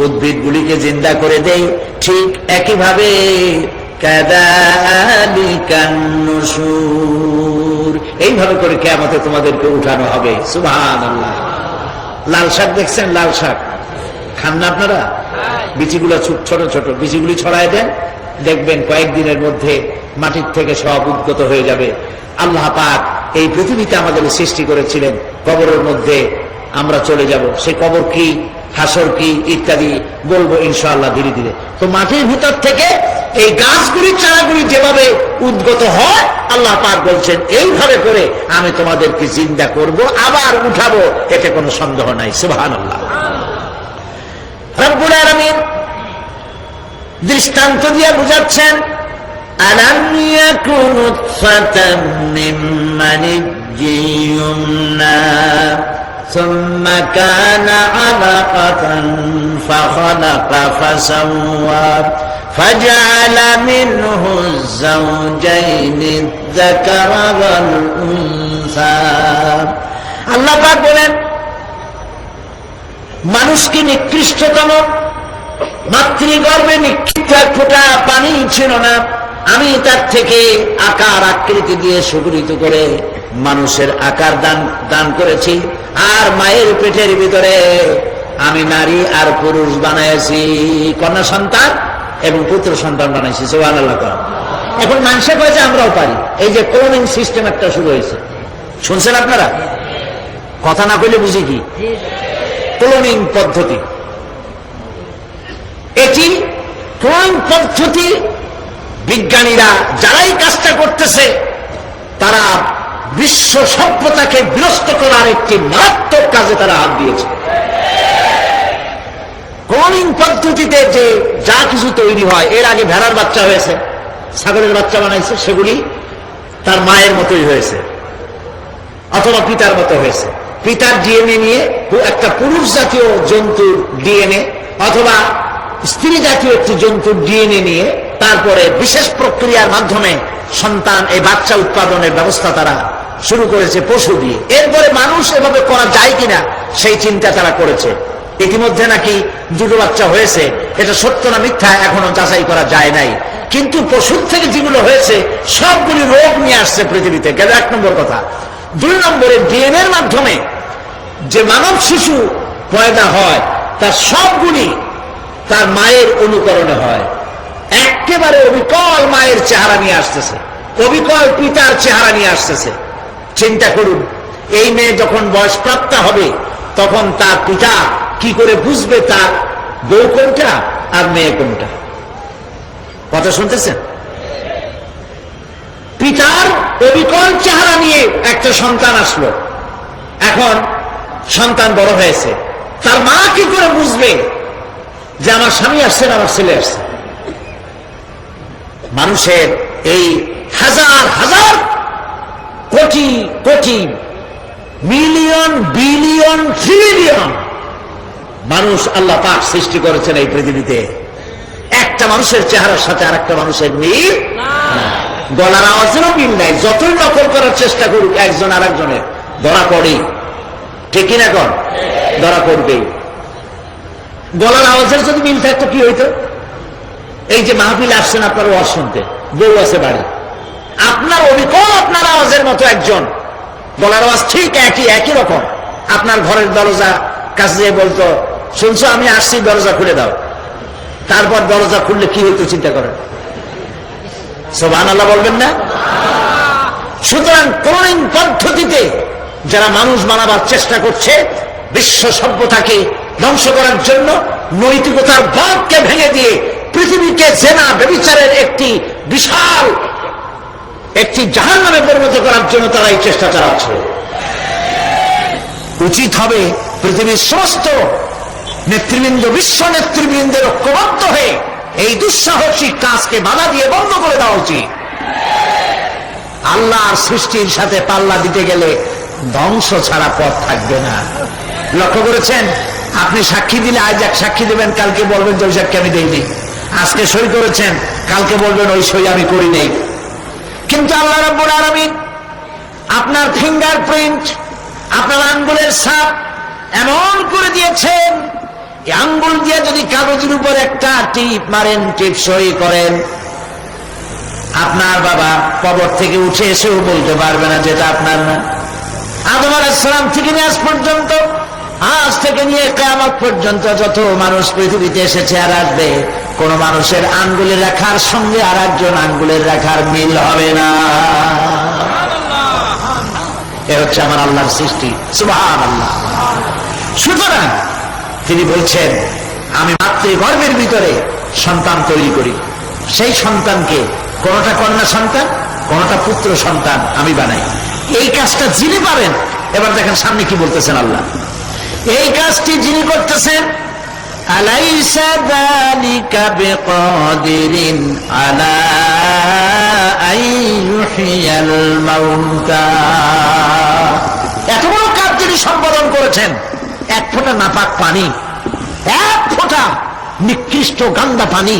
উদ্ভিদগুলিকে জিন্দা করে দেই। ঠিক একইভাবে কাযালিকান নুশুর, এইভাবে করে কিয়ামতে তোমাদেরকে উঠানো হবে। সুবহানাল্লাহ। লাল শাক দেখছেন? লাল শাক খান না আপনারা? বিচিগুলো ছোট ছোট, বিচিগুলি ছড়ায় দেন, দেখবেন কয়েকদিনের মধ্যে মাটির থেকে সব উদ্গত হয়ে যাবে। আল্লাহ পাক এই পৃথিবীতে আমাদের সৃষ্টি করেছিলেন, কবরের মধ্যে আমরা চলে যাব। সেই কবর কি, হাসর কি, ইত্যাদি বলবো ইনশাআল্লাহ ধীরে ধীরে। তো মাটির ভিতর থেকে এই গাছগুলি, চারাগুলি যেভাবে উদ্গত হয়, আল্লাহ পাক বলছেন এইভাবে করে আমি তোমাদেরকে জিন্দা করব, আবার উঠাবো, এতে কোনো সন্দেহ নাই। সুবহানাল্লাহ। রব্বুল আলামিন দৃষ্টান্ত দিয়ে বুঝাচ্ছেন, আলাম ইয়াকুন নুতফাতাম মিন মানিয়্যিন ইউমনা সুম্মা কানা আলাকাতান ফাখালাকা ফাসাওয়া ফাজআলা মিনহু যাওজাইনি যাকারা ওয়াল উনসা। আল্লাহ পাক বলেন, মানুষকে নিকৃষ্টতম মাতৃগর্ভে নিক্ষিপ্ত এক ফোঁটা পানি ছিল না, আমি তার থেকে আকার আকৃতি দিয়ে সুগঠিত করে মানুষের আকার দান করেছি, আর মায়ের পেটের ভিতরে আমি নারী আর পুরুষ বানাইছি, কন্যা সন্তান এবং পুত্র সন্তান বানাইছি। সুবহানাল্লাহ। এখন মানুষে কয়েছে আমরাও পারি। এই যে ক্লোনিং সিস্টেম একটা শুরু হয়েছে, শুনছেন আপনারা? কথা না কইলে বুঝি কি? ক্লোনিং পদ্ধতি। এটি ক্লোনিং পদ্ধতি বিজ্ঞানীরা যারাই কাজটা করতেছে তারা বিশ্ব সভ্যতাকে বিনষ্ট করার একটি মারাত্মক কাজে তারা হাত দিয়েছে। ক্লোনিং পদ্ধতিতে যে যা কিছু তৈরি হয়, এর আগে ভেড়ার বাচ্চা হয়েছে, ছাগলের বাচ্চা বানাইছে, সেগুলি তার মায়ের মতোই হয়েছে অথবা পিতার মতো হয়েছে। পিতার ডিএনএ নিয়ে একটা পুরুষ জাতীয় জন্তুর ডিএনএ অথবা স্ত্রী জাতীয় একটি জন্তুর ডিএনএ নিয়ে তারপরে বিশেষ প্রক্রিয়ার মাধ্যমে সন্তান এই বাচ্চা উৎপাদনের ব্যবস্থা তারা শুরু করেছে পশু দিয়ে। এরপরে মানুষ এভাবে করা যায় কিনা সেই চিন্তা তারা করেছে। ইতিমধ্যে নাকি দুটো বাচ্চা হয়েছে, এটা সত্য না মিথ্যা এখনো যাচাই করা যায় নাই। কিন্তু পশুর থেকে যেগুলো হয়েছে সবগুলি রোগ নিয়ে আসছে পৃথিবীতে, গেল 1 নম্বর কথা। 2 নম্বরে ডিএনএর মাধ্যমে যে মানব শিশু পয়দা হয় তার সবগুলি তার মায়ের অনুকরণে হয়, একেবারে অবিকল মায়ের চেহারা নিয়ে আসতেছে, অবিকল পিতার চেহারা নিয়ে আসতেছে। চিন্তা করুন, এই মেয়ে যখন বয়স প্রাপ্তা হবে তখন তার পিতা কি করে বুঝবে তার বউ কোনটা আর মেয়ে কোনটা? কথা শুনতেছেন? পিতার অবিকল চেহারা নিয়ে একটা সন্তান আসলো, এখন সন্তান বড় হয়েছে, তার মা কি করে বুঝবে যে আমার স্বামী আসছে না আমার ছেলে আসছে? মানুষের এই হাজার হাজার crore crore million billion trillion মানুষ আল্লাহ পাক সৃষ্টি করেছেন এই পৃথিবীতে, একটা মানুষের চেহারার সাথে আর একটা মানুষের মিল, গলার আওয়াজেরও মিল নাই। যতই নকল করার চেষ্টা করুক একজন আর একজনের ধরা পড়েই, ঠিক কিনা কর? ধরা পড়বেই। গলার আওয়াজের যদি মিল থাকতো কি হইতো? এই যে মাহফিল আসছেন আপনার ওয়াজ শুনতে, বউ আছে বাড়ি, আপনার অবিকল আপনার আওয়াজের মতো একজন, গলার আওয়াজ ঠিক একই রকম, আপনার ঘরের দরজা কাছে যেয়ে বলতো, শুনছো আমি আসছি, দরজা খুলে দাও। তারপর দরজা খুললে কি হইতো চিন্তা করেন? সুবহানাল্লাহ বলবেন না? সুতরাং ক্লোনিং পদ্ধতিতে যারা মানুষ বানাবার চেষ্টা করছে বিশ্ব সভ্যতাকে ধ্বংস করার জন্য, নৈতিকতার বাঁধকে ভেঙে দিয়ে পৃথিবীকে জেনা ব্যভিচারের একটি বিশাল একটি জাহান্নামে পরিণত করার জন্য তারা এই চেষ্টা চালাচ্ছে। উচিত হবে পৃথিবীর সমস্ত নেতৃবৃন্দ, বিশ্ব নেতৃবৃন্দের ঐক্যবদ্ধ হয়ে এই দুঃসাহসিক কাজকে বাধা দিয়ে বন্ধ করে দেওয়া উচিত। আল্লাহর সৃষ্টির সাথে পাল্লা দিতে গেলে ধ্বংস ছাড়া পথ থাকবে না। লক্ষ্য করেছেন? আপনি সাক্ষী দিলে আজ এক সাক্ষী দেবেন, কালকে বলবেন যে ওই সাক্ষী আমি দেইনি। আজকে সই করেছেন, কালকে বলবেন ওই সই আমি করি নাই। কিন্তু আল্লাহ রাব্বুল আলামিন আপনার ফিঙ্গারপ্রিন্ট, আপনার আঙ্গুলের ছাপ এমন করে দিয়েছেন, এই আঙ্গুল দিয়ে যদি কাগজের উপর একটা টিপ মারেন, টিপ সই করেন, আপনার বাবা কবর থেকে উঠে এসেও বলতে পারবে না যেটা আপনার না। আদম আলাইহিস সালাম থেকে নিয়ে আজ পর্যন্ত, আজ থেকে নিয়ে কিয়ামত পর্যন্ত যত মানুষ পৃথিবীতে এসেছে আর আসবে, কোন মানুষের আঙ্গুলের রেখার সঙ্গে আর একজন আঙ্গুলের রেখার মিল হবে না। এ হচ্ছে আমার আল্লাহর সৃষ্টি, সুবহানাল্লাহ। সুতরাং তিনি বলছেন, আমি মাতৃগর্ভের ভিতরে সন্তান তৈরি করি, সেই সন্তানকে কোনটা কন্যা সন্তান, কোনটা পুত্র সন্তান আমি বানাই। এই কাজটা যিনি পারেন, এবার দেখেন সামনে কি বলতেছেন আল্লাহ, এই কাজটি যিনি করতেছেন, আলাইসা যালিকা বিকাদিরিন আলা আইয়ুহিয়াল মাউতা, এত বড় কাজ যিনি সম্পাদন করেছেন, এক ফোঁটা নাপাক পানি, এক ফোঁটা নিকৃষ্ট গান্দা পানি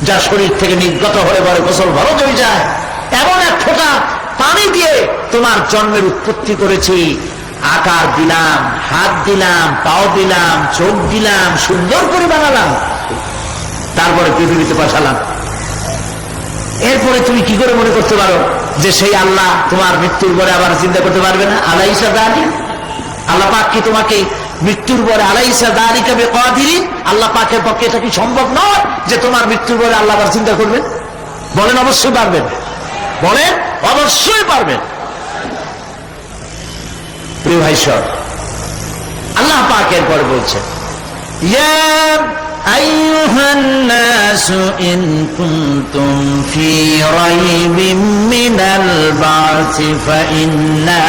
যা শরীর থেকে নির্গত হয়ে পরে গোসল ফরজ হয়ে যায়, এমন এক ফোঁটা পানি দিয়ে তোমার জন্মের উৎপত্তি করেছি, আকার দিলাম, হাত দিলাম, পাও দিলাম, চোখ দিলাম, সুন্দর করে বানালাম, তারপরে পৃথিবীতে পাঠালাম। এরপরে তুমি কি করে মনে করতে পারো যে সেই আল্লাহ তোমার মৃত্যুর পরে আবার চিন্তা করতে পারবে না? আলাইসা যালিক, আল্লাহ পাক কি তোমাকে মৃত্যুর পরে, আলাইসা যালিকা বিকাদিরিন, আল্লাহ পাকের পক্ষে এটা কি সম্ভব নয় যে তোমার মৃত্যুর পরে আল্লাহ আবার চিন্তা করবেন? বলেন অবশ্যই পারবেন, বলেন অবশ্যই পারবেন। প্রিয় ভাই সব, আল্লাহ পাক এরপরে বলছেন, ইয়া أيها الناس إن كنتم في ريب من البعث فإنا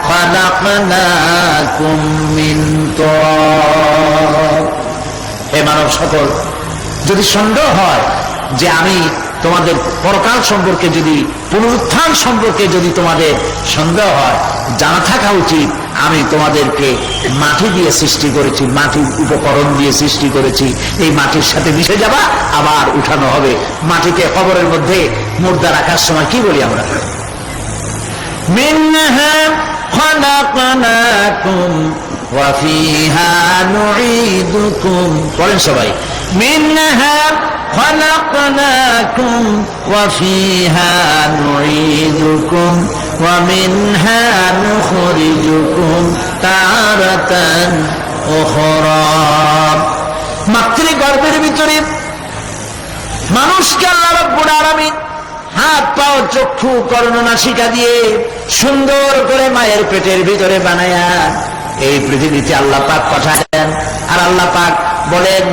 خلقناكم من تراب হে মানব সকল, যদি সন্দেহ হয় যে আমি তোমাদের পরকাল সম্পর্কে, যদি পুনরুত্থান সম্পর্কে যদি তোমাদের সন্দেহ হয়, জানা থাকা উচিত আমি তোমাদেরকে মাটি দিয়ে সৃষ্টি করেছি, মাটির উপকরণ দিয়ে সৃষ্টি করেছি। এই মাটির সাথে মিশে যাবা, আবার উঠানো হবে। মাটিতে কবরের মধ্যে মুর্দা রাখার সময় কি বলি আমরা? মিনহা খালাকনাকুম ওয়া ফিহা নুঈদুকুম। বলেন সবাই, মিনহা خلقناكم وفيها نعيدكم ومنها نخرجكم تارة أخرى। মাতৃগর্ভের ভিতরে মানুষকে আল্লাহ রাব্বুল আলামিন হাত পাও চক্ষু কর্ণনাসিকা দিয়ে সুন্দর করে মায়ের পেটের ভিতরে বানায়া এই পৃথিবীতে আল্লাহ পাক পাঠালেন। আর আল্লাহ পাক বলেন,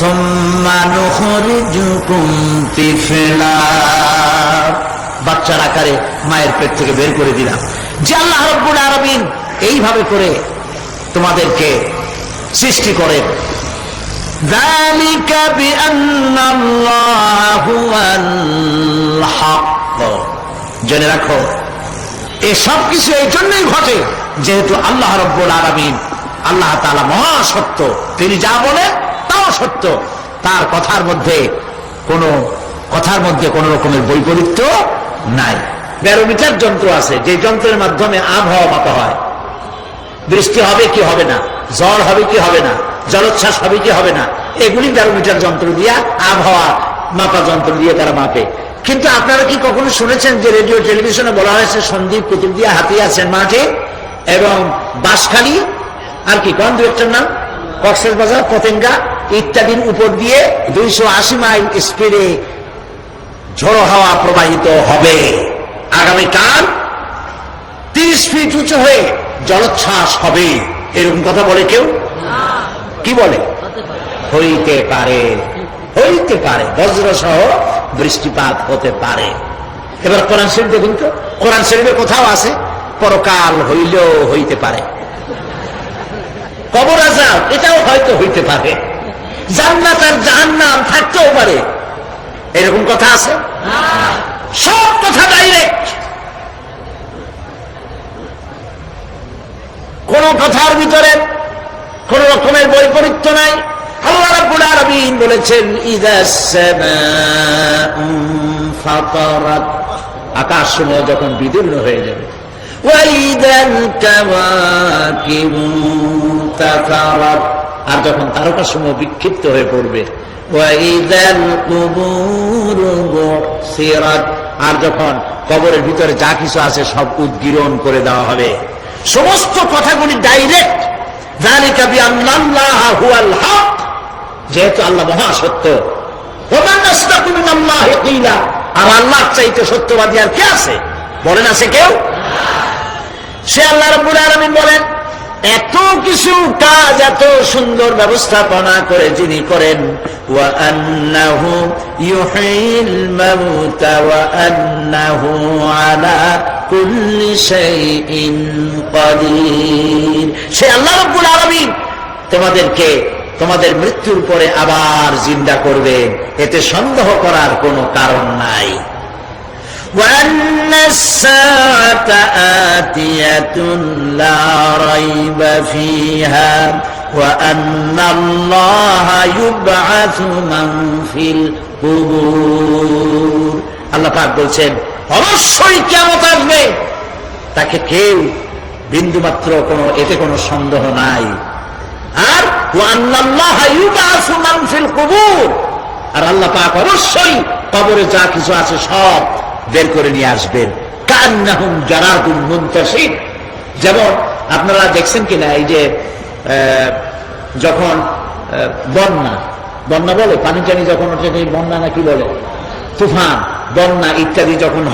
সুম্মা নুখরিজুকুম তিফলা, বাচ্চার আকারে মায়ের পেট থেকে বের করে দিলাম। যে আল্লাহ রাব্বুল আলামিন এইভাবে করে তোমাদেরকে সৃষ্টি করেন। যালিকা বিআন্নাল্লাহু হুয়াল হক, জেনে রাখো এসব কিছু এই জন্যই ঘটে যেহেতু আল্লাহ রাব্বুল আলামিন, আল্লাহ তাআলা মহা সত্য, তিনি যা বলেন তাও সত্য, তার কথার মধ্যে কোনো রকমের বৈপরীত্য নাই। ব্যারোমিটার যন্ত্র আছে, যে যন্ত্রের মাধ্যমে আবহাওয়া মাপা হয়, বৃষ্টি হবে কি হবে না, ঝড় হবে কি হবে না, জলোচ্ছ্বাস হবে কি হবে না, এগুলি ব্যারোমিটার যন্ত্র দিয়া, আবহাওয়া মাপা যন্ত্র দিয়ে তারা মাপে। কিন্তু আপনারা কি কখনো শুনেছেন যে রেডিও টেলিভিশনে বলা হয়েছে সন্দীপ কুতুবদিয়া হাতি আছেন মাঠে এবং বাঁশখালী আর কি কোন দুইটার নাম, কক্সবাজার, পতেঙ্গা ইত্যাদির উপর দিয়ে 280 মাইল স্পিডে ঝোড়ো হাওয়া প্রবাহিত হবে। আগামীকাল 30 ফিট উঁচু হয়ে জলোচ্ছ্বাস হবে, এরকম কথা বলে কেউ? কি বলে? হইতে পারে, হইতে পারে, বজ্র সহ বৃষ্টিপাত হতে পারে। এবার কোরআন শরীফ দেখুন তো, কোরআন শরীফে কোথাও আছে পরকাল হইলেও হইতে পারে, কবর আযাব এটাও হয়তো হইতে পারে, জান্নাত আর জাহান্নাম থাকতেও পারে, এরকম কথা আছে? সব কথা ডাইরেক্ট, কোন কথার ভিতরে কোন রকমের বৈপরীত্য নাই। আল্লাহ রাব্বুল আলামিন বলেছেন, ইযাস সামাউ ফাতারাত, আকাশসমূহ যখন বিদীর্ণ হয়ে যাবে, ওয়া ইযাল কাওয়াকিবু তাফারাত, আর যখন তারকাসমূহ বিক্ষিপ্ত হয়ে পড়বে, ওয়া ইযাল কুবুরু বুসিরাত, আর যখন কবরের ভিতরে যা কিছু আছে সব উদ্গীরণ করে দেওয়া হবে। সমস্ত কথাগুলি ডাইরেক্ট। যালিকা বিআন্নাল্লাহা হুয়াল হক, যেহেতু আল্লাহ মহা সত্য। ওয়া মান আসদাকু মিনাল্লাহি কিলা, আর আল্লাহর চাইতে সত্যবাদী আর কে আছে? বলেন আছে কেউ? সে আল্লাহ রাব্বুল আলামিন বলেন, এত কিছু কাজ এত সুন্দর ব্যবস্থাপনা করে যিনি করেন, ওয়া আন্নাহু ইউহিল মাউতা ওয়া আন্নাহু আলা কুল্লি শাইইন কাদির। সে আল্লাহ রাব্বুল আলামিন তোমাদেরকে তোমাদের মৃত্যুর পরে আবার জিন্দা করবে, এতে সন্দেহ করার কোনো কারণ নাই। وأن الساعة آتية لا ريب فيها وأن الله يبعث من في القبور। আল্লাহ পাক বলছেন অবশ্যই কিয়ামত আসবে, তাকে কেউ বিন্দুমাত্র এতে কোনো সন্দেহ নাই। আর وأن الله يبعث من في القبور, আর আল্লাহ পাক অবশ্যই কবরে যা কিছু আছে সব বের করে নিয়ে আসবেন। কান্নাহুম জারাদুন মুনতাশির, যেমন আপনারা দেখছেন কিনা এই যে যখন বন্যা বলে, পানি টানি যখন ওঠে, বন্যা নাকি বলে, তুফান, বন্যা ইত্যাদি যখন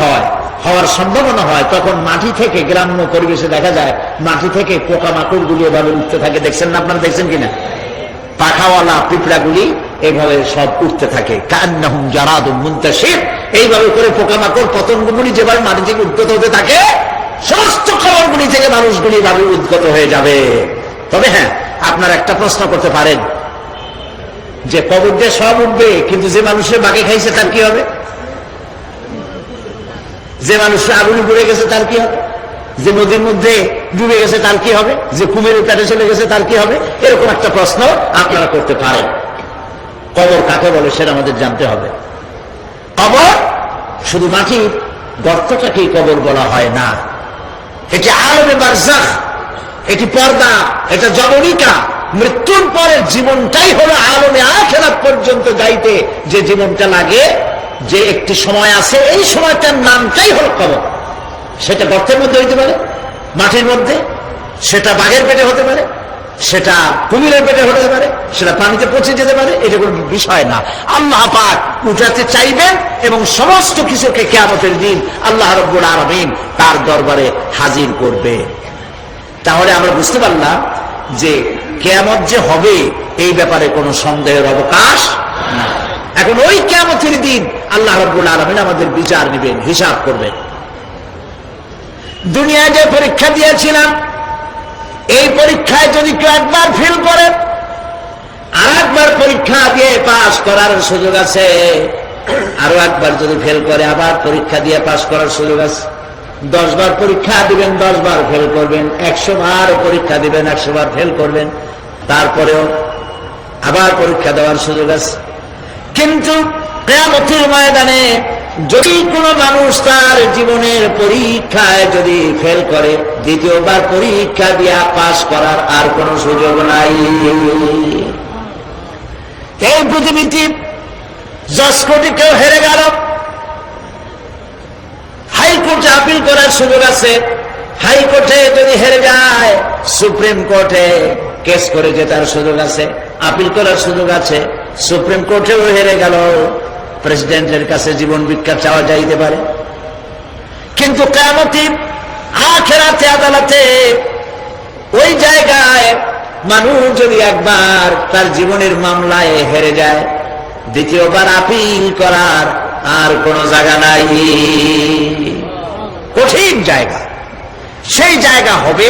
হওয়ার সম্ভাবনা হয়, তখন মাটি থেকে গ্রাম্য পরিবেশে দেখা যায় মাটি থেকে পোকামাকড় গুলি এভাবে উঠতে থাকে। দেখছেন না আপনারা? দেখছেন কিনা? পাখাওয়ালা পিঁপড়াগুলি এইভাবে সব উঠতে থাকে, কান্নাহুম জারাদুম মুনতাশির। এইভাবে করে পোকামাকড় পতঙ্গগুলি যেভাবে মাটি থেকে উদ্গত হতে থাকে, সমস্ত খবরগুলি থেকে মানুষগুলি ভাবে উদ্গত হয়ে যাবে। তবে হ্যাঁ, আপনারা একটা প্রশ্ন করতে পারেন যে কবর দিয়ে সব উঠবে, কিন্তু যে মানুষের বাগে খাইছে তার কি হবে? যে মানুষের আগুনে পড়ে গেছে তার কি হবে? যে নদীর মধ্যে ডুবে গেছে তার কি হবে? যে কুমিরের পেটে চলে গেছে তার কি হবে? এরকম একটা প্রশ্ন আপনারা করতে পারেন। কবর কাকে বলে সেটা আমাদের জানতে হবে। কবর শুধু মাটির গর্তটাকেই কবর বলা হয় না, এটি আলমে বারজাখ, এটি পর্দা, এটা জবনিকা। মৃত্যুর পরের জীবনটাই হলো আলমে আখিরাত পর্যন্ত যাইতে যে জীবনটা লাগে, যে একটি সময় আছে, এই সময়টার নামটাই হলো কবর। সেটা গর্তের মধ্যে হইতে পারে, মাটির মধ্যে, সেটা বাঘের পেটে হতে পারে, সেটা কুমিরের পেটে হতে পারে, সেটা পানিতে পচে যেতে পারে, এটা কোনো বিষয় না। আল্লাহ পাক উঠাতে চাইবেন এবং সমস্ত কিছুকে কিয়ামতের দিন আল্লাহ রাব্বুল আলামিন তার দরবারে হাজির করবে। তাহলে আমরা বুঝতে পারলাম যে কিয়ামত যে হবে এই ব্যাপারে কোনো সন্দেহের অবকাশ না। এখন ওই কিয়ামতের দিন আল্লাহ রাব্বুল আলামিন আমাদের বিচার নেবেন, হিসাব করবেন। দুনিয়ায় যে পরীক্ষা দিয়েছিলাম, এই পরীক্ষায় যদি কেউ একবার ফেল করে, আর একবার পরীক্ষা দিয়ে পাস করার সুযোগ আছে, আরো একবার যদি ফেল করে আবার পরীক্ষা দিয়ে পাস করার সুযোগ আছে। 10 বার পরীক্ষা দিবেন, 10 বার ফেল করবেন, 100 বার পরীক্ষা দিবেন, 100 বার ফেল করবেন, তারপরেও আবার পরীক্ষা দেওয়ার সুযোগ আছে। কিন্তু কিয়ামতের ময়দানে যদি কোনো মানুষ তার জীবনের পরীক্ষায় যদি ফেল করে, দ্বিতীয়বার পরীক্ষা দিয়া পাস করার আর কোনো সুযোগ নাই। এই পৃথিবীতে জজ কোর্টে কেউ হেরে গেল, হাইকোর্টে আপিল করার সুযোগ আছে। হাইকোর্টে যদি হেরে যায়, সুপ্রিম কোর্টে কেস করে জেতার সুযোগ আছে, আপিল করার সুযোগ আছে। সুপ্রিম কোর্টেও হেরে গেল, প্রেসিডেন্টের কাছে জীবন ভিক্ষা চাওয়া যাইতে পারে। কিন্তু কিয়ামতে আখিরাতে আদালতে ওই জায়গায় মানুষ যদি একবার তার জীবনের মামলায় হেরে যায়, দ্বিতীয়বার আপিল করার আর কোনো জায়গা নাই। কঠিন জায়গা, সেই জায়গা হবে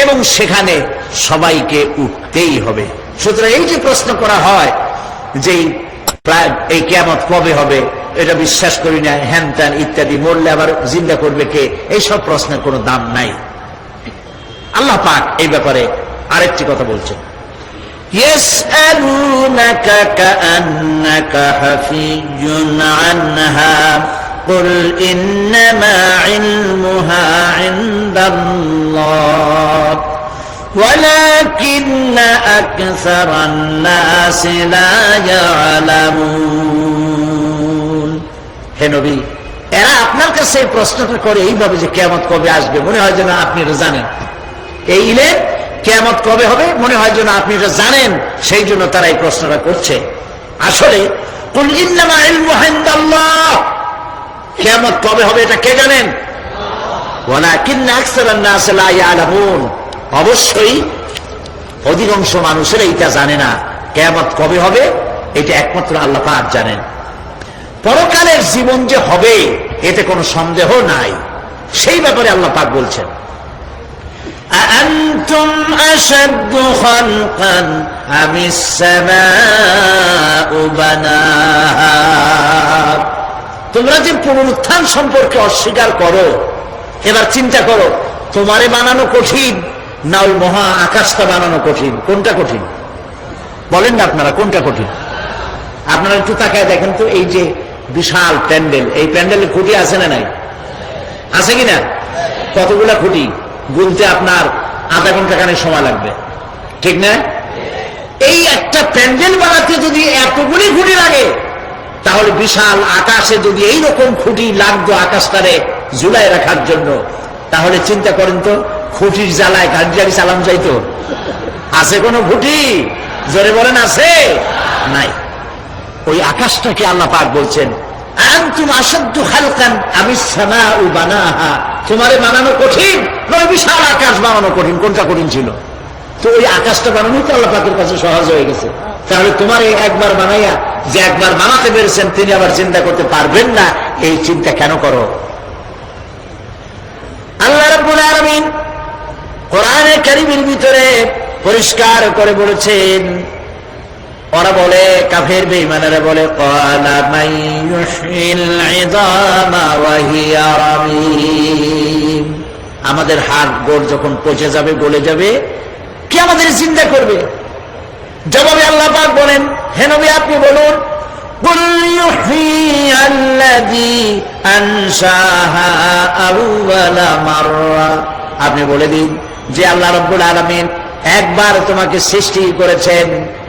এবং সেখানে সবাইকে উঠতেই হবে। সুতরাং এই যে প্রশ্ন করা হয় যে এই কিয়ামত কবে হবে, এটা বিশ্বাস করি না, হ্যান ত্যান ইত্যাদি, মরলে আবার জিন্দা করবে কে, এইসব প্রশ্নের কোনো দাম নাই। আল্লাহ পাক এই ব্যাপারে আরেকটি কথা বলছেন, ইয়াসআলুনাকা কাআন্নাকা হাফিজুন আনহা কুল ইন্নামা ইলমুহা ইনদাল্লাহ ولكن أكثر الناس لا يعلمون। হে নবী, এরা আপনার কাছে এই প্রশ্নটা করে এইভাবে যে কিয়ামত কবে আসবে, মনে হয় যেন আপনি এটা জানেন। এই ইলেম কিয়ামত কবে হবে মনে হয় যেন আপনি এটা জানেন, সেই জন্য তারা এই প্রশ্নটা করছে। আসলে কুল ইন্নামা ইলমুহা ইনদাল্লাহ, কিয়ামত কবে হবে এটা কে জানেন? ওয়ালাকিন্না আকসারান নাস লা ইয়ালামুন, অবশ্যই অধিকাংশ মানুষেরা এটা জানে না। কিয়ামত কবে হবে এটা একমাত্র আল্লাহ পাক জানেন। পরকালের জীবন যে হবে এতে কোনো সন্দেহ নাই, সেই ব্যাপারে আল্লাহ পাক বলছেন, আআনতুম আশাদ্দু খালকান আমিস সামাউ বানাহা। তোমরা যে পুনরুত্থান সম্পর্কে অস্বীকার করো, এবার চিন্তা করো, তোমারে বানানো কঠিন না ওই মহা আকাশটা বানানো কঠিন? কোনটা কঠিন বলেন না আপনারা, কোনটা কঠিন? আপনারা একটু তাকায় দেখেন তো, এই যে বিশাল প্যান্ডেল, এই প্যান্ডেলে খুঁটি আছে না নাই? আছে কিনা? কতগুলা খুঁটি গুনতে আপনার আধা ঘন্টা খানে সময় লাগবে, ঠিক না? এই একটা প্যান্ডেল বানাতে যদি এতগুলি খুঁটি লাগে, তাহলে বিশাল আকাশে যদি এইরকম খুঁটি লাগতো আকাশটারে ঝুলাই রাখার জন্য, তাহলে চিন্তা করেন তো, খুঁটির জ্বালায় গাড়ি চালান যাইতো? আছে কোনো খুঁটি? জোরে বলেন, আছে? নাই। ওই আকাশটাকে আল্লাহ পাক বলছেন, আনতুম আশাদ্দু খালকান আমিস সামাউ বানাহা। তোমারে বানানো কঠিন না বিশাল আকাশ বানানো কঠিন? কোনটা কঠিন ছিল? তো ওই আকাশটা বানানো তো আল্লাহ পাকের কাছে সহজ হয়ে গেছে। তাহলে তোমার এই একবার বানাইয়া যে একবার বানাতে পেরেছেন তিনি আবার চিন্তা করতে পারবেন না, এই চিন্তা কেন করো? আল্লাহ রাব্বুল আলামিন কোরআনে কারীমের ভিতরে পরিষ্কার করে বলেছেন, ওরা বলে, কাফের বেঈমানেরা বলে, ক্বালা মান ইউহয়িল ইযামা ওয়া হিয়া রামীম, আমাদের হাড় গোড় যখন পচে যাবে, গলে যাবে, কে আমাদের চিন্তা করবে? জবাবে আল্লাহ পাক বলেন, হে নবী আপনি বলুন, কুল ইউহয়িয়াল্লাযী আনশাহা আউওয়ালা মাররা, আপনি বলে দিন যে আল্লাহ রাব্বুল আলামিন একবার তোমাকে সৃষ্টি করেছেন,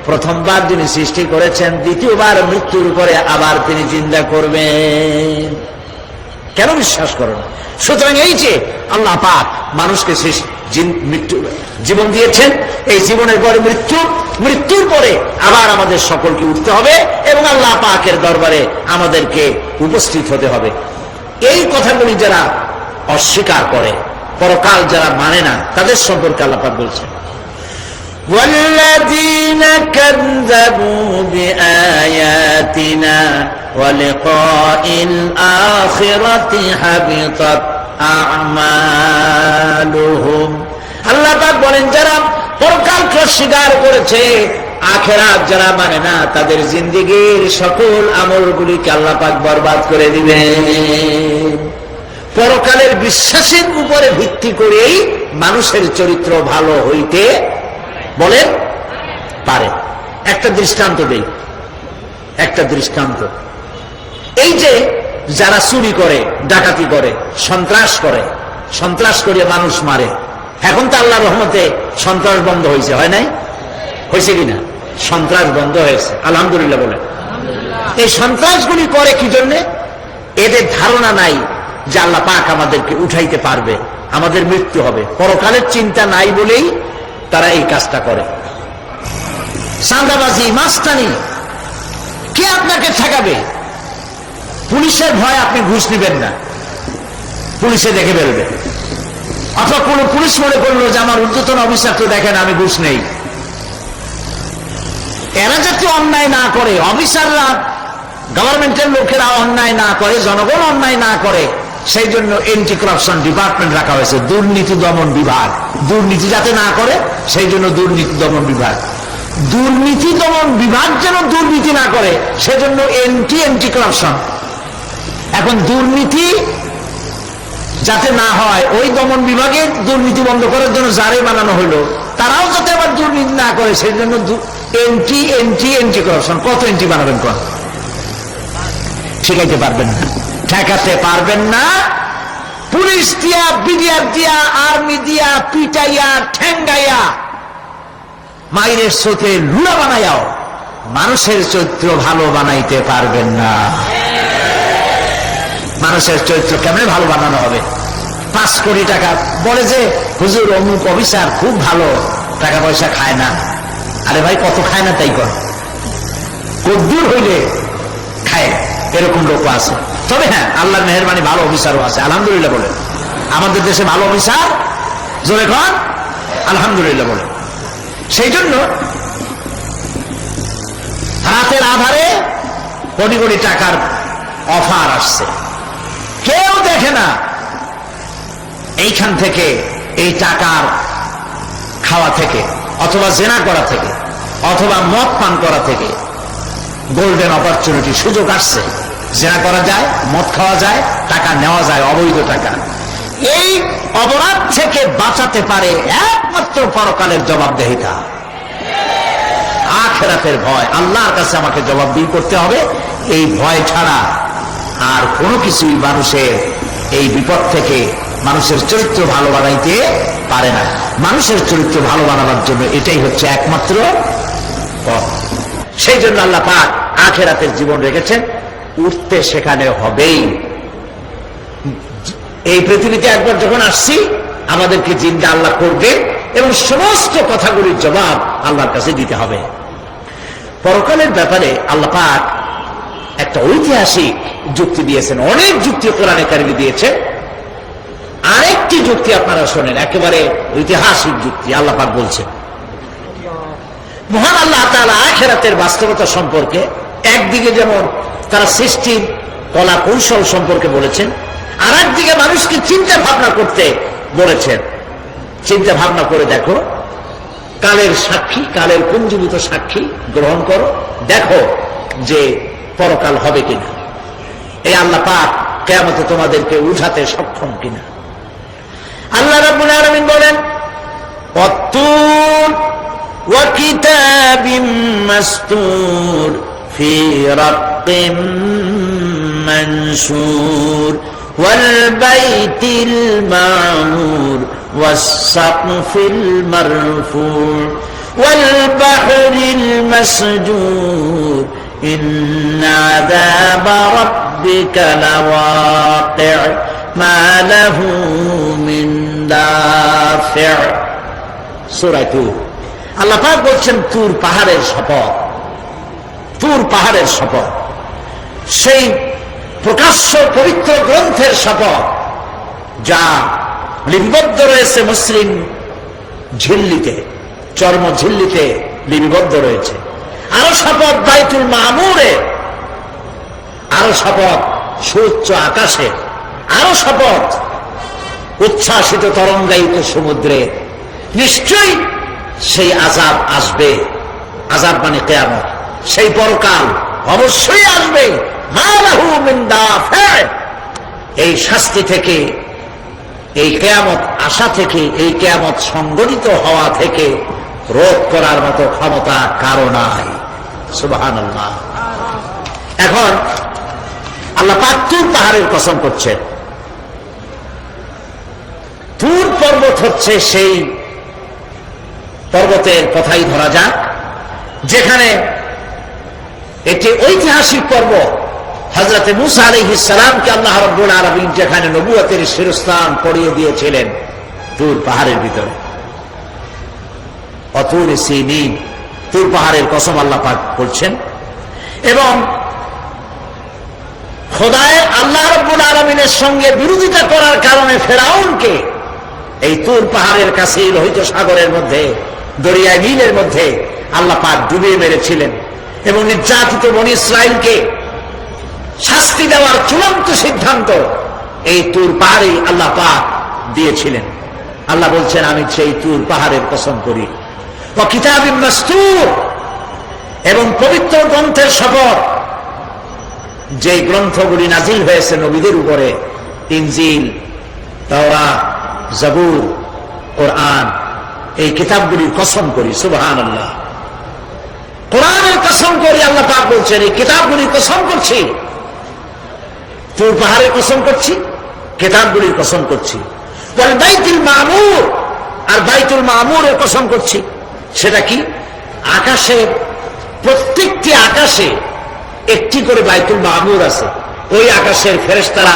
প্রথমবার যিনি সৃষ্টি করেছেন দ্বিতীয়বার মৃত্যুর পরে আবার তিনি জিন্দা করবেন। কেন বিশ্বাস করো না? সুতরাং এই যে আল্লাহ পাক মানুষকে জীবন দিয়েছেন, এই জীবনের পরে মৃত্যু, মৃত্যুর পরে আবার আমাদের সকলকে উঠতে হবে এবং আল্লাহ পাকের দরবারে আমাদেরকে উপস্থিত হতে হবে। এই কথাগুলি যারা অস্বীকার করে, পরকাল যারা মানে না, তাদের সম্পর্কে আল্লাহ পাক বলছেন, والذين كذبوا بآياتنا ولقاء الآخرة حبطت أعمالهم, আল্লাহ পাক বলেন যারা পরকালকে অস্বীকার করেছে, আখিরাত যারা মানে না, তাদের জিন্দেগীর সকল আমলগুলিকে আল্লাহ পাক বরবাদ করে দিবেন। পরকালের বিশ্বাসের উপরে ভিত্তি করেই মানুষের চরিত্র ভালো হইতে বলেন পারে। একটা দৃষ্টান্ত দেই, একটা দৃষ্টান্ত। এই যে যারা চুরি করে, ডাকাতি করে, সন্ত্রাস করে মানুষ মারে, এখন তো আল্লাহর রহমতে সন্ত্রাস বন্ধ হয়েছে, হয় নাই? হয়েছে কিনা? সন্ত্রাস বন্ধ হয়েছে, আলহামদুলিল্লাহ বলে। এই সন্ত্রাসগুলি করে কি জন্য? এদের ধারণা নাই যে আল্লাহ পাক আমাদেরকে উঠাইতে পারবে, আমাদের মৃত্যু হবে, পরকালের চিন্তা নাই বলেই তারা এই কাজটা করে। চাঁদাবাজি, মাস্তানি, কে আপনাকে ঠেকাবে? পুলিশের ভয় আপনি ঘুষ নিবেন না, পুলিশে দেখে ফেলবে। অথবা কোন পুলিশ মনে করলো যে আমার ঊর্ধ্বতন অফিসার তো দেখেন আমি ঘুষ নেই। এরা যাতে অন্যায় না করে, অফিসাররা, গভর্নমেন্টের লোকেরা অন্যায় না করে, জনগণ অন্যায় না করে, সেই জন্য এন্টি করাপশন ডিপার্টমেন্ট রাখা হয়েছে, দুর্নীতি দমন বিভাগ। দুর্নীতি যাতে না করে সেই জন্য দুর্নীতি দমন বিভাগ। দুর্নীতি দমন বিভাগ যেন দুর্নীতি না করে সেজন্য এন্টি করাপশন। এখন দুর্নীতি যাতে না হয় ওই দমন বিভাগের দুর্নীতি বন্ধ করার জন্য যারে বানানো হলো, তারাও যাতে আবার দুর্নীতি না করে সেই জন্য এন্টি করাপশন। কত এন্টি বানাবেন? কোন শিখাইতে পারবেন না, ঠেকাতে পারবেন না। পুলিশ দিয়া, বিডিআর দিয়া, আর্মি দিয়া পিটাইয়া, ঠেঙ্গাইয়া, মাইরের স্রোতে লুড়া বানাইয়াও মানুষের চরিত্র ভালো বানাইতে পারবেন না। মানুষের চরিত্র কেমনে ভালো বানানো হবে? 5 কোটি টাকা বলে যে হুজুর অমুক অফিসার খুব ভালো, টাকা পয়সা খায় না। আরে ভাই, কত খায় না তাই কর, কদ্দুর হইলে খায়, এরকম লোক আছে। তবে হ্যাঁ, আল্লাহর মেহেরবানি ভালো অফিসারও আছে, আলহামদুলিল্লাহ বলে। আমাদের দেশে ভালো অফিসার জোরে কর আলহামদুলিল্লাহ বলে। সেই জন্য রাতের আধারে কোটি কোটি টাকার অফার আসছে, কেউ দেখে না। এইখান থেকে, এই টাকার খাওয়া থেকে, অথবা জেনা করা থেকে, অথবা মদ পান করা থেকে গোল্ডেন অপরচুনিটি, সুযোগ আসছে। জেনা করা যায়, মদ খাওয়া যায়, টাকা নেওয়া যায়, অবৈধ টাকা। এই অপরাধ থেকে বাঁচাতে পারে একমাত্র পরকালের জবাবদেহিতা, আখিরাতের ভয়। আল্লাহর কাছে আমাকে জবাবদিহি করতে হবে, এই ভয় ছাড়া আর কোনো কিছুই মানুষের এই বিপদ থেকে মানুষের চরিত্র ভালো বানাইতে পারে না। মানুষের চরিত্র ভালো বানাবার জন্য এটাই হচ্ছে একমাত্র পথ। সেই জন্য আল্লাহ পাক আখিরাতের জীবন রেখেছেন, উঠতে সেখানে হবেই। এই পৃথিবীতে একবার যখন আসছি আমাদেরকে জিন্দা আল্লাহ করবে এবং সমস্ত কথাগুলির জবাব আল্লাহর কাছে দিতে হবে। পরকালের ব্যাপারে আল্লাহ পাক একটা ঐতিহাসিক যুক্তি দিয়েছেন, অনেক যুক্তি কোরআনে কারিমে দিয়েছেন। আরেকটি যুক্তি আপনারা শোনেন, একেবারে ঐতিহাসিক যুক্তি। আল্লাহ পাক বলছেন, মহান আল্লাহ তাআলা আখিরাতের বাস্তবতা সম্পর্কে একদিকে যেমন তারা সৃষ্টির কলা কৌশল সম্পর্কে বলেছেন, আর একদিকে মানুষকে চিন্তা ভাবনা করতে বলেছেন। চিন্তা ভাবনা করে দেখো, কালের সাক্ষী, কালের পুঞ্জীভূত সাক্ষী গ্রহণ করো, দেখো যে পরকাল হবে কিনা, এই আল্লাহ পাক কিয়ামতে তোমাদেরকে উঠাতে সক্ষম কিনা। আল্লাহ রাব্বুল আলামিন বলেন, ওয়াত্তুর ওয়া কিতাবিম মাসতুর ফি রাক্কিম মানশুর ওয়াল বাইতিল মামুর ওয়াস সাকফিল মারফুর ওয়াল বাহরিল মাসজুর ইন্না আযাবা রাব্বিকা লাওয়াকি' মা লাহু মিন দাফি'। সূরা তুর। আল্লাহ পাক বলছেন তুর পাহাড়ের শপথ, তুর পাহাড়ের শপথ, সেই প্রকাশ্য পবিত্র গ্রন্থের শপথ যা লিপিবদ্ধ রয়েছে মসৃণ ঝিল্লিতে, চর্ম ঝিল্লিতে লিপিবদ্ধ রয়েছে। আরো শপথ বাইতুল মামুরে, আরো শপথ সুউচ্চ আকাশে, আরো শপথ উচ্ছ্বাসিত তরঙ্গায়িত সমুদ্রে। নিশ্চয়ই সেই আযাব আসবে, আযাব মানে কিয়ামত, সেই পরকাল অবশ্যই আসবে। মা লাহু মিন দাফি', এই শাস্তি থেকে, এই কিয়ামত আসা থেকে, এই কিয়ামত সংঘটিত হওয়া থেকে রোধ করার মতো ক্ষমতা কারো নাই। সুবহানাল্লাহ। এখন আল্লাহ পাক তুর পাহাড়ের কসম করছেন। তুর পর্বত হচ্ছে সেই পর্বতের কথাই ধরা যাক, যেখানে একটি ঐতিহাসিক পর্বত, হযরত মূসা আলাইহিস সালামকে আল্লাহ রাব্বুল আলামিন যেখানে নবুয়তের শিরস্থান পড়িয়ে দিয়েছিলেন, তুর পাহাড়ের ভিতরে। অতুর সিনিন, তুর পাহাড়ের কসম আল্লাহ পাক বলছেন। এবং খোদায়ের আল্লাহ রাব্বুল আলামিনের সঙ্গে বিরোধিতা করার কারণে ফেরাউনকে এই তুর পাহাড়ের কাছে লোহিত সাগরের মধ্যে, দরিয়ায় নীলের মধ্যে আল্লাহ পাক ডুবিয়ে মেরেছিলেন এবং নির্যাতিত বনী ইসরাইলকে শাস্তি দেওয়ার চূড়ান্ত সিদ্ধান্ত এই তুর পাহাড়ে আল্লাহ পাক দিয়েছিলেন। আল্লাহ বলছেন, আমি সেই তুর পাহাড়ের কসম করি। ওয়া কিতাবিম মাসতুর, এবং পবিত্র গ্রন্থের শপথ, যে গ্রন্থগুলি নাজিল হয়েছে নবীদের উপরে, ইনজিল, তাওরাত, জাবুর, কোরআন, এই কিতাবগুলির কসম করি। সুবহানাল্লাহ। কোরআনের কসম করি, আল্লাহ পাক বলছেন এই কিতাবগুলির কসম করছি। তুর পাহাড়ের কসম করছি, কিতাবগুলির কসম করছি। ওয়াল বাইতুল মামুর, আর বাইতুল মামুরের কসম করছি। সেটা কি? আকাশে, প্রত্যেকটি আকাশে একটি করে বাইতুল মামুর আছে। ওই আকাশের ফেরেশতারা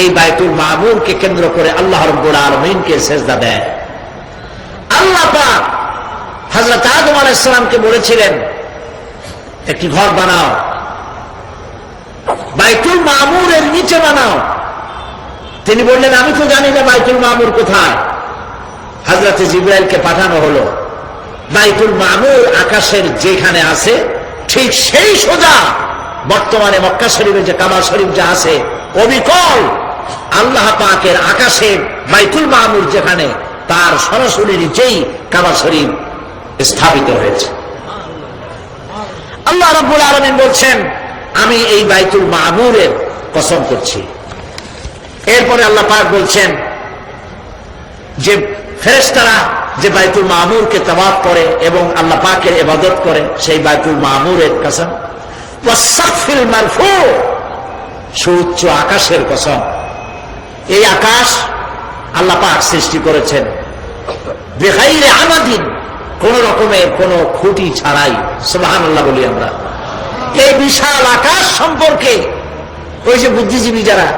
এই বাইতুল মামুরকে কেন্দ্র করে আল্লাহ রাব্বুল আলামিনকে সিজদা দেয়। আল্লাহ পাক হযরত আদম আলাইহিস সালামকে বলেছিলেন, একটি ঘর বানাও, বাইতুল মামুরের নিচে বানাও। তিনি বললেন, আমি তো জানি না বাইতুল মামুর কোথায়। হযরত জিবরাইলকে পাঠানো হলো। বাইতুল মামুর আকাশের যেখানে আছে, ঠিক সেই সোজা বর্তমানে মক্কা শরীফে যে কাবা শরীফ যা আছে, অবিকল আল্লাহ পাকের আকাশের বাইতুল মামুর যেখানে, তার সরাসরি নিচেই কাবা শরীফ স্থাপিত হয়েছে। আল্লাহ রাব্বুল আলামিন বলছেন, আমি এই বাইতুল মামুরের কসম করছি। এরপরে আল্লাহ পাক বলছেন যে ফেরেশতারা যে বাইতুল মামুরকে তাওয়াফ করে এবং আল্লাহ পাকের ইবাদত করে, সেই বাইতুল মামুরের কসম। ওয়াস সাকফিল মারফু, সুউচ্চ আকাশের কসম। এই আকাশ আল্লাহ পাক সৃষ্টি করেছেন বিগাইরি আমাদিন, কোন রকমের কোন খুঁটি ছাড়াই। সুবহানাল্লাহ বলি আমরা। এই বিশাল আকাশ সম্পর্কে ওই যে বুদ্ধিজীবী যারা,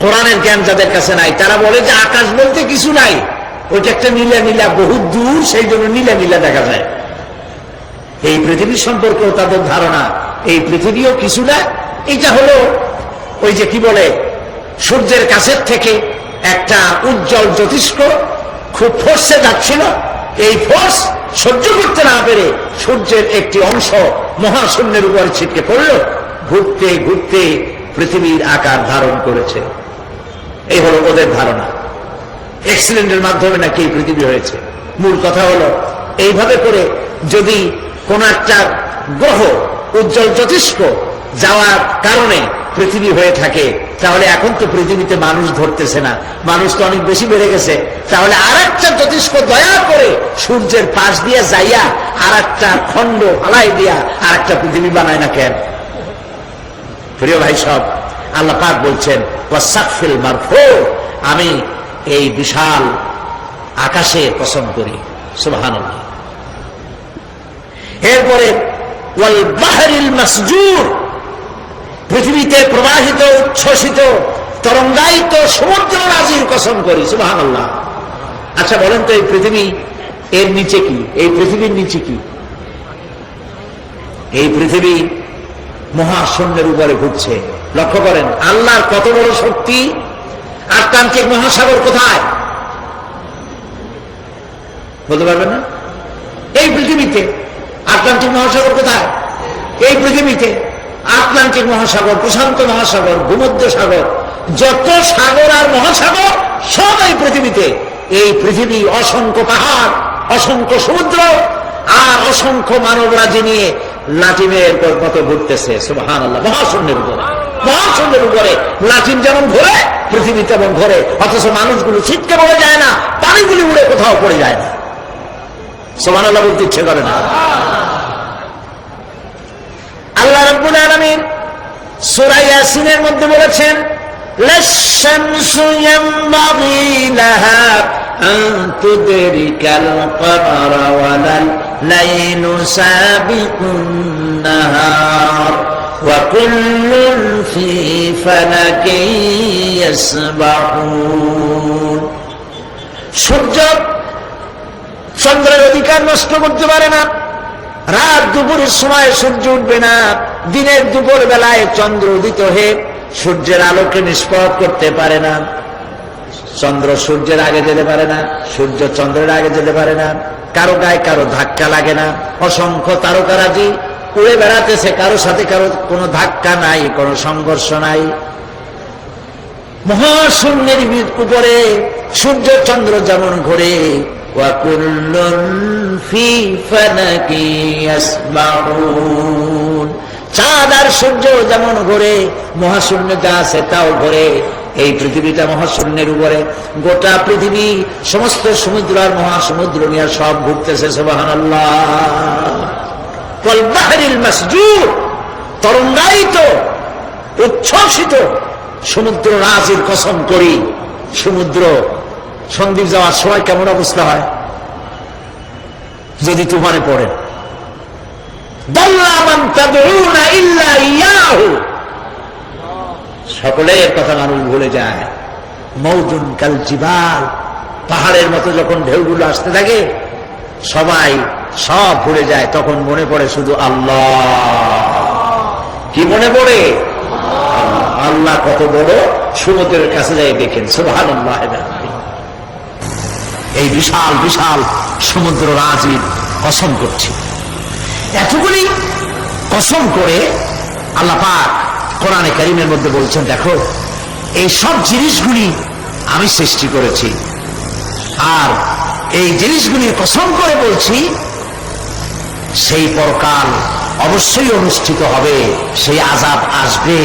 কোরআনের জ্ঞান যাদের কাছে নাই, তারা বলে যে আকাশ বলতে কিছু নাই, ওইটা একটা নীলা নীলা, বহু দূর, সেই জন্য নীলা নীলা দেখা যায়। এই পৃথিবী সম্পর্কেও তাদের ধারণা, এই পৃথিবীও কিছু না, এটা হলো ওই যে কি বলে, সূর্যের কাছের থেকে একটা উজ্জ্বল জ্যোতিষ্ক খুব ফোর্সে যাচ্ছিল, এই ফোর্স সহ্য করতে না পেরে সূর্যের একটি অংশ মহাশূন্যের উপরে ছিটকে পড়ল, ঘুরতে ঘুরতে পৃথিবীর আকার ধারণ করেছে। এই হলো ওদের ধারণা, অ্যাক্সিডেন্টের মাধ্যমে নাকি এই পৃথিবী হয়েছে। মূল কথা হলো এইভাবে করে যদি কোন একটা গ্রহ উজ্জ্বল জ্যোতিষ্ক যাওয়ার কারণে পৃথিবী হয়ে থাকে, তাহলে এখন তো পৃথিবীতে মানুষ ধরতেছে না, মানুষ তো অনেক বেশি বেড়ে গেছে, তাহলে আর একটা জ্যোতিষ্ক দয়া করে সূর্যের পাশ দিয়ে যাইয়া আর একটা খণ্ড ফালাই দিয়া আর একটা পৃথিবী বানায় না কেন? প্রিয় ভাই সব, আল্লাহ পাক বলছেন ওয়াসাকফিল মারফু, আমি এই বিশাল আকাশে কসম করি। সুবহানাল্লাহ। এরপরে ওয়াল বাহরিল মাসজুর, পৃথিবীতে প্রবাহিত উচ্ছ্বসিত তরঙ্গায়িত সমুদ্র রাজির কসম করি। সুবহানাল্লাহ। আচ্ছা বলেন তো, এই পৃথিবী এর নিচে কি? এই পৃথিবীর নিচে কি? এই পৃথিবী মহাশূন্যের উপরে ঘুরছে। লক্ষ্য করেন আল্লাহর কত বড় শক্তি। আটলান্টিক মহাসাগর কোথায় বলতে পারবেন না? এই পৃথিবীতে। আটলান্টিক মহাসাগর কোথায়? এই পৃথিবীতে। আটলান্টিক মহাসাগর, প্রশান্ত মহাসাগর, ভূমধ্য সাগর, যত সাগর আর মহাসাগর সব এই পৃথিবীতে। এই পৃথিবী অসংখ্য পাহাড়, অসংখ্য সমুদ্র আর অসংখ্য মানবরাজি নিয়ে লাটিমের মতো ঘুরতেছে। সুবহানাল্লাহ। মহাশূন্যের উপরে, মহাশূন্যের উপরে লাটিম যেমন ঘোরে, পৃথিবী তেমন ঘোরে, অথচ মানুষগুলো ছিটকে পড়ে যায় না, পানিগুলি উড়ে কোথাও পড়ে যায় না। সুবহানাল্লাহ বলতে ইচ্ছে করে না। আল্লাহ রাব্বুল আলামিন সূরা ইয়াসিনের মধ্যে বলেছেন লাশ-শামসু ইয়ানবাগি লাহা আন তুদরিকাল কমারা ওয়ালাল লাইলু সাবিকুন নাহার ওয়া কুল্লুন ফি ফালাকিন ইয়াসবাহুন। সূর্য চন্দ্রের অধিকার নষ্ট করতে পারে না। রাত দুপুরের সময় সূর্য উঠবে না, দিনের দুপুর বেলায় চন্দ্র উদিত হয়ে সূর্যের আলোকে নিষ্প্রভ করতে পারে না। চন্দ্র সূর্যের আগে যেতে পারে না, সূর্য চন্দ্রের আগে যেতে পারে না, কারো গায়ে কারো ধাক্কা লাগে না। অসংখ্য তারকারাজি উড়ে বেড়াতেছে, কারো সাথে কারো কোনো ধাক্কা নাই, কোনো সংঘর্ষ নাই। মহাশূন্যের উপরে সূর্য চন্দ্র যেমন ঘোরে, চাঁদ আর সূর্য যেমন ঘোরে, মহাশূন্য যা আছে তাও ঘোরে। এই পৃথিবীটা মহাশূন্যের উপরে, গোটা পৃথিবী সমস্ত সমুদ্র আর মহাসমুদ্র নিয়ে সব ঘুরতেছে। সুবহানাল্লাহ। ওয়াল বাহরিল মাসজুর, তরঙ্গায়িত উচ্ছ্বসিত সমুদ্র রাজির কসম করি। সমুদ্র সন্দ্বীপ যাওয়ার সময় কেমন অবস্থা হয় যদি তুফানে পড়ে? সকলের কথা মানুষ ভুলে যায়। মৌজুন কাল জিবাল, পাহাড়ের মতো যখন ঢেউগুলো আসতে থাকে সবাই সব ভুলে যায়, তখন মনে পড়ে শুধু আল্লাহ। কি মনে পড়ে? আল্লাহ কত বড়। সমুদ্রের কাছে যাই দেখেন। সুবহানাল্লাহ। এই বিশাল বিশাল সমুদ্র রাজির কসম করছি। এতগুলি কসম করে আল্লাহ পাক কোরআনে কারীমের মধ্যে বলছেন, দেখো এই সব জিনিসগুলি আমি সৃষ্টি করেছি, আর এই জিনিসগুলির কসম করে বলছি সেই পরকাল অবশ্যই অনুষ্ঠিত হবে, সেই আযাব আসবে।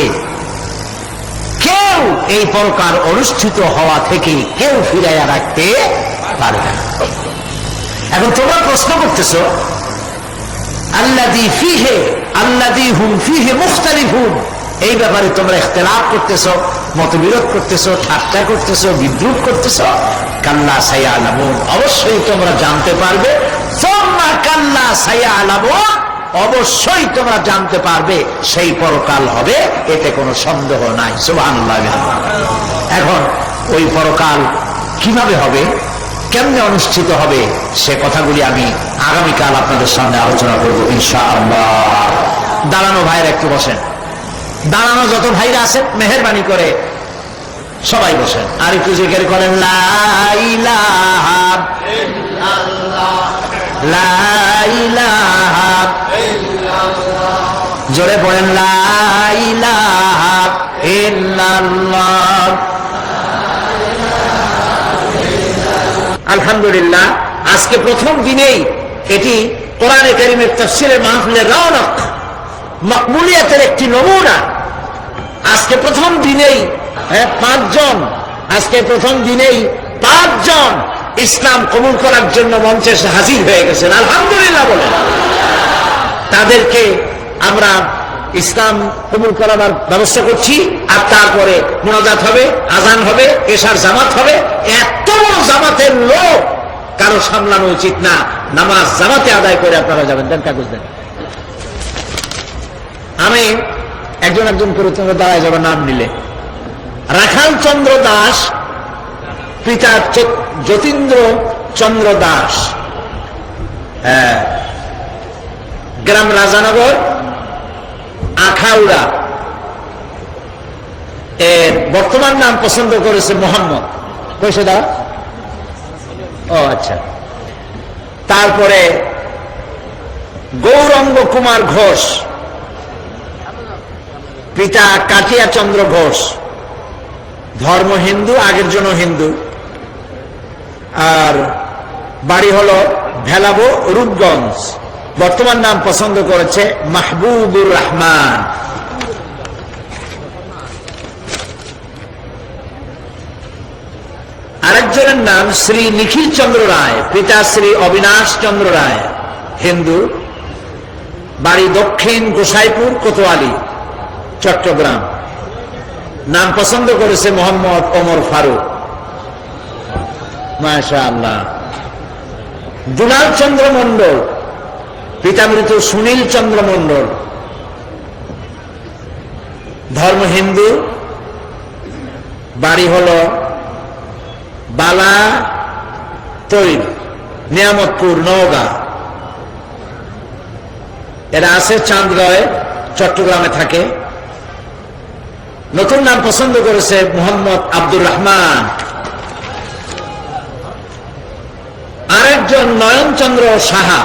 কেউ এই পরকাল অনুষ্ঠিত হওয়া থেকে কেউ ফিরাইয়া রাখতে পারবে না। এখন তোমরা প্রশ্ন করতেছ আল্লাযী ফীহি আল্লাযী হুম ফীহি মুখতালিফুন, এই ব্যাপারে তোমরা ইখতিলাফ করতেছ, মতবিরোধ করতেছ, ঠাট্টা করতেছ, বিদ্রুপ করতেছ। কাল্লা সায়ালামুন, অবশ্যই তোমরা জানতে পারবে। সুম্মা কাল্লা সায়ালামুন, অবশ্যই তোমরা জানতে পারবে সেই পরকাল হবে, এতে কোনো সন্দেহ নাই। সুবহানাল্লাহ। এখন ওই পরকাল কিভাবে হবে, কেমনে অনুষ্ঠিত হবে, সে কথাগুলি আমি আগামীকাল আপনাদের সামনে আলোচনা করবো ইনশাআল্লাহ। দাঁড়ানো ভাইরা একটু বসেন। দাঁড়ানো যত ভাইরা আছেন মেহেরবানি করে সবাই বসেন, আর একটু জিকির করেন লা ইলাহা ইল্লাল্লাহ, লা জোরে বলেন লা ইলাহা ইল্লাল্লাহ। আলহামদুলিল্লাহ, আজকে প্রথম দিনেই এটি কোরআনে কারীমের তাফসীরের মাহফিলের রওনক, মাকবুলিয়াতের একটি নমুনা। আজকে প্রথম দিনেই পাঁচজন ইসলাম কবুল করার জন্য মঞ্চে এসে হাজির হয়ে গেছেন। আলহামদুলিল্লাহ বলেন। তাদেরকে আমরা ইসলাম কবুল করার ব্যবস্থা করছি, আর তারপরে মোনাজাত হবে, আজান হবে, এশার জামাত হবে। এত বড় জামাতের লোক কারো সামলানো উচিত না। নামাজ জামাতে আদায় করে আপনারা যাবেন। দেন কাগজ দেন। আমি একজন করে তোমরা দাঁড়ায় যাবে নাম নিলে। রাখাল চন্দ্র দাস, পিতা যতীন্দ্র চন্দ্র দাস, গ্রাম রাজানগর, আখাউড়া। এর বর্তমান নাম পছন্দ করেছে মোহাম্মদ। কইছে দাদা? ও আচ্ছা। তারপরে গৌরঙ্গ কুমার ঘোষ, পিতা কাটিয়া চন্দ্র ঘোষ, ধর্ম হিন্দু, আগের জন্য হিন্দু, আর বাড়ি হলো ভেলাবো, রূপগঞ্জ। বর্তমান নাম পছন্দ করেছে মাহবুবুর রহমান। আরেকজনের নাম শ্রী নিখিল চন্দ্র রায়, পিতা শ্রী অবিনাশ চন্দ্র রায়, হিন্দু, বাড়ি দক্ষিণ গোসাইপুর, কোতোয়ালি, চট্টগ্রাম। নাম পছন্দ করেছে মোহাম্মদ ওমর ফারুক। মাশাআল্লাহ। দুলাল চন্দ্র মন্ডল, পিতা মৃত সুনীল চন্দ্র মন্ডল, ধর্ম হিন্দু, বাড়ি হল বালা তৈল, নিয়ামতপুর, নওগাঁ। এরা আছে চাঁদগাঁয়ে, চট্টগ্রামে থাকে। নতুন নাম পছন্দ করেছে মোহাম্মদ আব্দুর রহমান। আরেকজন নয়নচন্দ্র সাহা,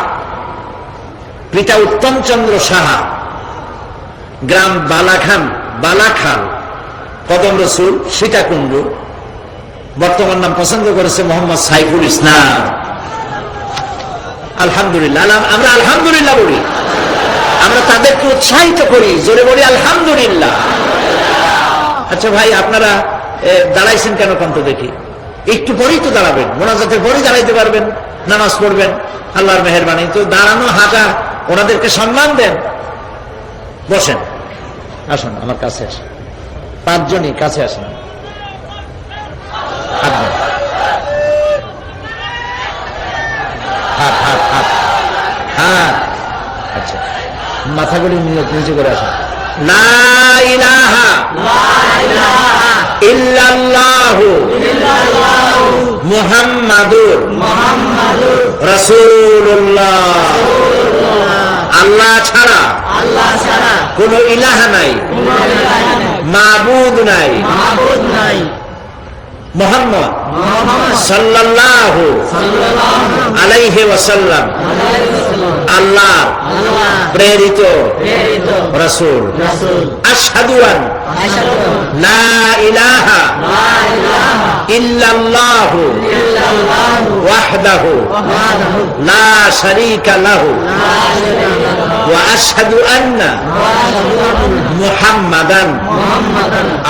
পিতা উত্তম চন্দ্র সাহা, গ্রাম বালাখাল, কদম রসুল, সীতাকুণ্ড। বর্তমান নাম পছন্দ করেছে মোহাম্মদ সাইফুল ইসলাম। আলহামদুলিল্লাহ। আমরা আলহামদুলিল্লাহ বলি, আমরা তাদেরকে উৎসাহিত করি। জোরে বলি আলহামদুলিল্লাহ। আচ্ছা ভাই, আপনারা দাঁড়াইছেন কেন কন্ত দেখি? একটু পরেই তো দাঁড়াবেন, মোনাজাতের পরেই দাঁড়াইতে পারবেন, নামাজ পড়বেন। আল্লাহর মেহেরবানি। তো দাঁড়ানো, হাঁটা, ওনাদেরকে সম্মান দেন। বসেন, আসুন আমার কাছে আসেন। পাঁচজনই কাছে আসেন। আচ্ছা, মাথাগুলি নিচে করে আসেন। লা ইলাহা ইল্লাল্লাহু মুহাম্মাদুর রাসূলুল্লাহ। আল্লাহ ছাড়া কোন ইলাহা নাই, মাবুদ নাই। মুহাম্মদ সাল্লাল্লাহু আলাইহি ওয়াসাল্লাম আল্লাহ প্রেরিত রাসূল। আশহাদু আন লা ইলাহা ইল্লাল্লাহু ওয়াহদাহু লা শারীকা লাহু ওয়া আশহাদু আন্না মুহাম্মাদান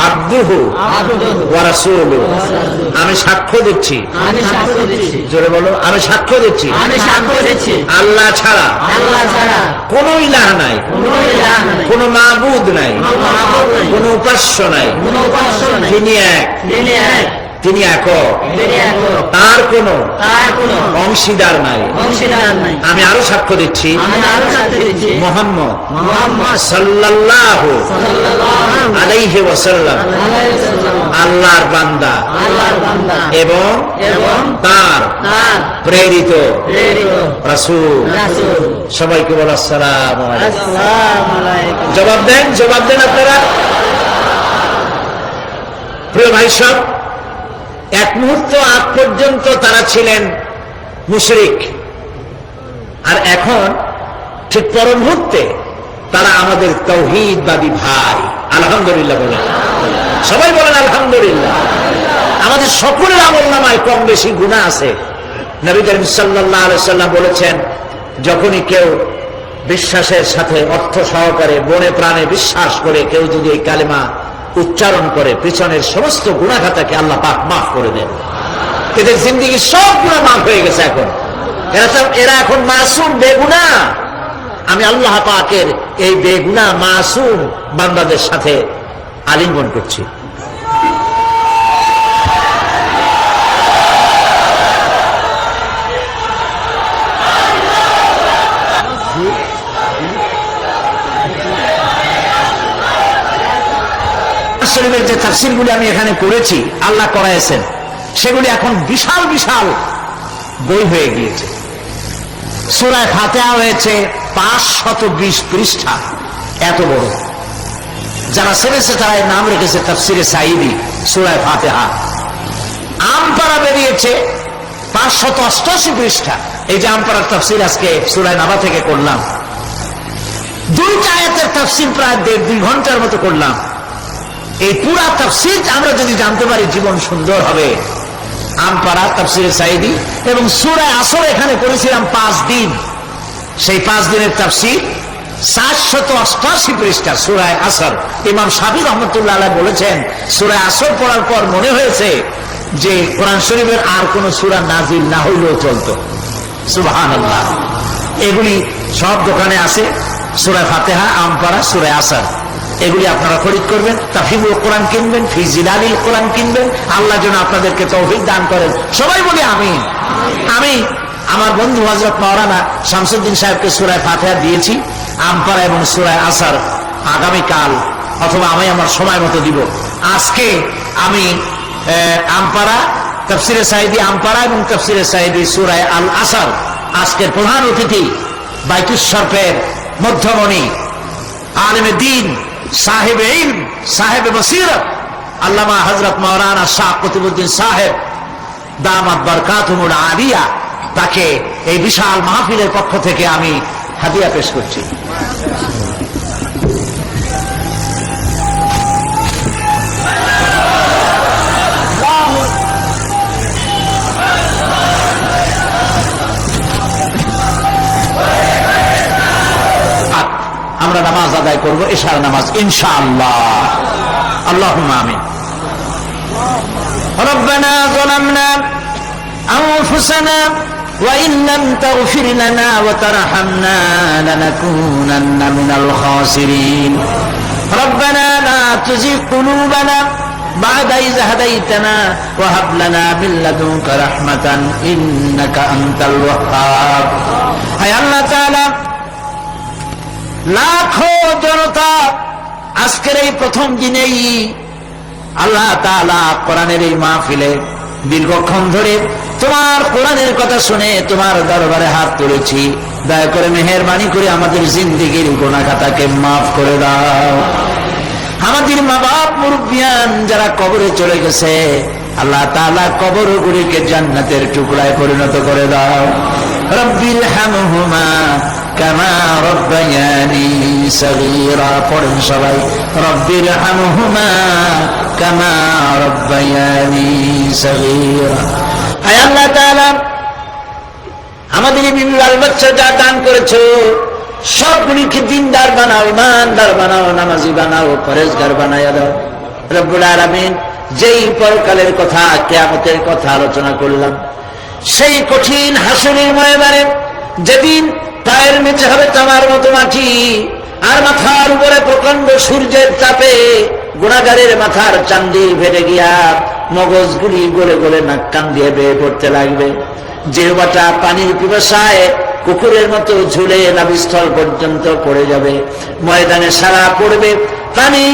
আবদুহু ওয়া রাসূলুহু। আমি সাক্ষ্য দিচ্ছি, জোরে বলো, আমি সাক্ষ্য দিচ্ছি আল্লাহ ছাড়া কোন ইলাহ নাই, কোন মাবুদ নাই, কোন উপাস্য নাই। তিনি এক, তিনি একক, তার কোন অংশীদার নাই। আমি আরো সাক্ষ্য দিচ্ছি মুহাম্মদ সাল্লাল্লাহু আলাইহি ওয়াসাল্লাম আল্লাহর বান্দা এবং তার প্রেরিত রাসূল। সবাইকে বলো আসসালামু আলাইকুম। জবাব দেন আপনারা। প্রিয় ভাই সব, এক মুহূর্ত আগ পর্যন্ত তারা ছিলেন মুশরিক, আর এখন ঠিক পর মুহূর্তে তারা আমাদের তাওহীদবাদী ভাই। আলহামদুলিল্লাহ বলেন, সবাই বলেন আলহামদুলিল্লাহ। আমাদের সকলের আমলনামায় কম বেশি গুনাহ আছে। নবী করিম সাল্লাল্লাহু আলাইহি সাল্লাম বলেছেন, যখনই কেউ বিশ্বাসের সাথে অর্থ সহকারে মনে প্রাণে বিশ্বাস করে কেউ যদি এই কালেমা উচ্চারণ করে, পিছনের সমস্ত গুনাহ খাতাকে আল্লাহ পাক মাফ করে দেন। এদের জিন্দেগির সব গুনাহ মাফ হয়ে গেছে। এখন এরা এখন মাসুম, বেগুনাহ। আমি আল্লাহ পাকের এই বেগুনাহ মাসুম বান্দাদের সাথে আলিঙ্গন করছি। শরীফের যে তাফসীরগুলি আমি এখানে করেছি, আল্লাহ করাইছেন, সেগুলি এখন বিশাল বিশাল বই হয়ে গিয়েছে। সূরা ফাতিহা হয়েছে 520 পৃষ্ঠা, এত বড়। যারা ছেড়েছে তারা এর নাম রেখেছে তাফসীরে সাঈদী, সূরা ফাতিহা। আমপারা বেরিয়েছে 588 পৃষ্ঠা। এই যে আমপারার তাফসীর আজকে সূরা নাবা থেকে করলাম, 2টা আয়াতের তাফসীর প্রায় 1.5-2 ঘন্টার মতো করলাম। এই পুরা তাফসীর আমরা যদি জানতে পারি, জীবন সুন্দর হবে। আমপারা, তাফসীরে সাঈদী এবং সূরা আসর এখানে করেছিলাম 5 দিন। সেই 5 দিনের তাফসীর 488 পৃষ্ঠা সূরা আসর। ইমাম শাফিঈ রাহমাতুল্লাহ আলাইহি বলেছেন, সূরা আসর পড়ার পর মনে হয়েছে যে কোরআন শরীফের আর কোন সূরা নাজিল না হইলেও চলতো। সুবহানাল্লাহ। এগুলি সব দোকানে আছে, সূরা ফাতিহা, আমপারা, সূরা আসর। এগুলি আপনারা খরিদ করবেন। তাফহিমুল কোরআন কিনবেন, ফি জিলালিল কোরআন কিনবেন। আল্লাহ যেন আপনাদেরকে তৌফিক দান করেন। সবাই বলি আমিন। আমি আমার বন্ধু হযরত মাওলানা শামসুদ্দিন সাহেবকে সূরা ফাতিহা দিয়েছি, আমপারা এবং সূরা আসর আগামীকাল অথবা আমি আমার সময় মতো দিব। আজকে আমি আমপারা, তাফসীরে সাঈদী আমপারা এবং তাফসীরে সাঈদী সূরা আল আসর। আজকের প্রধান অতিথি বাইতুস শরফের মধ্যমণি, আলেমে দ্বীন, সাহেব ইলম, সাহেব বসীরত, আল্লামা হযরত মাওলানা শাহ কুতুবউদ্দিন সাহেব দামাত বারকাতুহুল আলিয়া, তাকে এই বিশাল মাহফিলের পক্ষ থেকে আমি হাদিয়া পেশ করছি। আমরা নামাজ আদায় করব, ইশার নামাজ ইনশাআল্লাহ। আল্লাহুম্মা আমিন। রব্বানা যালামনা আনফুসানা ওয়া ইন লাম তাগফির লানা ওয়া তারহামনা লানাকুনান্না মিনাল খাসিরিন। রব্বানা লা তুযিগ কুলুবানা বা'দা ইয হাদাইতানা ওয়া হাব লানা মিন লাদুনকা রাহমাতান ইন্নাকা আনতাল ওয়াহ্হাব। হে আল্লাহ তাআলা, লাখো জনতা আজকের এই প্রথম দিনেই আল্লাহ তাআলা কোরআনের এই মাহফিলে দীর্ঘক্ষণ ধরে তোমার কোরআনের কথা শুনে তোমার দরবারে হাত তুলেছি। দয়া করে মেহেরবানি করে আমাদের জিন্দেগির গুনাহ খাতাকে মাফ করে দাও। আমাদের মা বাপ মুরব্বিয়ান যারা কবরে চলে গেছে, আল্লাহ তাআলা কবরগুলিকে জান্নাতের টুকরায় পরিণত করে দাও। রব্বিল হামহুমা কামা রব্বায়ানি সগীরা। পড়েন সবাই, রব্বির হামহুমা কামা রব্বায়ানি সগীরা। আয় আল্লাহ তাআলা, আমাদের এই বিবি বাল বাচ্চা যা দান করেছো সবগুলিকে দিনদার বানাও, ইমানদার বানাও, নামাজি বানাও, পরেজগার বানাইয়া দাও। রব্বুল আলামিন, যেই পরকালের কথা, কিয়ামতের কথা আলোচনা করলাম, সেই কঠিন হাসরের ময়দানে যেদিন পায়ের নিচে হবে তামার মতো মাটি, আর মাথার উপরে প্রকাণ্ড সূর্যের তাপে গুনাহগারের মাথার চান্দি ফেটে গিয়া মগজগুলি গলে গলে নাক কান দিয়ে বেয়ে পড়তে লাগবে। জিহ্বাটা পানির পিপাসায় কুকুরের মতো ঝুলে নাভিস্থল পর্যন্ত পড়ে যাবে। ময়দানে সারা পড়বে পানি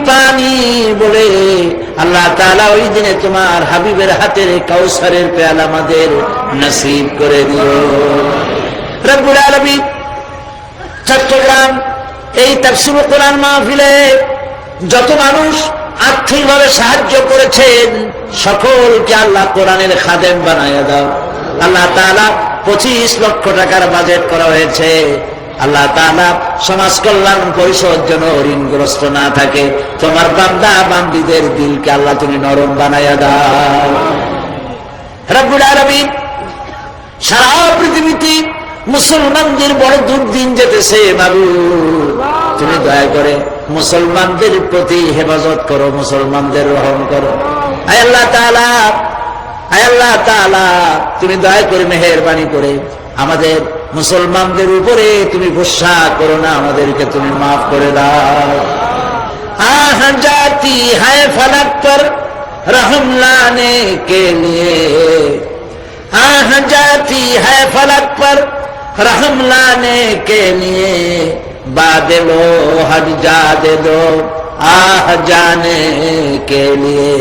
পানি বলে। আল্লাহ তাআলা ওই দিনে তোমার হাবিবের হাতের কাউসারের পেয়ালা আমাদের নসিব করে দিও। রব্বুল আলামিন, চট্টগ্রাম এই তাফসীর কোরআন মাহফিলে যত মানুষ আর্থিকভাবে সাহায্য করেছেন সকলকে আল্লাহ কোরআনের খাদেম বানায়া দাও। আল্লাহ তাআলা 25 লক্ষ টাকার বাজেট করা হয়েছে। আল্লাহ তাআলা সমাজ কল্যাণ পরিষদ যেন ঋণগ্রস্ত না থাকে। তোমার বান্দা বান্দীদের দিলকে আল্লাহ তুমি নরম বানাইয়া দাও। রব্বুল আলামিন, সারা পৃথিবীতে মুসলমানদের বড় দুর্দিন যেতেছে মাবুদ, তুমি দয়া করে মুসলমানদের প্রতি হেফাজত করো, মুসলমানদের রহম করো। আয় আল্লাহ তাআলা, আয় আল্লাহ তাআলা, তুমি দয়া করে মেহেরবানি করে আমাদের মুসলমানদের উপরে তুমি গুসা করো না, আমাদেরকে তুমি মাফ করে দাও। আহ জাতি হায় ফলক পর रहम लाने के लिए, आह जाती है फलक पर रहम लाने के लिए, बादलो हज जा दे दो आह जाने के लिए,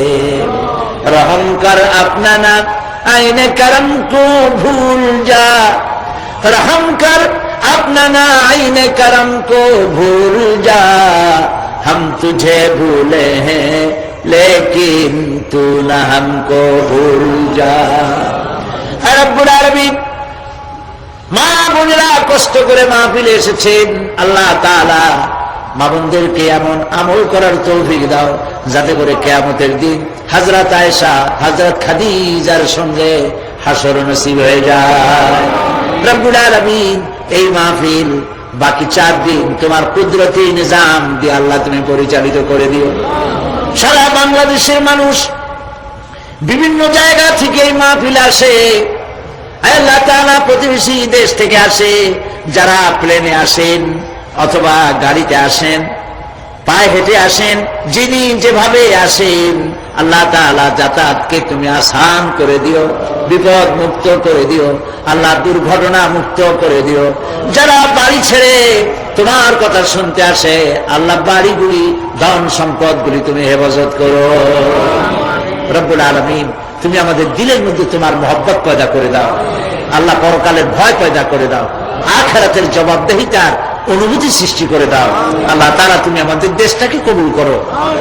रहम कर अपना ना आईने करम को भूल जा, रहम कर अपना ना आईने करम को भूल जा, हम तुझे भूले हैं लेकिन तू न हमको भूल जा। রব্বুল আলামিন, মা বোনেরা কষ্ট করে মাহফিলে এসেছেন, আল্লাহ তাআলা মা বোনদেরকে এমন আমল করার তৌফিক দাও যাতে করে কিয়ামতের দিন হযরত আয়েশা, হযরত খাদিজার সঙ্গে হাসর নসিব হয়ে যায়। রব্বুল আলামিন, এই মাহফিল বাকি 4 দিন তোমার কুদরতি নিজাম দিয়ে আল্লাহ তুমি পরিচালিত করে দিও। সারা বাংলাদেশের মানুষ বিভিন্ন জায়গা থেকে এই মাহফিল আসে, আল্লাহ তাআলা প্রতিবেশী দেশ থেকে আসে, যারা প্লেনে আসেন অথবা গাড়িতে আসেন, পায়ে হেঁটে আসেন, যিনি যেভাবে আসেন আল্লাহ তাআলা যাতায়াতকে তুমি আসান করে দিও, বিপদ মুক্ত করে দিও, আল্লাহ দুর্ঘটনা মুক্ত করে দিও। যারা বাড়ি ছেড়ে তোমার কথা শুনতে আসে আল্লাহ বাড়িগুলি, ধন সম্পদগুলি তুমি হেফাজত করো। রব্বুল আলামিন, তুমি আমাদের দিলের মধ্যে তোমার মহব্বত পয়দা করে দাও, আল্লাহ পরকালের ভয় পয়দা করে দাও, আখিরাতের জবাবদিহিতার অনুভূতি সৃষ্টি করে দাও। আল্লাহ তাআলা, তুমি আমাদের দেশটাকে কবুল করো।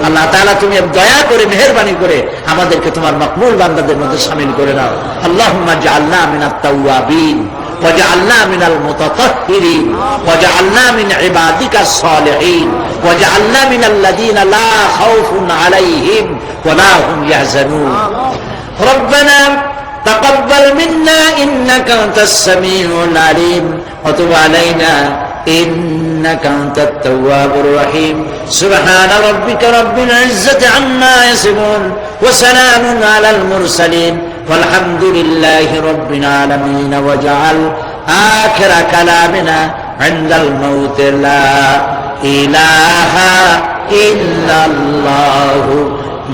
আল্লাহ তাআলা, তুমি দয়া করে মেহেরবানি করে আমাদেরকে তোমার মকবুল বান্দাদের মধ্যে শামিল করে দাও। আল্লাহুম্মা জাআলনা মিনাত তাওয়াবিন ওয়াজআলনা মিনাল মুতাতাহহিরিন ওয়াজআলনা মিন ইবাদিকাস সালিহিন ওয়াজআলনা মিনাল্লাযীনা লা খাউফুন আলাইহিম ওয়া লা হুম ইয়াহজানুন। রব্বানা তাকাব্বাল মিন্না ইন্নাকা আনতাস সামিউল আলিম ওয়া তুব আলাইনা إنك أنت التواب الرحيم. سبحان ربك رب العزة عما يصفون وسلام على المرسلين والحمد لله رب العالمين. واجعل آخر كلامنا عند الموت لا إله إلا الله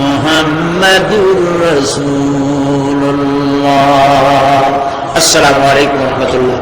محمد رسول الله. السلام عليكم ورحمة الله.